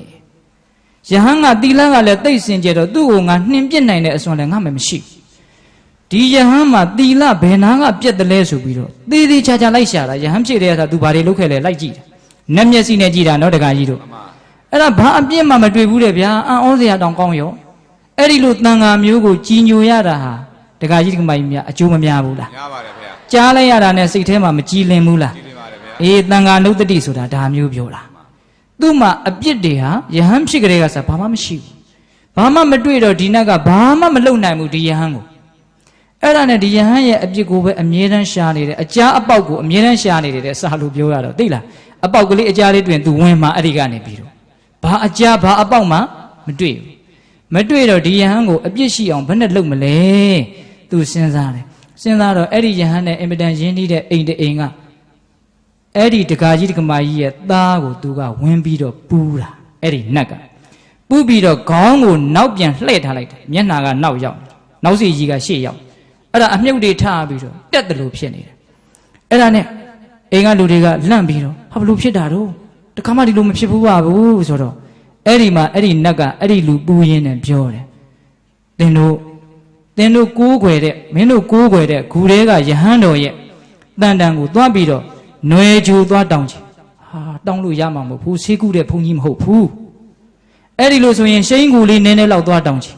ယဟန်ကတီလန်းကလည်းသိစင်ကြတော့သူ့ကိုငါနှင်ပြစ်နိုင်တဲ့အစွမ်းလည်းငါမှမရှိဒီယဟန်မှာတီလဘယ်နာကပြက်တယ်လဲဆိုပြီးတော့သေးသေးချာချာလိုက်ရှာတာယဟန်ဖြစ်တဲ့အခါ तू ဘာတွေလုပ်ခဲ့လဲလိုက်ကြည့်နတ်မျက်စိနဲ့ကြည့်တာနော်တခါကြီးတို့အဲ့ဒါဘာအပြစ်မှမတွေ့ဘူးတဲ့ဗျာအံ့ဩစရာတောင်ကောင်းရောအဲ့ဒီလိုတန်ဃာမျိုးကိုကြီးညိုရတာဟာတခါကြီးဒီကမကြီးများအကျိုးမများဘူးလားများပါတယ်ဗျာကြားလိုက်ရတာနဲ့စိတ်ထဲမှာမကြည်လင်ဘူးလားကြည်လင်ပါတယ်ဗျာအေးတန်ဃာနုတ္တိဆိုတာဒါမျိုးပြောတာသူ့မှာအပြစ်တွေဟာယဟန်ဖြစ်ကြတဲ့ကစားဘာမှမရှိဘူးဘာမှမတွေ့တော့ဒီနတ်ကဘာမှမလုပ်နိုင်ဘူးဒီယဟန်ကိုအဲ့ဒါနဲ့ဒီယဟန်ရဲ့အပြစ်ကိုပဲအမြဲတမ်းရှာနေတယ်အကြားအပေါက်ကိုအမြဲတမ်းရှာနေတယ်စာလို့ပြောရတော့သိလားအပေါက်ကလေးအကြားလေးတွင်သူဝင်မှာအဲ့ဒီကနေပြီးတော့ဘာအကြားဘာအပေါက်မှမတွေ့ဘူးမတွေ့တော့ဒီယဟန်ကိုအပြစ်ရှိအောင်ဘယ်နဲ့လုပ်မလဲသူစဉ်းစားတယ်စဉ်းစားတော့အဲ့ဒီယဟန်နဲ့အင်မတန်ရင်းနှီးတဲ့အိမ်တအိမ်ကအဲ့ဒီတကာကြီးတကမာကြီးရဲ့သားကိုသူကဝင်ပြီးတော့ပူးတာအဲ့ဒီနတ်ကပူးပြီးတော့ခေါင်းကိုနောက်ပြန်လှည့်ထားလိုက်တယ်မျက်နှာကနောက်ရောက်နောက်စီကြီးကရှေ့ရောက်အဲ့ဒါအမြုပ်တွေထားပြီးတော့တက်တယ်လို့ဖြစ်နေတယ်အဲ့ဒါနဲ့အိမ်ကလူတွေကလန့်ပြီးတော့ဟာဘလို့ဖြစ်တာတော့တခါမှဒီလိုမဖြစ်ဘူးပါဘူးဆိုတော့အဲ့ဒီမှာအဲ့ဒီနတ်ကအဲ့ဒီလူပူရင်းနဲ့ပြောတယ်သင်တို့ကိုးကွယ်တဲ့မင်းတို့ကိုးကွယ်တဲ့ဂူထဲကယဟန်တော်ရဲ့တန်တန်ကိုသွားပြီးတော့နွယ်ကြိုသွားတောင်းချင်ဟာတောင်းလို့ရမှာမဟုတ်ဘူးဆေးကုတဲ့ဘုန်းကြီးမဟုတ်ဘူးအဲ့ဒီလိုဆိုရင်ရှိန်ကူလေးနည်းနည်းလောက်သွားတောင်းချင်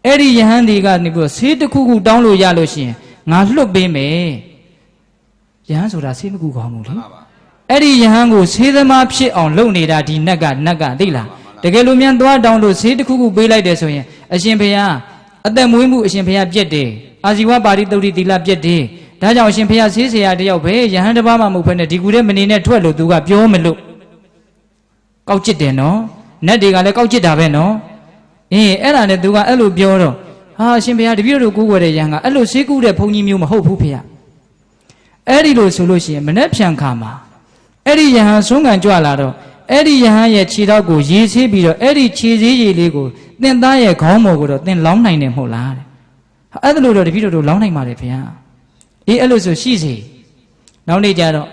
အဲ့ဒီယဟန်ဒီကနေပြီးတော့ဆေးတစ်ခုခုတောင်းလို့ရလို့ရှိရင်ငါလွတ်ပေးမယ်ယဟန်ဆိုတာဆေးမကူကောင်းဘူးလေအဲ့ဒီယဟန်ကိုဆေးသမားဖြစ်အောင်လုပ်နေတာဒီနတ်ကသိလားတကယ်လို့မြန်သွားတောင်းလို့ဆေးတစ်ခုခုပေးလိုက်တယ်ဆိုရင်အရှင်ဘုရားအသက်မွေးမှုအရှင်ဘုရားပြက်တယ်အာဇီဝပါရိသုတ်တိသီလပြက်တယ်ဒါကြောင့်အရှင်ဘုရားဆေးဆရာတယောက်ပဲယဟန်တစ်ပါးမှမဟုတ်ဘဲနဲ့ဒီကူထဲမနေနဲ့ထွက်လို့သူကပြောမလို့ကောက်ကျစ်တယ်နော်နတ်တွေကလည်းကောက်ကျစ်တာပဲနော်အဲ့ဒါနဲ့သူကအဲ့လိုပြောတော့ဟာအရှင်ဘုရားတပည့်တို့ကိုးကွယ်တဲ့ယဟန်ကအဲ့လိုဆေးကုတဲ့ဘုန်းကြီးမျိုးမဟုတ်ဘူးဖေရအဲ့ဒီလိုဆိုလို့ရှိရင်မနဲ့ဖြန်ခါမှာအဲ့ဒီယဟန်ဆုံးခံကြွလာတော့အဲ့ဒီယဟန်ရဲ့ခြေထောက်ကိုရေဆေးပြီးတော့အဲ့ဒီခြေစည်းရည်လေးကိုသင်သားရဲ့ခေါင်းပေါ်ကိုတော့သင်လောင်းနိုင်တယ်မဟုတ်လားတဲ့အဲ့ဒါလို့တော့တပည့်တို့လောင်းနိုင်ပါတယ်ဖေရအဲ့လိုဆိုရှိစေနောက်နေ့ကျတော့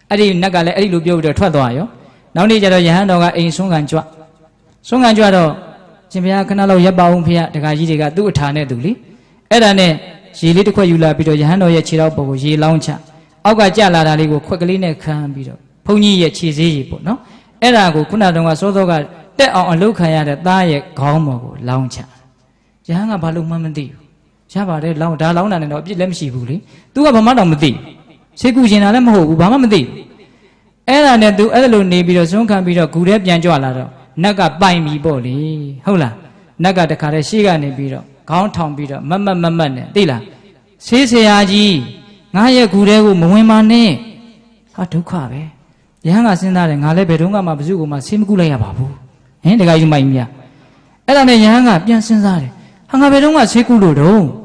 အဲ့ဒီနတ်ကလည်းအဲ့ဒီလိုပြောပြီးတော့ထွက်သွားရောနောက်နေ့ကျတော့ယဟန်တော်ကအိမ်ဆုံးခံကြွတော့ရှင်ဘုရားခဏလောက်ရပ်ပါအောင်ဖေရတခါကြီးတွေကသူ့အထာနဲ့သူလေအဲ့ဒါနဲ့ရေလေးတစ်ခွက်ယူလာပြီးတော့ယဟန်တော်ရဲ့ခြေထောက်ပေါ်ကိုရေလောင်းချအောက်ကကျလာတာလေးကိုခွက်ကလေးနဲ့ခံပြီးတော့ဘုန်းကြီးရဲ့ခြေစည်းရည်ပေါ့နော်အဲ့ဒါကိုခုနတုန်းကစောစောကတက်အောင်အလုခံရတဲ့သားရဲ့ခေါင်းပေါ်ကိုလောင်းချယဟန်ကဘာလို့မှမသိဘူးရပါတယ်လောင်းတာနဲ့တော့အပြစ်လည်းမရှိဘူးလေသူကဘာမှတော့မသိဆေးကူရှင်တာလည်းမဟုတ်ဘူးဘာမှမသိအဲ့ဒါနဲ့သူအဲ့လိုနေပြီးတော့ဆုံးခံပြီးတော့ဂူထဲပြန်ကြွလာတော့နတ်ကပိုင်ပြီပေါ့လေဟုတ်လားနတ်ကတခါတည်းရှေ့ကနေပြီးတော့ခေါင်းထောင်ပြီးတော့မတ်နဲ့သိလားဆေးဆရာကြီးငါရဲ့ဂူထဲကိုမဝင်ပါနဲ့ဟာဒုက္ခပဲယဟန်ကစဉ်းစားတယ်ငါလည်းဘယ်တော့မှဘယ်သူ့ကိုမှဆေးမကုလိုက်ရပါဘူးဟင်တခါကြီးမိုက်မြအဲ့ဒါနဲ့ယဟန်ကပြန်စဉ်းစားတယ်ဟာငါဘယ်တော့မှဆေးကုလို့တော့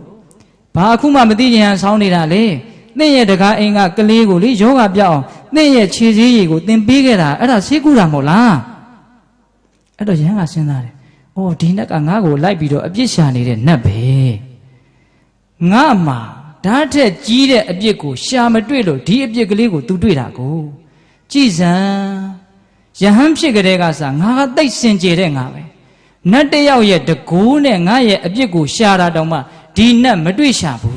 ဘာအခုမှမသိကြရင်ဆောင်းနေတာလေသင်ရဲ့တကားအိမ်ကကလေးကိုလေယောဂပြောက်အောင်သင်ရဲ့ခြေစည်းရည်ကိုသင်ပေးခဲ့တာအဲ့ဒါဆေးကုတာမဟုတ်လားအဲ့တော့ယဟန်ကစဉ်းစားတယ်အော်ဒီနတ်ကငါ့ကိုလိုက်ပြီးတော့အပြစ်ရှာနေတဲ့နတ်ပဲငါမှာဓာတ်ထက်ကြီးတဲ့အပြစ်ကိုရှာမတွေ့လို့ဒီအပြစ်ကလေးကို तू တွေ့တာကိုကြည်စံယဟန်ဖြစ်ကြတဲ့ကစားငါကသိစင်ကြယ်တဲ့ငါပဲနတ်တယောက်ရဲ့တကိုးနဲ့ငါရဲ့အပြစ်ကိုရှာတာတောင်မှဒီနတ်မတွေ့ရှာဘူး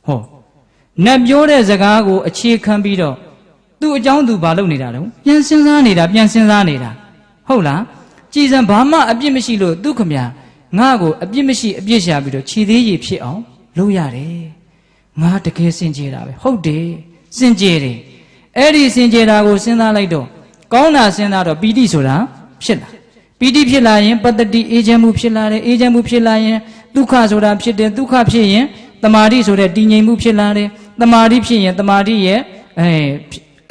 ဟောနတ်ပြောတဲ့စကားကိုအခြေခံပြီးတော့သူ့အကြောင်းသူဘာလုပ်နေတာလဲပြန်စဉ်းစားနေတာဟုတ်လားကြည်စံဘာမှအပြစ်မရှိလို့သူခမညာငါ့ကိုအပြစ်မရှိအပြစ်ရှာပြီးတော့ခြေသေးရည်ဖြစ်အောင်လုပ်ရတယ်ငါတကယ်စင်ကြယ်တာပဲဟုတ်တယ်စင်ကြယ်တယ်အဲ့ဒီစင်ကြယ်တာကိုစဉ်းစားလိုက်တော့ကောင်းတာစဉ်းစားတော့ပီတိဆိုတာဖြစ်လာပီတိဖြစ်လာရင်ပတ္တိအေးချမ်းမှုဖြစ်လာတယ်အေးချမ်းမှုဖြစ်လာရင်ဒုက္ခဆိုတာဖြစ်တယ်ဒုက္ခဖြစ်ရင်တမာတိဆိုတဲ့တည်ငြိမ်မှုဖြစ်လာတယ်တမာတိဖြစ်ရင်တမာတိရဲ့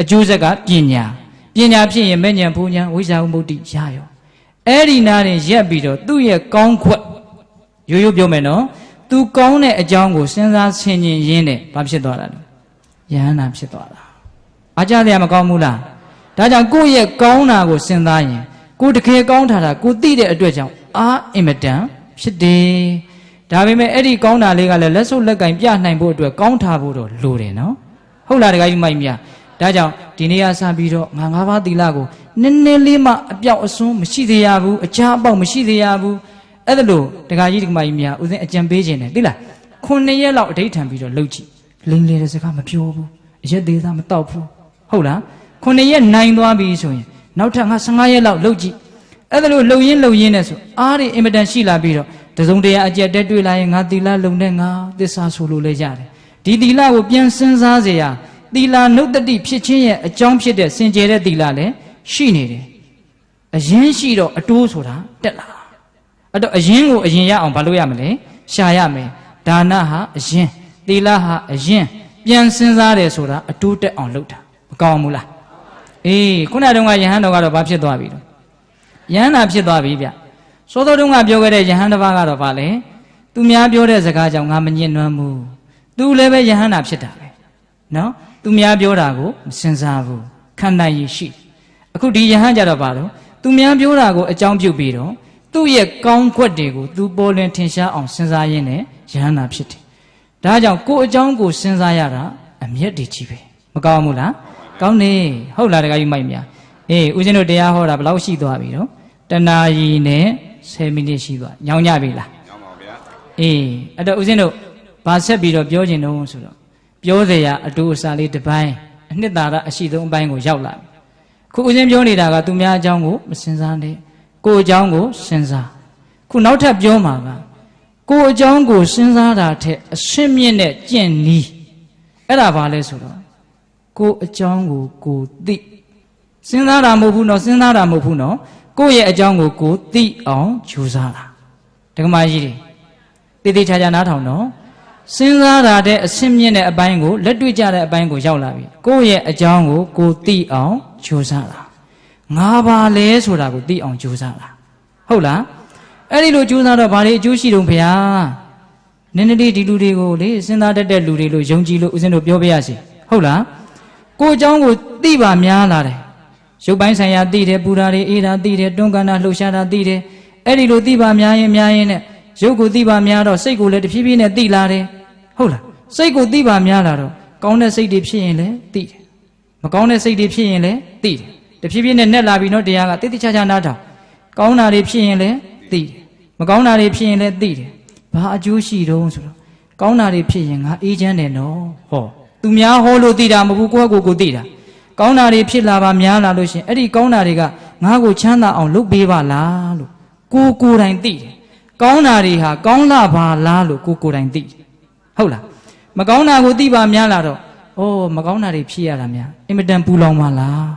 အကျိုးဆက်ကပညာဖြစ်ရင်မဲ့ဉဏ်ဘုံဉဏ်ဝိဇ္ဇာဥမ္မုတ္တိရရောအဲ့ဒီနာရင်ရက်ပြီးတော့သူ့ရဲ့ကောင်းခွက်ရိုးပြောမယ်နော်သူကောင်းတဲ့အကြောင်းကိုစဉ်းစားဆင်ခြင်ရင်းနဲ့ဘာဖြစ်သွားတာလဲယဟန္တာဖြစ်သွားတာအားကြရမကောင်းဘူးလားဒါကြောင့်ကိုယ့်ရဲ့ကောင်းတာကိုစဉ်းစားရင်ကိုတကယ်ကောင်းတာကိုသိတဲ့အတွက်ကြောင့်အားအင်မတန် ဖြစ်တယ်ဒါပေမဲ့အဲ့ဒီကောင်းတာလေးကလည်းလက်စုပ်လက်ကင်ပြနိုင်ဖို့အတွက်ကောင်းထားဖို့တော့လိုတယ်နော်ဟုတ်လားတခါကြီးမိုက်မြဒါကြောင့်ဒီနေ့ကစပြီးတော့ငါ၅ပါးသီလကိုနည်းနည်းလေးမှအပြောက်အစွန်းမရှိသေးရဘူးအချားအပေါက်မရှိသေးရဘူးအဲ့ဒါလို့တခါကြီးဒီမိုက်မြဦးစင်းအကြံပေးခြင်းနဲ့သိလား9 ရက်လောက်အဋိဌံပြီးတော့လှုပ်ကြည့်လိမ့်လေတဲ့စကားမပြောဘူးအရက်သေးသားမတောက်ဘူးဟုတ်လား9 ရက်နိုင်သွားပြီဆိုရင်နောက်ထပ်ငါ15 ရက်လောက်လှုပ်ကြည့်အဲ့ဒါလို့လှုပ်ရင်းနဲ့ဆိုအားတွေအင်မတန်ရှိလာပြီးတော့တစုံတရာအကျက်တက်တွေ့လာရင်ငါသီလလုံတဲ့ငါသစ္စာဆိုလို့လည်းရတယ်ဒီသီလကိုပြန်စဉ်းစားเสียရသီလနုတ္တိဖြစ်ခြင်းရဲ့အကြောင်းဖြစ်တဲ့စင်ကြယ်တဲ့သီလလည်းရှိနေတယ်အရင်ရှိတော့အတိုးဆိုတာတက်လာအဲ့တော့အရင်ကိုအရင်ရအောင်ဘာလို့ရမလဲရှာရမယ်ဒါနဟာအရင်သီလဟာအရင်ပြန်စဉ်းစားတယ်ဆိုတာအတိုးတက်အောင်လုပ်တာမကောင်းဘူးလားအေးခုနတုန်းကယဟန်တော်ကတော့ဘာဖြစ်သွားပြီလဲယဟန်နာဖြစ်သွားပြီဗျစောစောတုန်းကပြောခဲ့တဲ့ယဟန်တစ်ပါးကတော့ဘာလဲသူများပြောတဲ့စကားကြောင့်ငါမညစ်နွမ်းဘူးသူလည်းပဲယဟန်နာဖြစ်တာပဲနော်သူများပြောတာကိုမစင်စားဘူးခံနိုင်ရရှိအခုဒီယဟန်ကြတော့ဘာလို့သူများပြောတာကိုအကြောင်းပြုပြီးတော့သူ့ရဲ့ကောင်းကွက်တွေကိုသူပေါ်လွင်ထင်ရှားအောင်စဉ်းစားရင်းနဲ့ယဟန်နာဖြစ်တယ်ဒါကြောင့်ကိုယ်အကြောင်းကိုစဉ်းစားရတာအမျက်တွေကြီးပဲမကောင်းဘူးလားကောင်းနေဟုတ်လားတခါကြီးမိုက်များအေးဦးဇင်းတို့တရားဟောတာဘယ်လောက်ရှိသွားပြီနော်တနာရီနဲ့10 မိနစ်ရှိသွားညောင်းကြပြီလားညောင်းပါဗျာအေးအဲ့တော့ဦးဇင်းတို့ဗာဆက်ပြီးတော့ပြောခြင်းတော့ဆိုတော့ပြောเสียအတူအစားလေးတစ်ပိုင်းအနှစ်သာရအရှိဆုံးအပိုင်းကိုရောက်လာပြီခုဦးဇင်းပြောနေတာကသူများအကြောင်းကိုမစင်စားနဲ့ကိုယ်အကြောင်းကိုစဉ်းစားခုနောက်ထပ်ပြောမှာကကိုယ်အကြောင်းကိုစဉ်းစားတာထက်အရှင်းမြင့်တဲ့ကျင့်နည်းအဲ့ဒါဘာလဲဆိုတော့ကိုယ်အကြောင်းကိုကိုသိစဉ်းစားတာမဟုတ်ဘူးနော်စဉ်းစားတာမဟုတ်ဘူးနော်ကိုယ့်ရဲ့အကြောင်းကိုကိုသိအောင်ကြိုးစားတာဒကမာကြီးတွေတေးသေးချာချာနားထောင်နော်စဉ်းစားတာတဲ့အရှင်းမြင့်တဲ့အပိုင်းကိုလက်တွေ့ကြတဲ့အပိုင်းကိုရောက်လာပြီကိုယ့်ရဲ့အကြောင်းကိုကိုသိအောင်ကြိုးစားတာငါပါလဲဆိုတာကိုသိအောင်ကြိုးစားတာဟုတ်လားအဲ့ဒီလိုကြိုးစားတော့ဘာတွေအကျိုးရှိတုံးဖေဟာနည်းနည်းလေးဒီလူတွေကိုလေစဉ်းစားတတ်တဲ့လူတွေလို့ယုံကြည်လို့ဦးဇင်းတို့ပြောပြရစီဟုတ်လားကိုယ်အကြောင်းကိုသိပါများလာတယ်ရုပ်ပိုင်းဆိုင်ရာသိတယ်ပူတာတွေအေးတာသိတယ်တွန်းကန်တာလှုပ်ရှားတာသိတယ်အဲ့ဒီလိုသိပါများရင်နဲ့ရုပ်ကိုသိပါများတော့စိတ်ကိုလည်းတဖြည်းဖြည်းနဲ့သိလာတယ်ဟုတ်လားစိတ်ကိုသိပါများလာတော့ကောင်းတဲ့စိတ်တွေဖြစ်ရင်လည်းသိတယ်မကောင်းတဲ့စိတ်တွေဖြစ်ရင်လည်းသိတယ်တဖြည်းဖြည်းနဲ့နဲ့လာပြီးတော့တရားကတိတိကျကျနားထောင်ကောင်းတာတွေဖြစ်ရင်လည်းသိတယ်မကောင်းတာတွေဖြစ်ရင်လည်းသိတယ်ဘာအကျိုးရှိတုံးဆိုတော့ကောင်းတာတွေဖြစ်ရင်ငါအေးချမ်းတယ်နော်ဟောသူများဟောလို့သိတာမဟုတ်ဘူးကိုယ့်ကိုယ်ကိုသိတာကောင်းတာတွေဖြစ်လာပါများလာလို့ရှင်အဲ့ဒီကောင်းတာတွေကငါ့ကိုချမ်းသာအောင်လုပ်ပေးပါလားလို့ကိုယ်တိုင်သိတယ်ကောင်းတာတွေဟာကောင်းလာပါလားလို့ကိုယ်တိုင်သိတယ်ဟုတ်လားမကောင်းတာကိုသိပါများလာတော့ဩမကောင်းတာတွေဖြစ်ရတာများအင်မတန်ပူလောင်ပါလာ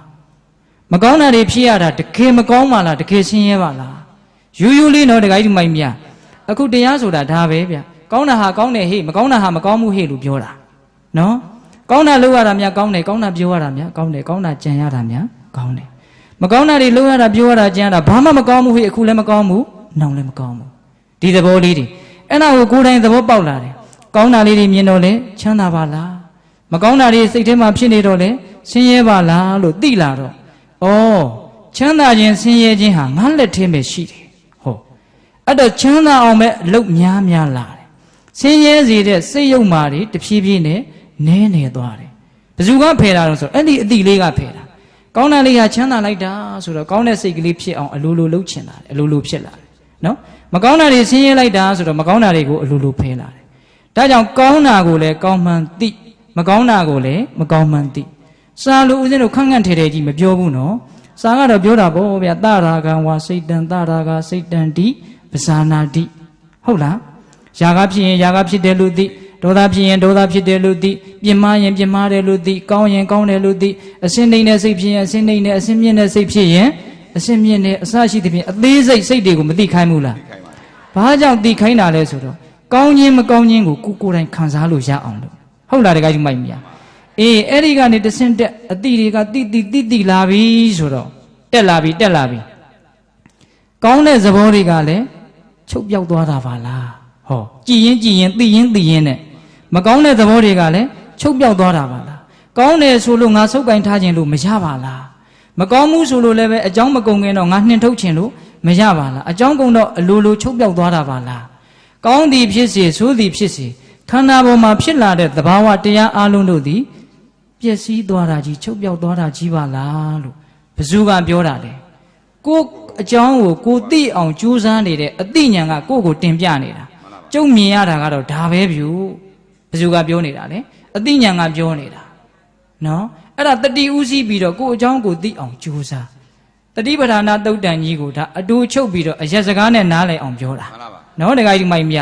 းမကောင်းတာတွေဖြစ်ရတာတကယ်မကောင်းပါလားတကယ်ဆင်းရဲပါလားယူလေးနော်တခါကြီးမိုက်မြအခုတရားဆိုတာဒါပဲဗျကောင်းတာဟာကောင်းတယ်ဟေ့မကောင်းတာဟာမကောင်းမှုဟေ့လို့ပြောတာနော်ကောင်းတာလုပ်ရတာများကောင်းတယ်ကောင်းတာပြောရတာများကောင်းတယ်ကောင်းတာကြံရတာများကောင်းတယ်မကောင်းတာတွေလုပ်ရတာပြောရတာကြံရတာဘာမှမကောင်းဘူးဟေ့အခုလည်းမကောင်းဘူးနောက်လည်းမကောင်းဘူးဒီသဘောလေးတွေအဲ့ဒါကိုကိုယ်တိုင်သဘောပေါက်လာတယ်ကောင်းတာလေးတွေမြင်တော့လေချမ်းသာပါလားမကောင်းတာတွေစိတ်ထဲမှာဖြစ်နေတော့လေဆင်းရဲပါလားလို့သိလာတော့ဩချမ်းသာခြင်းဆင်းရဲခြင်းဟာငါလက်ထဲမှာရှိတယ်ဟောအဲ့တော့ချမ်းသာအောင်ပဲအလုပ်များလာတယ်ဆင်းရဲစေတဲ့စိတ်ယုတ်မာတွေတဖြည်းဖြည်းနဲ့နဲနေသွားတယ်ဘယ်သူကဖယ်တာတော့ဆိုအဲ့ဒီအတိလေးကဖယ်တာကောင်းတာလေးကချမ်းသာလိုက်တာဆိုတော့ကောင်းတဲ့စိတ်ကလေးဖြစ်အောင်အလိုလိုလုပ်ချင်တာအလိုလိုဖြစ်လာတယ်နော်မကောင်းတာတွေဆင်းရဲလိုက်တာဆိုတော့မကောင်းတာတွေကိုအလိုလိုဖယ်လာတယ်ဒါကြောင့်ကောင်းတာကိုလည်းကောင်းမှန်သိမကောင်းတာကိုလည်းမကောင်းမှန်သိစာလိုဦးဇင်းတို့ခန့်ခန့်ထဲထဲကြီးမပြောဘူးနော်စာကတော့ပြောတာပေါ့ဗျာတရာဂံဝါစိတ်တံတရာဂစိတ်တံတိပဇာနာတိဟုတ်လားຢာကဖြစ်ရင်ຢာကဖြစ်တယ်လို့သိဒေါသဖြစ်ရင်ဒေါသဖြစ်တယ်လို့သိပြင်းမာရင်ပြင်းမာတယ်လို့သိကောင်းရင်ကောင်းတယ်လို့သိအစင်းနှိမ့်တဲ့စိတ်ဖြစ်ရင်အစင်းနှိမ့်တဲ့အစင်းမြင့်တဲ့စိတ်ဖြစ်ရင်အစင်းမြင့်တဲ့အစရှိတဲ့ပြင်အသေးစိတ်စိတ်တွေကိုမသိခိုင်းဘူးလားဘာကြောင့်သိခိုင်းတာလဲဆိုတော့ကောင်းခြင်းမကောင်းခြင်းကိုကိုယ်တိုင်ခံစားလို့ရအောင်လို့ဟုတ်လားတကယ်ကြီးမိုက်မြာအေးအဲ့ဒီကနေတဆင့်တက်အတိတွေကတိလာပြီဆိုတော့တက်လာပြီကောင်းတဲ့သဘောတွေကလည်းချုပ်ပြောက်သွားတာပါလားဟောကြည်ရင်သိရင်နဲ့မကောင်းတဲ့သဘောတွေကလည်းချုပ်ပြောက်သွားတာပါလားကောင်းတယ်ဆိုလို့ငါဆုပ်ကင်ထားခြင်းလို့မရပါလားမကောင်းမှုဆိုလို့လည်းပဲအကြောင်းမကုန်ခင်တော့ငါနှင်ထုတ်ခြင်းလို့ မရပါလားအကြောင်းကုန်တော့အလိုလိုချုပ်ပြောက်သွားတာပါလားကောင်းသည်ဖြစ်စေဆိုးသည်ဖြစ်စေခန္ဓာပေါ်မှာဖြစ်လာတဲ့သဘာဝတရားအလုံးတို့သည်ပျက်စီးသွားတာကြီးချုပ်ပြောက်သွားတာကြီးပါလားလို့ဘယ်သူကပြောတာလဲကိုအကြောင်းကိုကိုသိအောင်ကြိုးစားနေတဲ့အသိဉာဏ်ကကိုတင်ပြနေတာကျုံမြင်ရတာကတော့ဒါပဲဗျူဘယ်သူကပြောနေတာလဲအသိဉာဏ်ကပြောနေတာနော်အဲ့ဒါတတိဥစည်းပြီးတော့ကိုအကြောင်းကိုသိအောင်ကြိုးစားတတိပဌာနာတုတ်တန်ကြီးကိုဒါအတူချုပ်ပြီးတော့အရက်စကားနဲ့နားလည်အောင်ပြောတာနော်တခါကြီးမိုက်မြ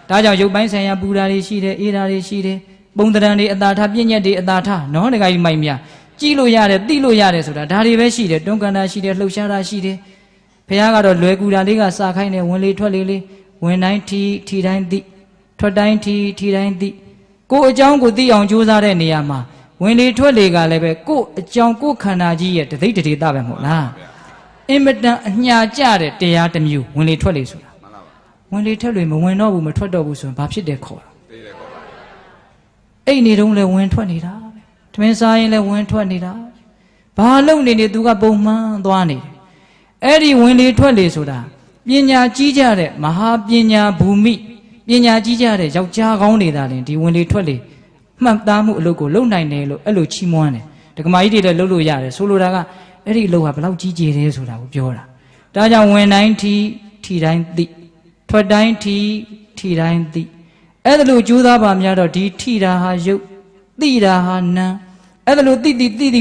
ဒါကြောင့်ရုပ်ပိုင်းဆိုင်ရာပူဓာတွေရှိတယ်အေးဓာတွေရှိတယ်ပုံတရံတွေအတာထားပြည့်ညက်တွေအတာထားနော်တခါကြီးမိုက်မြကြည့်လို့ရတယ်သိလို့ရတယ်ဆိုတာဒါတွေပဲရှိတယ်တွန်းကန်တာရှိတယ်လှုပ်ရှားတာရှိတယ်ဘုရားကတော့လွယ်ကူတာလေးကစာခိုင်းတယ်ဝင်လေထွက်လေလေးဝင်တိုင်းထီတိုင်းသိထွက်တိုင်းထီတိုင်းသိကိုအကြောင်းကိုသိအောင်ကြိုးစားတဲ့နေရာမှာဝင်လေထွက်လေကလည်းပဲကိုအကြောင်းကိုခန္ဓာကြီးရဲ့တသိတတေတာပဲမဟုတ်လားအင်မတန်အညာကြတဲ့တရားတစ်မျိုးဝင်လေထွက်လေဆိုတာဝင်လေထွက်လေမဝင်တော့ဘူးမထွက်တော့ဘူးဆိုရင်ဘာဖြစ်တယ်ခေါ်တာအဲ့နေတုန်းလဲဝင်ထွက်နေတာပဲထမင်းစားရင်လဲဝင်ထွက်နေတာဘာလုံနေသူကပုံမှန်သွားနေတယ်အဲ့ဒီဝင်လေထွက်လေဆိုတာပညာကြီးကြတဲ့မဟာပညာဘူမိပညာကြီးကြတဲ့ယောက်ျားကောင်းနေတာလေဒီဝင်လေထွက်လေမှတ်သားမှုအလုပ်ကိုလုပ်နိုင်တယ်လို့အဲ့လိုချီးမွမ်းတယ်ဒကမာကြီးတွေလည်းလုပ်လို့ရတယ်ဆိုလိုတာကအဲ့ဒီအလုပ်ကဘယ်လောက်ကြီးကျယ်တယ်ဆိုတာကိုပြောတာဒါကြောင့်ဝင်တိုင်းထီတိုင်းသိထွက်တိုင်းထီတိုင်းသိအဲ့ဒါလို့ကြိုးစားပါများတော့ဒီထီတာဟာရုပ်သိတာဟာနာအဲ့ဒါလို့သိ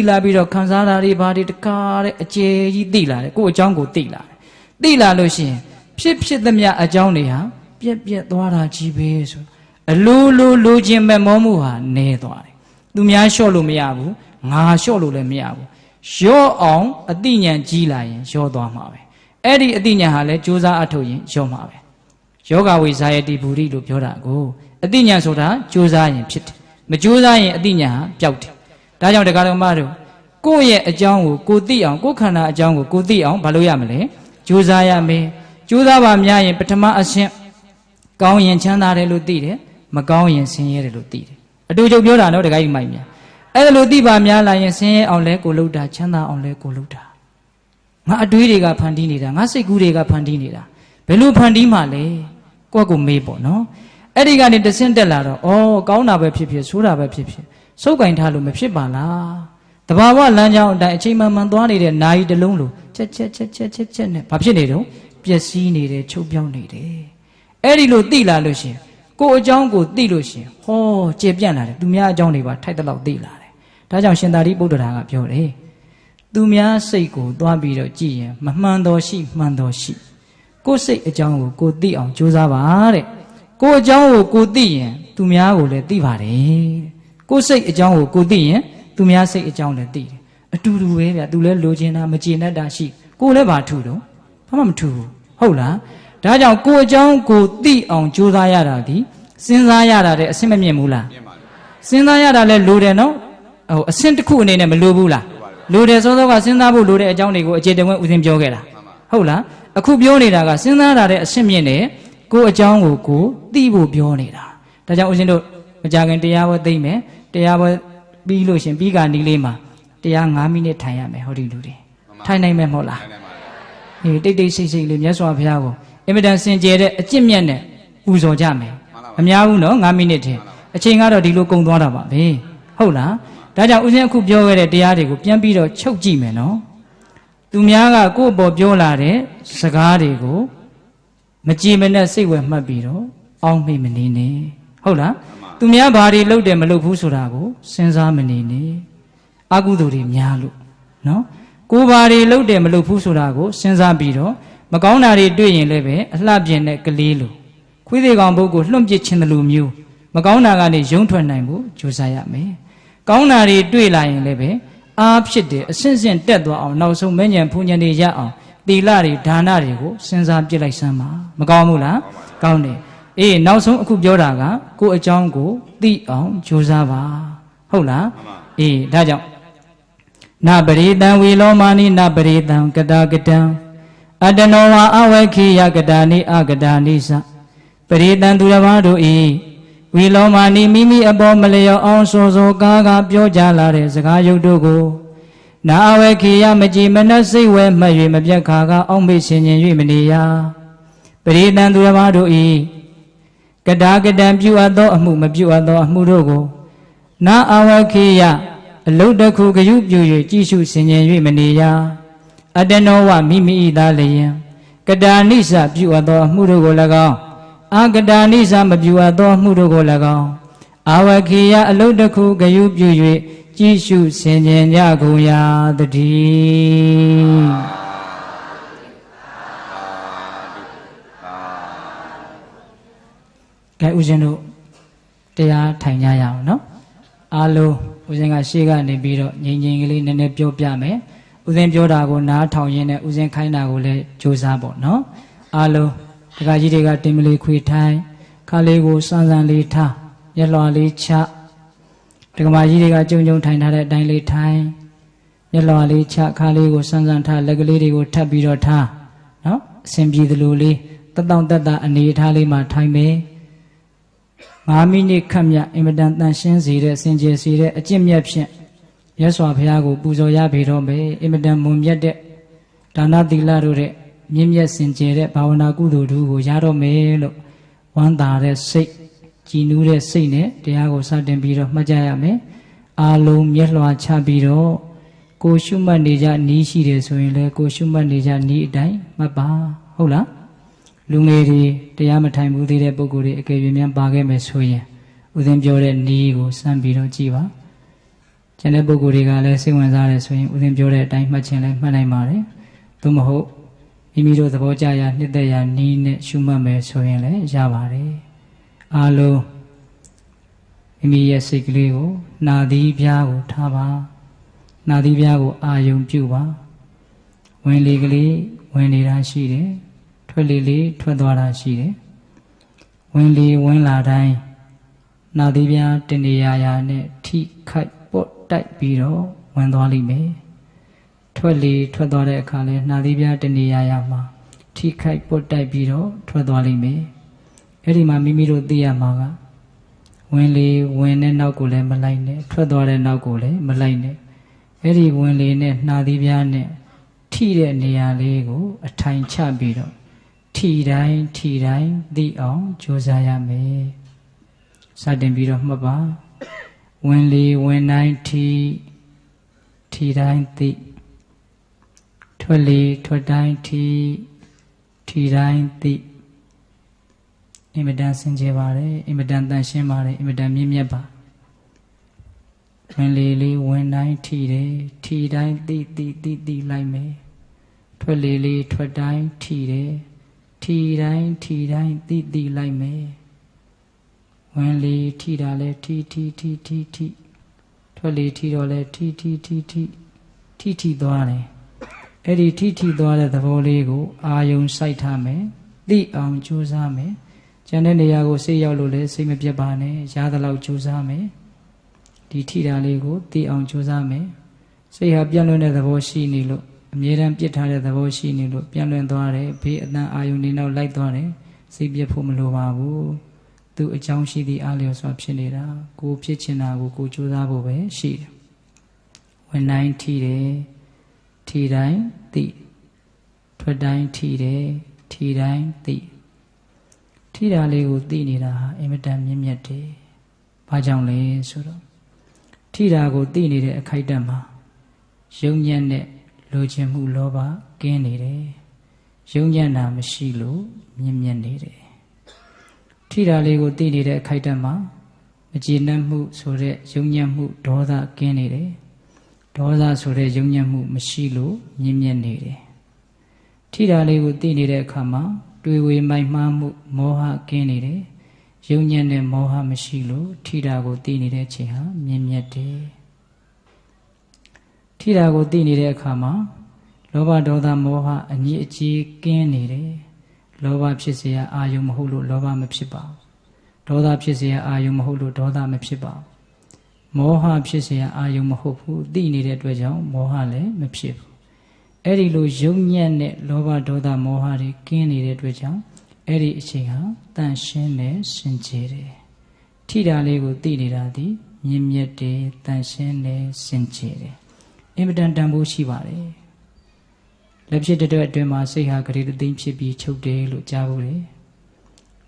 လာပြီးတော့ခံစားတာတွေဘာတွေတကားတဲ့အကျယ်ကြီးသိလာတယ်ကိုယ့်အကြောင်းကိုသိလာတယ်သိလာလို့ရှိရင်ဖြစ်သမျှအကြောင်းတွေဟာပြက်သွားတာကြီးပဲဆိုအလိုချင်မဲ့မောမှုဟာနေသွားတယ်သူများလျှော့လို့မရဘူးငါလျှော့လို့လည်းမရဘူးရော့အောင်အတိညာဏ်ကြီးလာရင်ရော့သွားမှာပဲအဲ့ဒီအတိညာဏ်ဟာလည်းကြိုးစားအထုတ်ရင်ရော့မှာပဲယောဂဝိဇာယတိဘူရိလို့ပြောတာကိုအတိညာဏ်ဆိုတာကြိုးစားရင်ဖြစ်တယ်မကြိုးစားရင်အတိညာဏ်ဟာပျောက်တယ်ဒါကြောင့်တရားတော်မတို့ကိုယ့်ရဲ့အကြောင်းကိုကိုသိအောင်ကိုယ်ခန္ဓာအကြောင်းကိုကိုသိအောင်ဘာလို့ရမလဲကြိုးစားရမယ်ကြိုးစားပါများရင်ပထမအဆင့်ကောင်းရင်ချမ်းသာတယ်လို့သိတယ်မကောင်းရင်ဆင်းရဲတယ်လို့သိတယ်အတူချုပ်ပြောတာနော်တခါကြီးမိုက်များအဲ့ဒါလို့သိပါများလာရင်ဆင်းရဲအောင်လဲကိုလုပ်တာချမ်းသာအောင်လဲကိုလုပ်တာငါအတွေးတွေကဖန်တီးနေတာငါစိတ်ကူးတွေကဖန်တီးနေတာဘယ်လိုဖန်တီးမှလဲကိုယ့်ကိုမေးပေါ့နော်အဲ့ဒီကနေတဆင့်တက်လာတော့ဩကောင်းတာပဲဖြစ်ဖြစ်ဆိုးတာပဲဖြစ်ဖြစ်စုပ်ကင်ထားလို့မဖြစ်ပါလားတဘာဝလမ်းကြောင်းအတိုင်းအချိန်မှန်သွားနေတဲ့နာယီတစ်လုံးလိုချက်နဲ့ဘာဖြစ်နေတော့ပျက်စီးနေတယ်ချုပ်ပြောင်းနေတယ်အဲ့ဒီလိုသိလာလို့ရှင်ကိုအကြောင်းကိုသိလို့ရှင်ဟောကျေပြန့်လာတယ်သူများအကြောင်းတွေပါထိုက်တဲ့လောက်သိလာတယ်ဒါကြောင့်ရှင်သာရိပုတ္တရာကပြောတယ်သူများစိတ်ကိုသွားပြီးတော့ကြည့်ရင်မမှန်တော်ရှိမှန်တော်ရှိကိုယ်စိတ်အကြောင်းကိုကိုသိအောင်ကြိုးစားပါတဲ့ကိုအကြောင်းကိုကိုသိရင်သူများကိုလည်းသိပါတယ်ကိုယ်စိတ်အကြောင်းကိုကိုသိရင်သူများစိတ်အကြောင်းလည်းသိတယ်အတူတူပဲဗျသူလည်းလိုချင်တာမကျေနပ်တာရှိကိုလည်းဘာထူတော့ဘာမှမထူဘူးဟုတ်လားဒါကြောင့်ကိုအကြောင်းကိုသိအောင်ကြိုးစားရတာဒီစဉ်းစားရတာတဲ့အဆင့်မမြင့်ဘူးလားစဉ်းစားရတာလည်းလိုတယ်နော်ဟိုအဆင့်တစ်ခုအနေနဲ့မလိုဘူးလားလိုတယ်စောစောကစဉ်းစားဖို့လိုတဲ့အကြောင်းတွေကိုအခြေတဝဲဥစဉ်ပြောခဲ့တာဟုတ်လားအခုပြောနေတာကစဉ်းစားရတဲ့အဆင့်မြင့်နဲ့ကိုအကြောင်းကိုကိုသိဖို့ပြောနေတာဒါကြောင့်ဥစဉ်တို့မကြခင်တရားပွဲသိမ့်မယ်တရားပွဲပြီးလို့ရှင်ပြီးကနီးလေးမှာတရား9မိနစ်ထိုင်ရမယ်ဟောဒီလူတွေထိုင်နိုင်မယ်မဟုတ်လားအေးတိတ်ဆိတ်လေးမြတ်စွာဘုရားကိုအင်မတန်စင်ကြယ်တဲ့အကျင့်မြတ်နဲ့ပူဇော်ကြမယ်မများဘူးနော်9မိနစ်တည်းအချိန်ကတော့ဒီလိုကုန်သွားတာပါပဲဟုတ်လားဒါကြောင့်ဦးဇင်းအခုပြောခဲ့တဲ့တရားတွေကိုပြန်ပြီးတော့ချုပ်ကြည့်မယ်နော်သူများကကိုယ့်အပေါ်ပြောလာတဲ့စကားတွေကိုမကြည်မနဲ့စိတ်ဝယ်မှတ်ပြီးတော့အောင်းမိတ်မနေနဲ့ဟုတ်လားသူများဘာတွေလုပ်တယ်မလုပ်ဘူးဆိုတာကိုစဉ်းစားမနေနဲ့အကုသိုလ်တွေများလို့နော်ကိုဘာတွေလုပ်တယ်မလုပ်ဘူးဆိုတာကိုစဉ်းစားပြီးတော့မကောင်းတာတွေတွေ့ရင်လည်းပဲအလှပြင်းတဲ့ကလေးလိုခွေးသေးကောင်ပုဂ္ဂိုလ်လွန့်ပစ်ခြင်းလိုမျိုးမကောင်းတာကနေရုံထွက်နိုင်ဖို့ကြိုးစားရမယ်ကောင်းတာတွေတွေ့လာရင်လည်းပဲအားဖြစ်တယ်အဆင့်ဆင့်တက်သွားအောင်နောက်ဆုံးမဉ္ဇဉ်ဖူးဉ္ဇဉ်တွေရအောင်သီလတွေဒါနတွေကိုစဉ်းစားပြစ်လိုက်စမ်းပါမကောင်းဘူးလားကောင်းတယ်အေးနောက်ဆုံးအခုပြောတာကကိုယ်အကြောင်းကိုသိအောင်ကြိုးစားပါဟုတ်လားအေးဒါကြောင့်နပရိတံဝီလောမာနိနပရိတံကတာကတံအတနောဝါအဝေခိယကတာနိအကတာနိသပရိတံသူတစ်ပါးတို့ဤဝီလောမာနိမိမိအပေါ်မလျော်အောင်စောစောကားကပြောကြလာတဲ့စကားရုပ်တို့ကို နာအဝေခိယမကြည်မနှစိတ်ဝဲမှတ်၍မပြတ်ခါကအောက်မေ့ဆင်ခြင်၍မနေရပရိသံသူတစ်ပါးတို့ဤကတာကတံပြုအပ်သောအမှုမပြုအပ်သောအမှုတို့ကိုနာအဝေခိယအလုတ်တစ်ခုဂယုပြု၍ကြည်ရှုဆင်ခြင်၍မနေရအတနောဝမိမိ၏သားလျင်ကတာနိစ္စပြုအပ်သောအမှုတို့ကို၎င်းအာကတာနိစ္စမပြုအပ်သောအမှုတို့ကို၎င်းအဝေခိယအလုတ်တစ်ခုဂယုပြု၍ကြည်ရှုဆင်ခြင်ကြကုန်ရာတည်းကဲဦးဇင်းတို့တရားထိုင်ကြရအောင်နော်အားလုံးဦးဇင်းကရှေ့ကနေပြီးတော့ငြိမ်ငြိမ်ကလေးနည်းနည်းပြောပြမယ်ဦးဇင်းပြောတာကိုနားထောင်ရင်းနဲ့ဦးဇင်းခိုင်းတာကိုလည်းကြိုးစားပေါ့နော်အားလုံးဒကာကြီးတွေကတင်မလေးခွေထိုင်ခါလေးကိုစမ်းစမ်းလေးထားရက်လွှာလေးချဒကမာကြီးတွေကကြုံကြုံထိုင်ထားတဲ့အတိုင်းလေးထိုင်ရက်လွှာလေးချခါလေးကိုစမ်းစမ်းထားလက်ကလေးတွေကိုထပ်ပြီးတော့ထားနော်အစဉ်ပြေသလိုလေးတက်တောင့်တက်တာအနေထားလေးမှာထိုင်မယ်5မိနစ်ခန့်မြအင်မတန်တန်ရှင်းစေတဲ့စင်ကြယ်စေတဲ့အကျင့်မြတ်ဖြင့်ရသော်ဘုရားကိုပူဇော်ရပေတော့မယ်အင်မတန်မွန်မြတ်တဲ့ဒါနသီလတို့တဲ့မြင့်မြတ်စင်ကြယ်တဲ့ဘာဝနာကုသိုလ်တို့ကိုရတော့မယ်လို့ဝမ်းသာတဲ့စိတ်ကြည်နူးတဲ့စိတ်နဲ့တရားကိုစတင်ပြီးတော့မှတ်ကြရမယ်အာလုံးမျက်လွှာချပြီးတော့ကိုရှုမှတ်နေကြနီးရှိတယ်ဆိုရင်လည်းကိုရှုမှတ်နေကြနီးအတိုင်းမှတ်ပါဟုတ်လားလူငယ်တွေတရားမထိုင်ဘူးသေးတဲ့ပုဂ္ဂိုလ်တွေအကယ်၍များပါခဲ့မယ်ဆိုရင်ဦးဇင်းပြောတဲ့နီးကိုစမ်းပြီးတော့ကြည့်ပါကျန်တဲ့ပုဂ္ဂိုလ်တွေကလည်းစိတ်ဝင်စားတယ်ဆိုရင်ဦးဇင်းပြောတဲ့အတိုင်းမှတ်ခြင်းလည်းမှတ်နိုင်ပါတယ်သို့မဟုတ်မိမိတို့သဘောကျရာနှစ်သက်ရာနီးနဲ့ရှုမှတ်မယ်ဆိုရင်လည်းရပါတယ်အားလုံးမိမိရဲ့စိတ်ကလေးကိုနာသီးပြားကိုထားပါနာသီးပြားကိုအာယုံပြုပါဝင်လေကလေးဝင်နေတာရှိတယ်ထွက်လေလေးထွက်သွားတာရှိတယ်ဝင်လေဝင်လာတိုင်းနာသီးပြားတနေရာနဲ့ထိခိုက်ပုတ်တိုက်ပြီးတော့ဝင်သွားလိမ့်မယ်ထွက်လေထွက်သွားတဲ့အခါလဲနာသီးပြားတနေရာမှာထိခိုက်ပုတ်တိုက်ပြီးတော့ထွက်သွားလိမ့်မယ်အဲ့ဒီမှာမိမိတို့သိရမှာကဝင်လေဝင်တဲ့နောက်ကိုလည်းမလိုက်နဲ့ထွက်သွားတဲ့နောက်ကိုလည်းမလိုက်နဲ့အဲ့ဒီဝင်လေနဲ့နှာသီးပြားနဲ့ထိတဲ့နေရာလေးကိုအထိုင်ချပြီးတော့ထိတိုင်းသိအောင်ကြိုးစားရမယ်စတင်ပြီးတော့မှတ်ပါဝင်လေဝင်တိုင်းထိတိုင်းသိထွက်လေထွက်တိုင်းထိတိုင်းသိအင်မတန်စင်ကြယ်ပါတယ်အင်မတန်တန်ရှင်းပါတယ်အင်မတန်မြင့်မြတ်ပါဝင်လေလေးဝင်တိုင်းထိတယ်ထိတိုင်းသိလိုက်မယ်ထွက်လေလေးထွက်တိုင်းထိတယ်ထိတိုင်းသိလိုက်မယ်ဝင်လေထိတာလဲထိထွက်လေထိတော့လဲထိသွားတယ်အဲ့ဒီထိသွားတဲ့သဘောလေးကိုအာယုံစိုက်ထားမယ်သိအောင်ကြိုးစားမယ်ကျန်တဲ့နေရာကိုစိတ်ရောက်လို့လည်းစိတ်မပြတ်ပါနဲ့ရသလောက်ကြိုးစားမယ်ဒီထိတာလေးကိုသိအောင်ကြိုးစားမယ်စိတ်ဟာပြန့်လွင့်တဲ့သဘောရှိနေလို့အမြဲတမ်းပြစ်ထားတဲ့သဘောရှိနေလို့ပြန့်လွင့်သွားတယ်ဘေးအတန်အာယုန်နေနောက်လိုက်သွားတယ်စိတ်ပြတ်ဖို့မလိုပါဘူးသူအကြောင်းရှိသည့်အားလျော်စွာဖြစ်နေတာကိုဖြစ်ချင်တာကိုကြိုးစားဖို့ပဲရှိတယ်ဝင်တိုင်းထိတယ်ထိတိုင်းသိထွက်တိုင်းထိတယ်ထိတိုင်းသိထိတာလေးကိုသိနေတာဟာအင်မတန်မြင့်မြတ်တယ်။ဘာကြောင့်လဲဆိုတော့ထိတာကိုသိနေတဲ့အခိုက်အတန့်မှာယုံညံ့တဲ့လိုချင်မှုလောဘကင်းနေတယ်။ယုံညံ့တာမရှိလို့မြင့်မြတ်နေတယ်။ထိတာလေးကိုသိနေတဲ့အခိုက်အတန့်မှာမကျေနပ်မှုဆိုတဲ့ယုံညံ့မှုဒေါသကင်းနေတယ်။ဒေါသဆိုတဲ့ယုံညံ့မှုမရှိလို့မြင့်မြတ်နေတယ်။ထိတာလေးကိုသိနေတဲ့အခါမှာတွေ့ဝေမိုက်မှားမှုမောဟကင်းနေတယ်ယုံညံ့တဲ့မောဟမရှိလို့ထိတာကိုသိနေတဲ့အချိန်ဟာမြင့်မြတ်တယ်ထိတာကိုသိနေတဲ့အခါမှာလောဘဒေါသမောဟအညစ်အကြေးကင်းနေတယ်လောဘဖြစ်เสียအာယုံမဟုတ်လို့လောဘမဖြစ်ပါဘူးဒေါသဖြစ်เสียအာယုံမဟုတ်လို့ဒေါသမဖြစ်ပါဘူးမောဟဖြစ်เสียအာယုံမဟုတ်ဘူးသိနေတဲ့အတွက်ကြောင့်မောဟလည်းမဖြစ်ဘူးအဲ့ဒီလိုယုံညံ့တဲ့လောဘဒေါသမောဟတွေကင်းနေတဲ့အတွက်ကြောင့်အဲ့ဒီအချိန်ဟာတန်ရှင်းတဲ့စင်ကြယ်တယ်ထိတာလေးကိုသိနေတာဒီမြင့်မြတ်တယ်တန်ရှင်းတယ်စင်ကြယ်တယ် အင်မတန်တန်ဖိုးရှိပါတယ်လက်ဖြစ်တဲ့အတွင်းမှာစိတ်ဟာဂရေတသိမ်းဖြစ်ပြီးချုပ်တယ်လို့ကြားဖို့တယ်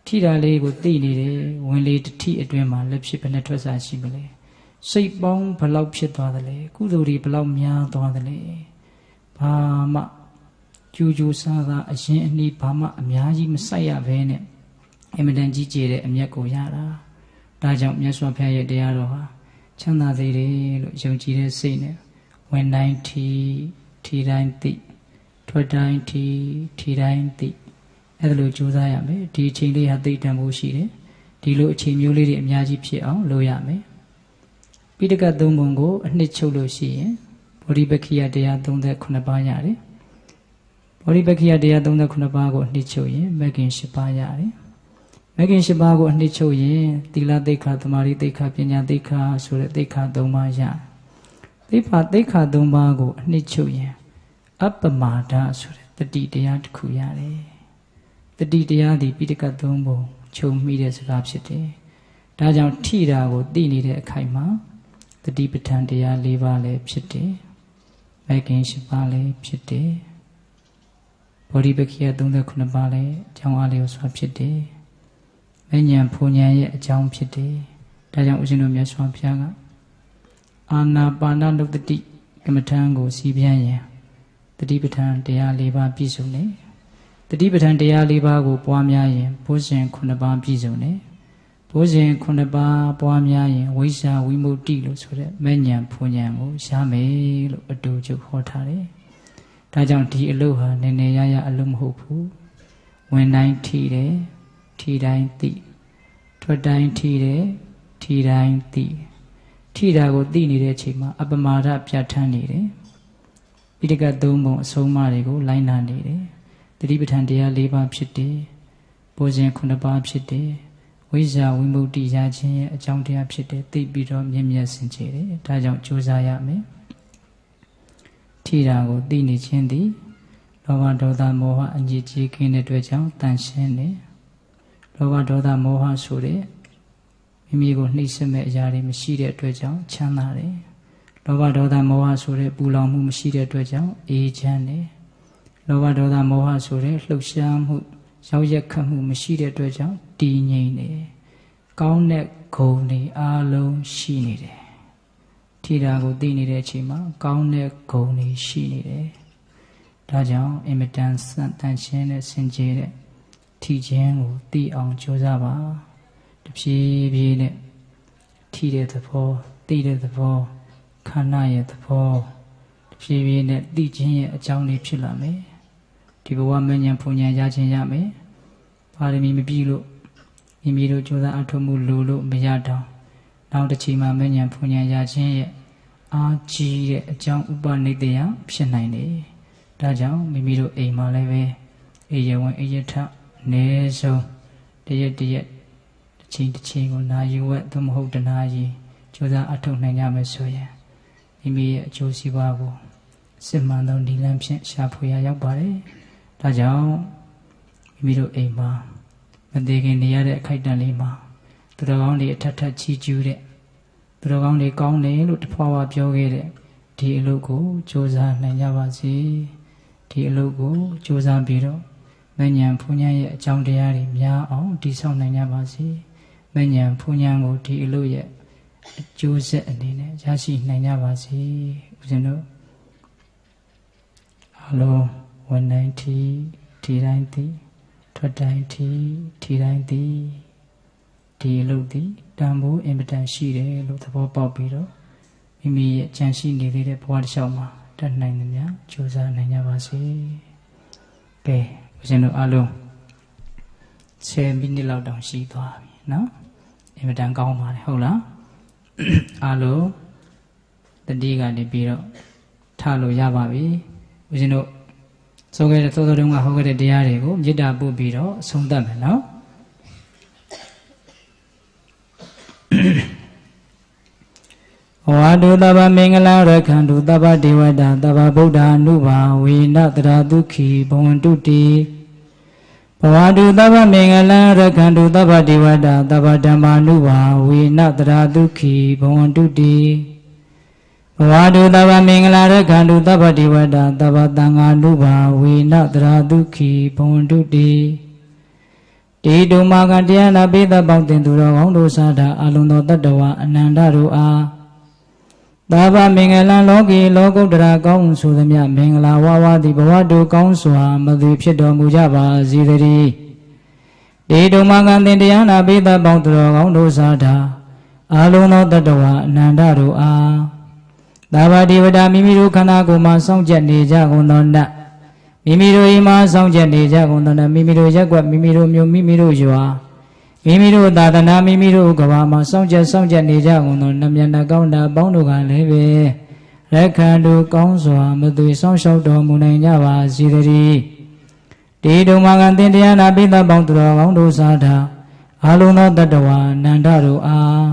ထိတာလေးကိုသိနေတယ်ဝင်လေတစ်ထိအတွင်းမှာလက်ဖြစ်ဘယ်နဲ့ထွက်စားရှိမလဲစိတ်ပေါင်းဘလောက်ဖြစ်သွားသလဲကုသိုလ်တွေဘလောက်များသွားသလဲဘာမှကြူကြူဆာဆာအရင်အနည်းဘာမှအများကြီးမစိုက်ရဘဲနဲ့အင်မတန်ကြီးကျယ်တဲ့အမျက်ကိုရတာဒါကြောင့်မြတ်စွာဘုရားရဲ့တရားတော်ဟာချမ်းသာစေတယ်လို့ယုံကြည်တဲ့စိတ်နဲ့ဝင်တိုင်းထီတိုင်းသိထွက်တိုင်းထီတိုင်းသိအဲ့ဒါလိုကြိုးစားရမယ်ဒီအချိန်လေးဟာသိတန်ဖို့ရှိတယ်ဒီလိုအချိန်မျိုးလေးတွေအများကြီးဖြစ်အောင်လုပ်ရမယ်ပိဋကတ်သုံးပုံကိုအနှစ်ချုပ်လို့ရှိရင်ဗောဓိပက္ခိယတရား39ပါးရတယ်ဗောဓိပက္ခိယတရား39ပါးကိုအနှစ်ချုပ်ရင်မဂ္ဂင်10ပါးရတယ်မဂ္ဂင်10ပါးကိုအနှစ်ချုပ်ရင်သီလသိက္ခာသမာဓိသိက္ခာပညာသိက္ခာဆိုတဲ့သိက္ခာ3ပါးရသိက္ခာ3ပါးကိုအနှစ်ချုပ်ရင်အပ္ပမာဒဆိုတဲ့တတိတရားတစ်ခုရတယ်တတိတရားသည်ပိဋကတ်သုံးပုံချုပ်မိတဲ့စကားဖြစ်တယ်ဒါကြောင့်ထိတာကိုသိနေတဲ့အခိုက်မှာတတိပဋ္ဌာန်တရား၄ပါးလည်းဖြစ်တယ်မဂ္ဂင်10ပါးလည်းဖြစ်တယ်ဗောဓိပက္ခိယ39ပါးလည်းအကြောင်းအားလျော်စွာဖြစ်တယ်မဉ္ဇဉ်ဖူဉ္ဇဉ်ရဲ့အကြောင်းဖြစ်တယ်ဒါကြောင့်ဦးဇင်းတို့မြတ်စွာဘုရားကအာနာပါနနုတ္တိကမ္မထံကိုစီးပြန်ရင်တတိပဋ္ဌာန်တရား၄ပါးပြည့်စုံတယ်တတိပဋ္ဌာန်တရား၄ပါးကိုပွားများရင်ဘုဇဉ်9ပါးပြည့်စုံတယ်ဘုဇဉ်9ပါးပွားများရင်ဝိဇ္ဇာဝိမု tti လို့ဆိုတဲ့မဉ္ဇဉ်ဖူဉ္ဇဉ်ကိုရမယ်လို့အတူချုပ်ဟောထားတယ်ဒါကြောင့်ဒီအလုပ်ဟာနည်းနည်းရရအလုပ်မဟုတ်ဘူးဝင်တိုင်းထီတယ်ထီတိုင်းသိထွက်တိုင်းထီတယ်ထီတိုင်းသိထီတာကိုသိနေတဲ့အချိန်မှာအပမာဒပြဋ္ဌာန်းနေတယ်ပိဋကတ်သုံးပုံအဆုံးအမတွေကိုလိုက်နာနေတယ်တတိပဋ္ဌာန်တရား၄ပါးဖြစ်တယ်ဘုဇဉ်9ပါးဖြစ်တယ်ဝိဇ္ဇာဝိမု tti ရခြင်းရဲ့အကြောင်းတရားဖြစ်တယ်သိပြီးတော့မြင့်မြတ်စင်ကြယ်တယ်ဒါကြောင့်ကြိုးစားရမယ်ထီတာကိုသိနေခြင်းသည်လောဘဒေါသမောဟအငြိကြီးခင်းတဲ့အတွက်ကြောင့်တန်ရှင်းတယ်လောဘဒေါသမောဟဆိုတဲ့မိမိကိုနှိမ့်ဆက်မဲ့အရာတွေမရှိတဲ့အတွက်ကြောင့်ချမ်းသာတယ်လောဘဒေါသမောဟဆိုတဲ့ပူလောင်မှုမရှိတဲ့အတွက်ကြောင့်အေးချမ်းတယ်လောဘဒေါသမောဟဆိုတဲ့လှုပ်ရှားမှုရောက်ရက်ခတ်မှုမရှိတဲ့အတွက်ကြောင့်တည်ငြိမ်တယ်ကောင်းတဲ့ဂုဏ်တွေအားလုံးရှိနေတယ်ထီတာကိုသိနေတဲ့အချိန်မှာကောင်းတဲ့ဂုဏ်တွေရှိနေတယ်ဒါကြောင့်အင်မတန်တန်ရှင်းတဲ့စင်ကြယ်တဲ့ထီခြင်းကိုသိအောင်ကြိုးစားပါတဖြည်းဖြည်းနဲ့ထီတဲ့သဘောသိတဲ့သဘောခန္ဓာရဲ့သဘောတဖြည်းဖြည်းနဲ့သိခြင်းရဲ့အကြောင်းလေးဖြစ်လာမယ်ဒီဘဝမဉ္ဇဉ်ဖူဉ္ဇဉ်ရခြင်းရမယ်ပါရမီမပြည့်လို့မိမိတို့ကြိုးစားအထောက်မှုလိုလို့မရတော့နောက်တစ်ချိန်မှာမဉ္ဇဉ်ဖူဉ္ဇဉ်ရခြင်းရဲ့အာကြီးတဲ့အကြောင်းဥပနိဒေယဖြစ်နိုင်တယ်ဒါကြောင့်မိမိတို့အိမ်မှာလည်းပဲအေယဝင်အေယထနေဆုံးတရက်တစ်ချိန်ကိုနာယူဝက်သို့မဟုတ်တနာကြီးကြိုးစားအထောက်နိုင်ကြမယ်ဆိုရင်မိမိရဲ့အကျိုးစီးပွားကိုစစ်မှန်သောဒီလမ်းဖြင့်ရှာဖွေရရောက်ပါတယ်ဒါကြောင့်မိမိတို့အိမ်မှာမသေးခင်နေရတဲ့အခိုက်အတန့်လေးမှာသူတော်ကောင်းတွေအထက်ထက်ချီးကျူးတဲ့သူတော်ကောင်းတွေကောင်းတယ်လို့တဖွာဖွာပြောခဲ့တဲ့ဒီအလုပ်ကိုစ조사နိုင်ကြပါစေဒီအလုပ်ကိုစ조사ပြီးတော့မဉ္ဇဉ်ဖူဉ္ဇဉ်ရဲ့အကြောင်းတရားတွေများအောင်တည်ဆောက်နိုင်ကြပါစေမဉ္ဇဉ်ဖူဉ္ဇဉ်ကိုဒီအလုပ်ရဲ့အကျိုးဆက်အနေနဲ့ရရှိနိုင်ကြပါစေဦးဇင်းတို့အလုံးဝန်တိုင်းထီတိုင်းသိထွက်တိုင်းထီတိုင်းသိဒီအလုပ်ဒီတန်ဖိုးအင်မတန်ရှိတယ်လို့သဘောပေါက်ပြီးတော့မိမိရဲ့ကြံရှိနေသေးတဲ့ဘဝတစ်လျှောက်မှာတတ်နိုင်သမျှကြိုးစားနိုင်ကြပါစေကဲဦးဇင်းတို့အားလုံး10မိနစ်လောက်တောင်ရှိသွားပြီနော်အင်မတန်ကောင်းပါတယ်ဟုတ်လားအားလုံးတတိကနေပြီးတော့ထားလို့ရပါပြီဦးဇင်းတို့ဆိုခဲ့တဲ့သောတော်တုန်းကဟောခဲ့တဲ့တရားတွေကိုမေတ္တာပို့ပြီးတော့အဆုံးသတ်မယ်နော်ဝါဒုသဗ္ဗမင်္ဂလရခန္တုသဗ္ဗဒေဝတာသဗ္ဗဗုဒ္ဓ ानु ဘာဝေနတရာဒုက္ခိဘဝန္တုတိဘဝတုသဗ္ဗမင်္ဂလရခန္တုသဗ္ဗဒေဝတာသဗ္ဗဓမ္မာ ानु ဘာဝေနတရာဒုက္ခိဘဝန္တုတိဘ ဘဝတုသဗ္ဗမင်္ဂလာရခန္တုသဗ္ဗတိဝတ္တသဗ္ဗသံဃာနုဘာဝေနတရာဒုက္ခိဘဝန္တုတိတေတုမာကတရားနာပိသပေါင်းတင်သူတော်ကောင်းတို့စားတာအလုံးသောတတ္တဝအနန္တတို့အားသဗ္ဗမင်္ဂလံလောကီလောကုတ္တရာကောင်းဆိုသမျှမင်္ဂလာဝါဝါသည်ဘဝတုကောင်းစွာမသွေဖြစ်တော်မူကြပါစေတည်းတေတုမာကတင်တရားနာပိသပေါင်းသူတော်ကောင်းတို့စားတာအလုံးသောတတ္တဝအနန္တတို့အားသာဝတိဝတ္တမိမိတို့ခန္ဓာကိုယ်မှာစောင့်ကြနေကြကုန်သောနတ်မိမိတို့အိမ်မှာစောင့်ကြနေကြကုန်သောနတ်မိမိတို့ရက်ကွက်မိမိတို့မြို့မိမိတို့ရွာမိမိတို့သာသနာမိမိတို့ကဘာမှာစောင့်ကြနေကြကုန်သောနတ်မြတ်ကောင်းတာအပေါင်းတို့ကလည်းပဲရခန္တုကောင်းစွာမသွေဆောင်ရှောက်တော်မူနိုင်ကြပါစေတည်းဒီဒုမကံတင်တရားနာပိသပေါင်းသူတော်ကောင်းတို့စားတာအလုံးသောတတ္တဝါနန္ဒတို့အား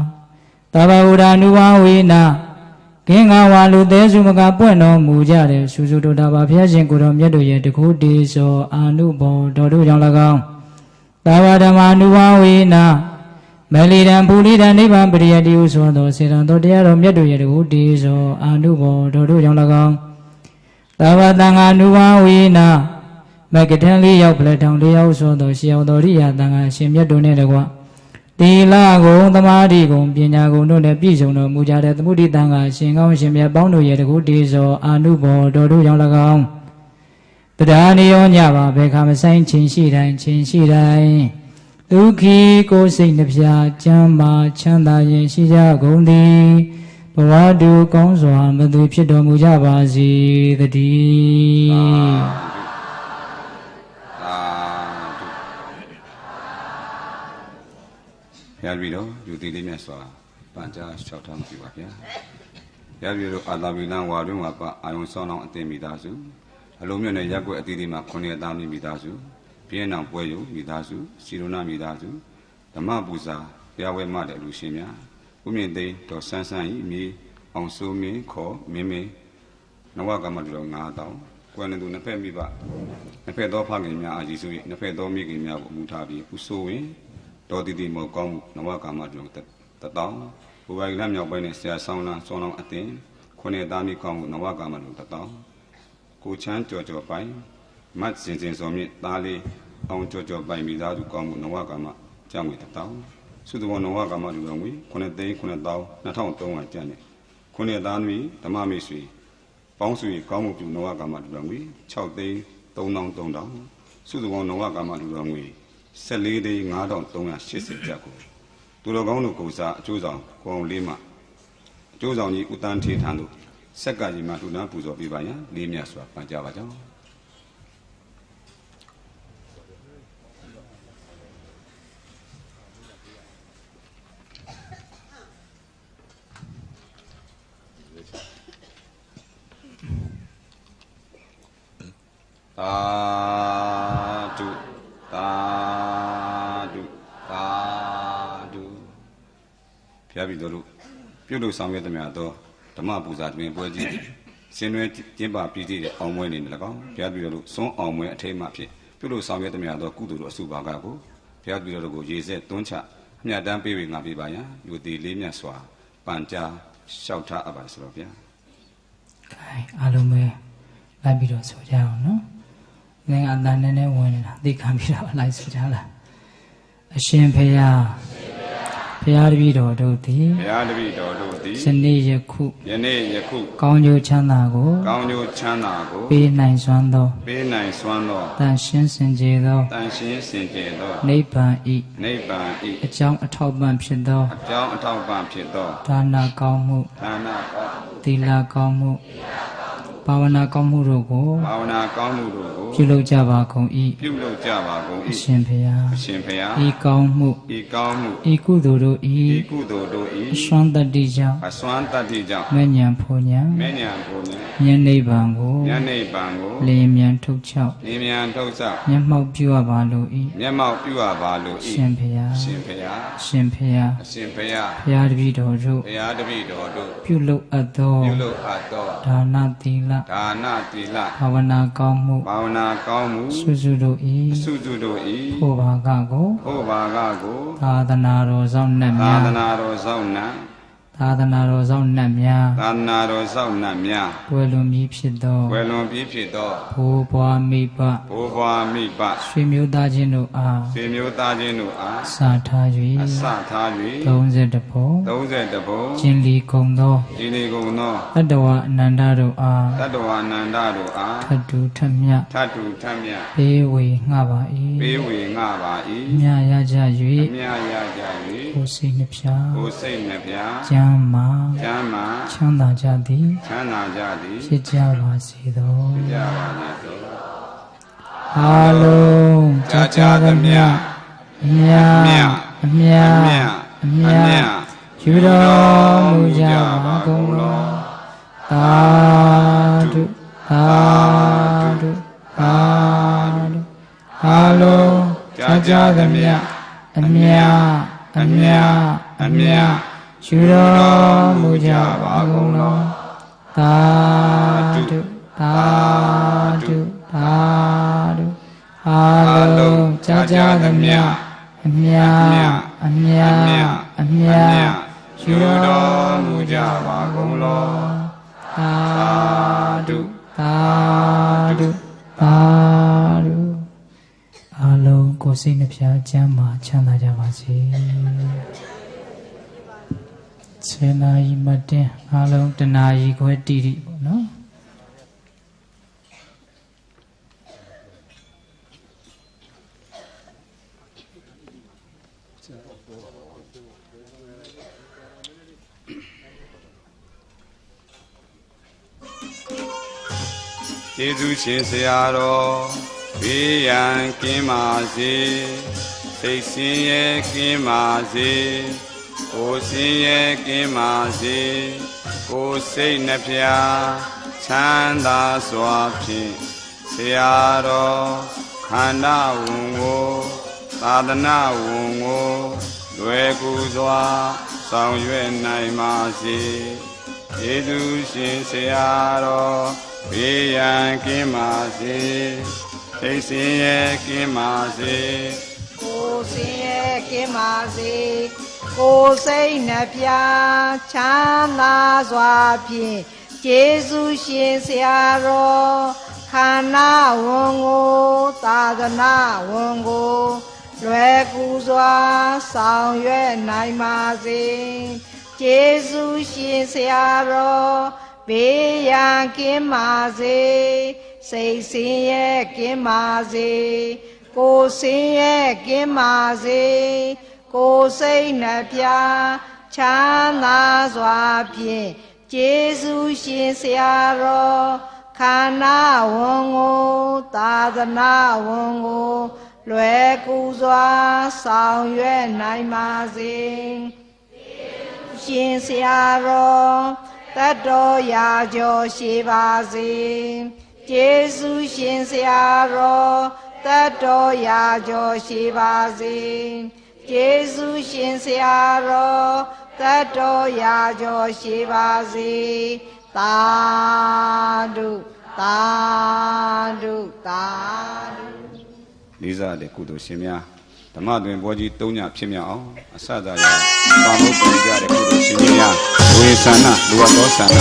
သဗ္ဗဝုဒ္ဓနုဝဝေနာကင်းငါဝါလူသေးစုမကပွင့်တော်မူကြတဲ့စုစုတို့တာပါဘုရားရှင်ကိုတော်မြတ်တို့ရဲ့တခုတည်းသောအာနုဘောတော်တို့ကြောင့်၎င်းသဗ္ဗဓမ္မာနုဝဝေနာမလီတံပူလိတံနိဗ္ဗာန်ပရိယတိဟုဆိုသောစေတံတော်တရားတော်မြတ်တို့ရဲ့တခုတည်းသောအာနုဘောတော်တို့ကြောင့်၎င်းသဗ္ဗသံဃာနုဝဝေနာမကထံလေးရောက်ပလက်ထောင်လေးရောက်ဆိုသောရှေအောင်တော်ရိယာသံဃာရှင်မြတ်တို့နဲ့တကွသီလဂုံသမာဓိဂုံပညာဂုံတို့နဲ့ပြည့်စုံတော်မူကြတဲ့သမုဒိတံဃာရှင်ကောင်းရှင်မြတ်ပေါင်းတို့ရဲ့တကုတည်းသောအာနုဘောတော်တို့ကြောင့်၎င်းတရားနေရောညပါဘယ်ခါမဆိုင်ချင်းရှိတိုင်းဒုက္ခိကိုယ်စိတ်နှပြချမ်းသာချမ်းသာရင်ရှိကြကုန်သည်ဘဝတုကောင်းစွာမသွေဖြစ်တော်မူကြပါစေတည်းရပြီတော့ယူသေးလေးမြတ်စွာပန်ကြားလျှောက်ထားမှာပြပါဗျာရပြီတော့အာသာဝိလံဝါတွင်ဝါပအာယုံဆောင်းအောင်အသိမိသားစုအလုံးမြတ်နဲ့ရက်ွက်အသီးသီးမှာ9ရက်သားမိသားစုပြင်းအောင်ပွဲယူမိသားစုစီရုဏမိသားစုဓမ္မပူဇာဘုရားဝဲမတဲ့လူရှင်များဥမြင့်သိန်းတော်ဆန်းဆန်းဤမြေအောင်စိုးမင်းခေါ်မင်းမင်းနဝကမတူတော်9000ကွယ်နေသူနှစ်ဖက်မိဘနှစ်ဖက်သောဖခင်များအာကြီးစု၏နှစ်ဖက်သောမိခင်များကိုအမှုထားပြီးဥဆိုဝင်တော်တည်တည်မောကောင်းမှုနဝကာမတုံတတောင်းဘူဝိုင်လမြောက်ပိုင်းနဲ့ဆရာဆောင်းလားဆောင်းလောင်းအတင်ခုနှစ်သားမိကောင်းမှုနဝကာမတုံတတောင်းကိုချမ်းကြော်ကြော်ပိုင်းမတ်စင်စင်စောမြင့်သားလေးအောင်ကြော်ကြော်ပိုင်းမိသားစုကောင်းမှုနဝကာမကြောင့်ငွေတတောင်းစုတဘောနဝကာမတုံငွေ9သိန်း9300ကျန်တယ်ခုနှစ်သားမိဓမ္မမိတ်ဆွေပေါင်းစုရင်ကောင်းမှုပြုနဝကာမတုံငွေ6သိန်း3300စုတဘောနဝကာမတုံငွေ14သိန်း5380ကျပ်ကိုသူတော်ကောင်းတို့ကိုစားအကျိုးဆောင်ကိုအောင်လေးမှအကျိုးဆောင်ကြီးဥတန်းထေထံတို့ဆက်ကကြီးမှထူနာပူဇော်ပေးပါရန်လေးမြတ်စွာပန်ကြားပါကြောင်းရပြီတို့ပြုလို့ဆောင်ရွက်သမျှတော့ဓမ္မပူဇာတွင်ပွဲကြီးဆင်းရဲကျင်းပပြည်တည်တဲ့အောင်ပွဲနေလည်းကောင်းဘုရားပြည်တော်လို့စွန်းအောင်ပွဲအထိမ်းမှဖြစ်ပြုလို့ဆောင်ရွက်သမျှတော့ကုသိုလ်တော်အစုပါကကိုဘုရားပြည်တော်ကိုရေဆက်သွန်းချအမြတ်တမ်းပေးဝေငါပေးပါရန်ယူသည်လေးမြတ်စွာပန်ကြားလျှောက်ထားအပ်ပါဆိုတော့ဗျာ။အားလုံးပဲလိုက်ပြီးတော့ဆိုကြအောင်နော်။ငါအတန်နဲ့ဝင်နေတာသိခံပြီးတော့လိုက်ဆိုကြလား။အရှင်ဖေယဘုရားတပည့်တော်တို့သည်ယနေ့ယခုကောင်းကျိုးချမ်းသာကိုပေးနိုင်စွမ်းသောတန်ရှင်းစင်ကြယ်သောနိဗ္ဗာန်ဤအကြောင်းအထောက်ပံ့ဖြစ်သောဒါနကောင်းမှုသီလကောင်းမှုဘာဝနာကောင်းမှုတို့ကိုပြုလုပ်ကြပါကုန်၏အရှင်ဘုရားဤကောင်းမှုဤကုသိုလ်တို့ဤအစွမ်းတတ္တိကြောင့်မဉ္ဇဉ်ဖို့ဉဏ်ဉာဏ်နိဗ္ဗာန်ကိုလျင်မြန်ထုတ်ချောက်မျက်မှောက်ပြုအပ်ပါလို၏ရှင်ဘုရားဘုရားတပည့်တော်တို့ပြုလုပ်အပ်သောဒါနသီလဘာဝနာကောင်းမှုစုစုတို့ဤဖို့ဘာကကိုသာသနာတော်ဆောင်နှင့် သာသနာတော်ဆောင်နတ်များ သာနာတော်ဆောက်နတ်များ ကွယ်လွန်ပြီးဖြစ်သော ဝယ်လွန်ပြီးဖြစ်သော ဘိုးဘွားမိဘ ဘိုးဘွားမိဘ ရွှေမျိုးသားချင်းတို့အား ဆွေမျိုးသားချင်းတို့အား စာထား အ ၍ စထား၍ 30ဘုံ 30ဘုံ ကျင်လီကုံသော ဒီနေကုန်သော တတ္တဝအနန္တတို့အား တတ္တဝအနန္တတို့အား ထတုထမြတ် ထတုထမြတ် ပေးဝေငှပါ၏ ပေးဝေငှပါ၏ မြတ်ရကြ အ ၍ မြရကြ ကိုယ်စိတ်နှဖျား ၍ကိုယ်စိတ်နှပြ ကျမ်းမာ ကျမ်းမာ ချမ်းသာကြသည် ချမ်းသာကြသည် ဖြစ်ကြပါစေသော ကြပါစေသော အားလုံးကြာကြာသမျှအမြအမြအမြယူတော်မူကြပါကုန်လောသာဓုသာဓုသာဓုအားလုံးကြာကြာသမျှအမြအမြအမြယူတော်မူကြပါကုန်လောသာဓုသာဓုသာဓုအားလုံးကြာကြာသမျှအမြအမြအမြယူတော်မူကြပါကုန်လောသာဓုသာဓုသာဓုအားလုံးကိုယ်စိတ်နှဖျားချမ်းသာချမ်းသာကြပါစေစေနာယီမတင်အားလုံးတနာယီခွဲတိတိပေါ့နော်ယေရှုရှင်ဆရာတော်ဘေးရန်ကင်းပါစေစိတ်ဆင်းရဲကင်းပါစေကိုယ်ဆင်းရဲကင်းပါစေကိုယ်စိတ်နှပြချမ်းသာစွာဖြင့်ဆရာတော်ခန္ဓာဝန်ကိုသာသနာဝန်ကိုလွယ်ကူစွာဆောင်ရွက်နိုင်ပါစေယေရှုရှင်ဆရာတော်ဘေးရန်ကင်းပါစေစိတ်ဆင်းရဲကင်းပါစေကိုယ်ဆင်းရဲကင်းပါစေကိုယ်စိတ်နှပြချမ်းသာစွာဖြင့်ယေရှုရှင်ဆရာတော်ခန္ဓာဝန်ကိုသာသနာဝန်ကိုလွယ်ကူစွာဆောင်ရွက်နိုင်ပါစေယေရှုရှင်ဆရာတော်ဘေးရန်ကင်းပါစေစိတ်ဆင်းရဲကင်းပါစေကိုယ်ဆင်းရဲကင်းပါစေကိုယ်စိတ်နှပြချမ်းသာစွာဖြင့်ယေရှုရှင်ဆရာတော်ခန္ဓာဝန်ကိုသာသနာဝန်ကိုလွယ်ကူစွာဆောင်ရွက်နိုင်ပါစေရှင်ဆရာတော်တတ်တော်ရာကျော်ရှိပါစေယေရှုရှင်ဆရာတော်တတ်တော်ရာကျော်ရှိပါစေယေရှုရှင်ဆရာတော်တတ်တော်ရာကျော်ရှိပါစေသာဓုသာဓုသာဓုလေးစားတဲ့ကုသိုလ်ရှင်များဓမ္မတွင်ဘောကြီး၃ညဖြစ်မြောက်အောင်အစသာရပါမုတ်ပြန်ကြတဲ့ကုသိုလ်ရှင်များဝေဆန္ဒလူဝတ်တော်ဆန္ဒ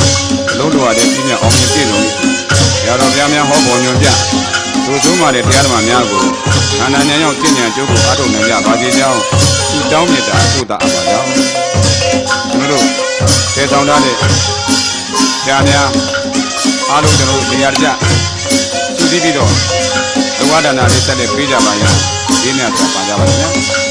အလုံးတော်တဲ့ပြည့်မြောက်အောင်ပြည့်စုံရတော်ဘုရားများဟောပေါ်ညွှန်ပြသို့ဆုံးပါတဲ့တရားဓမ္မများကိုခန္ဓာဉာဏ်ရောက်ကျင့်ကြံကြိုးကိုအားထုတ်နိုင်ကြပါစေကြောင်းသူတောင်းမြတ်တာသုတအပ်ပါကြောင်းကျွန်တော်တို့ထေဆောင်ထားတဲ့ဆရာများအားလုံးကျွန်တော်တို့တရားကြသူပြီးတော့သဝဒါနာလေးဆက်လက်ပေးကြပါရစေဒီနေ့ဆက်ပါကြပါမယ်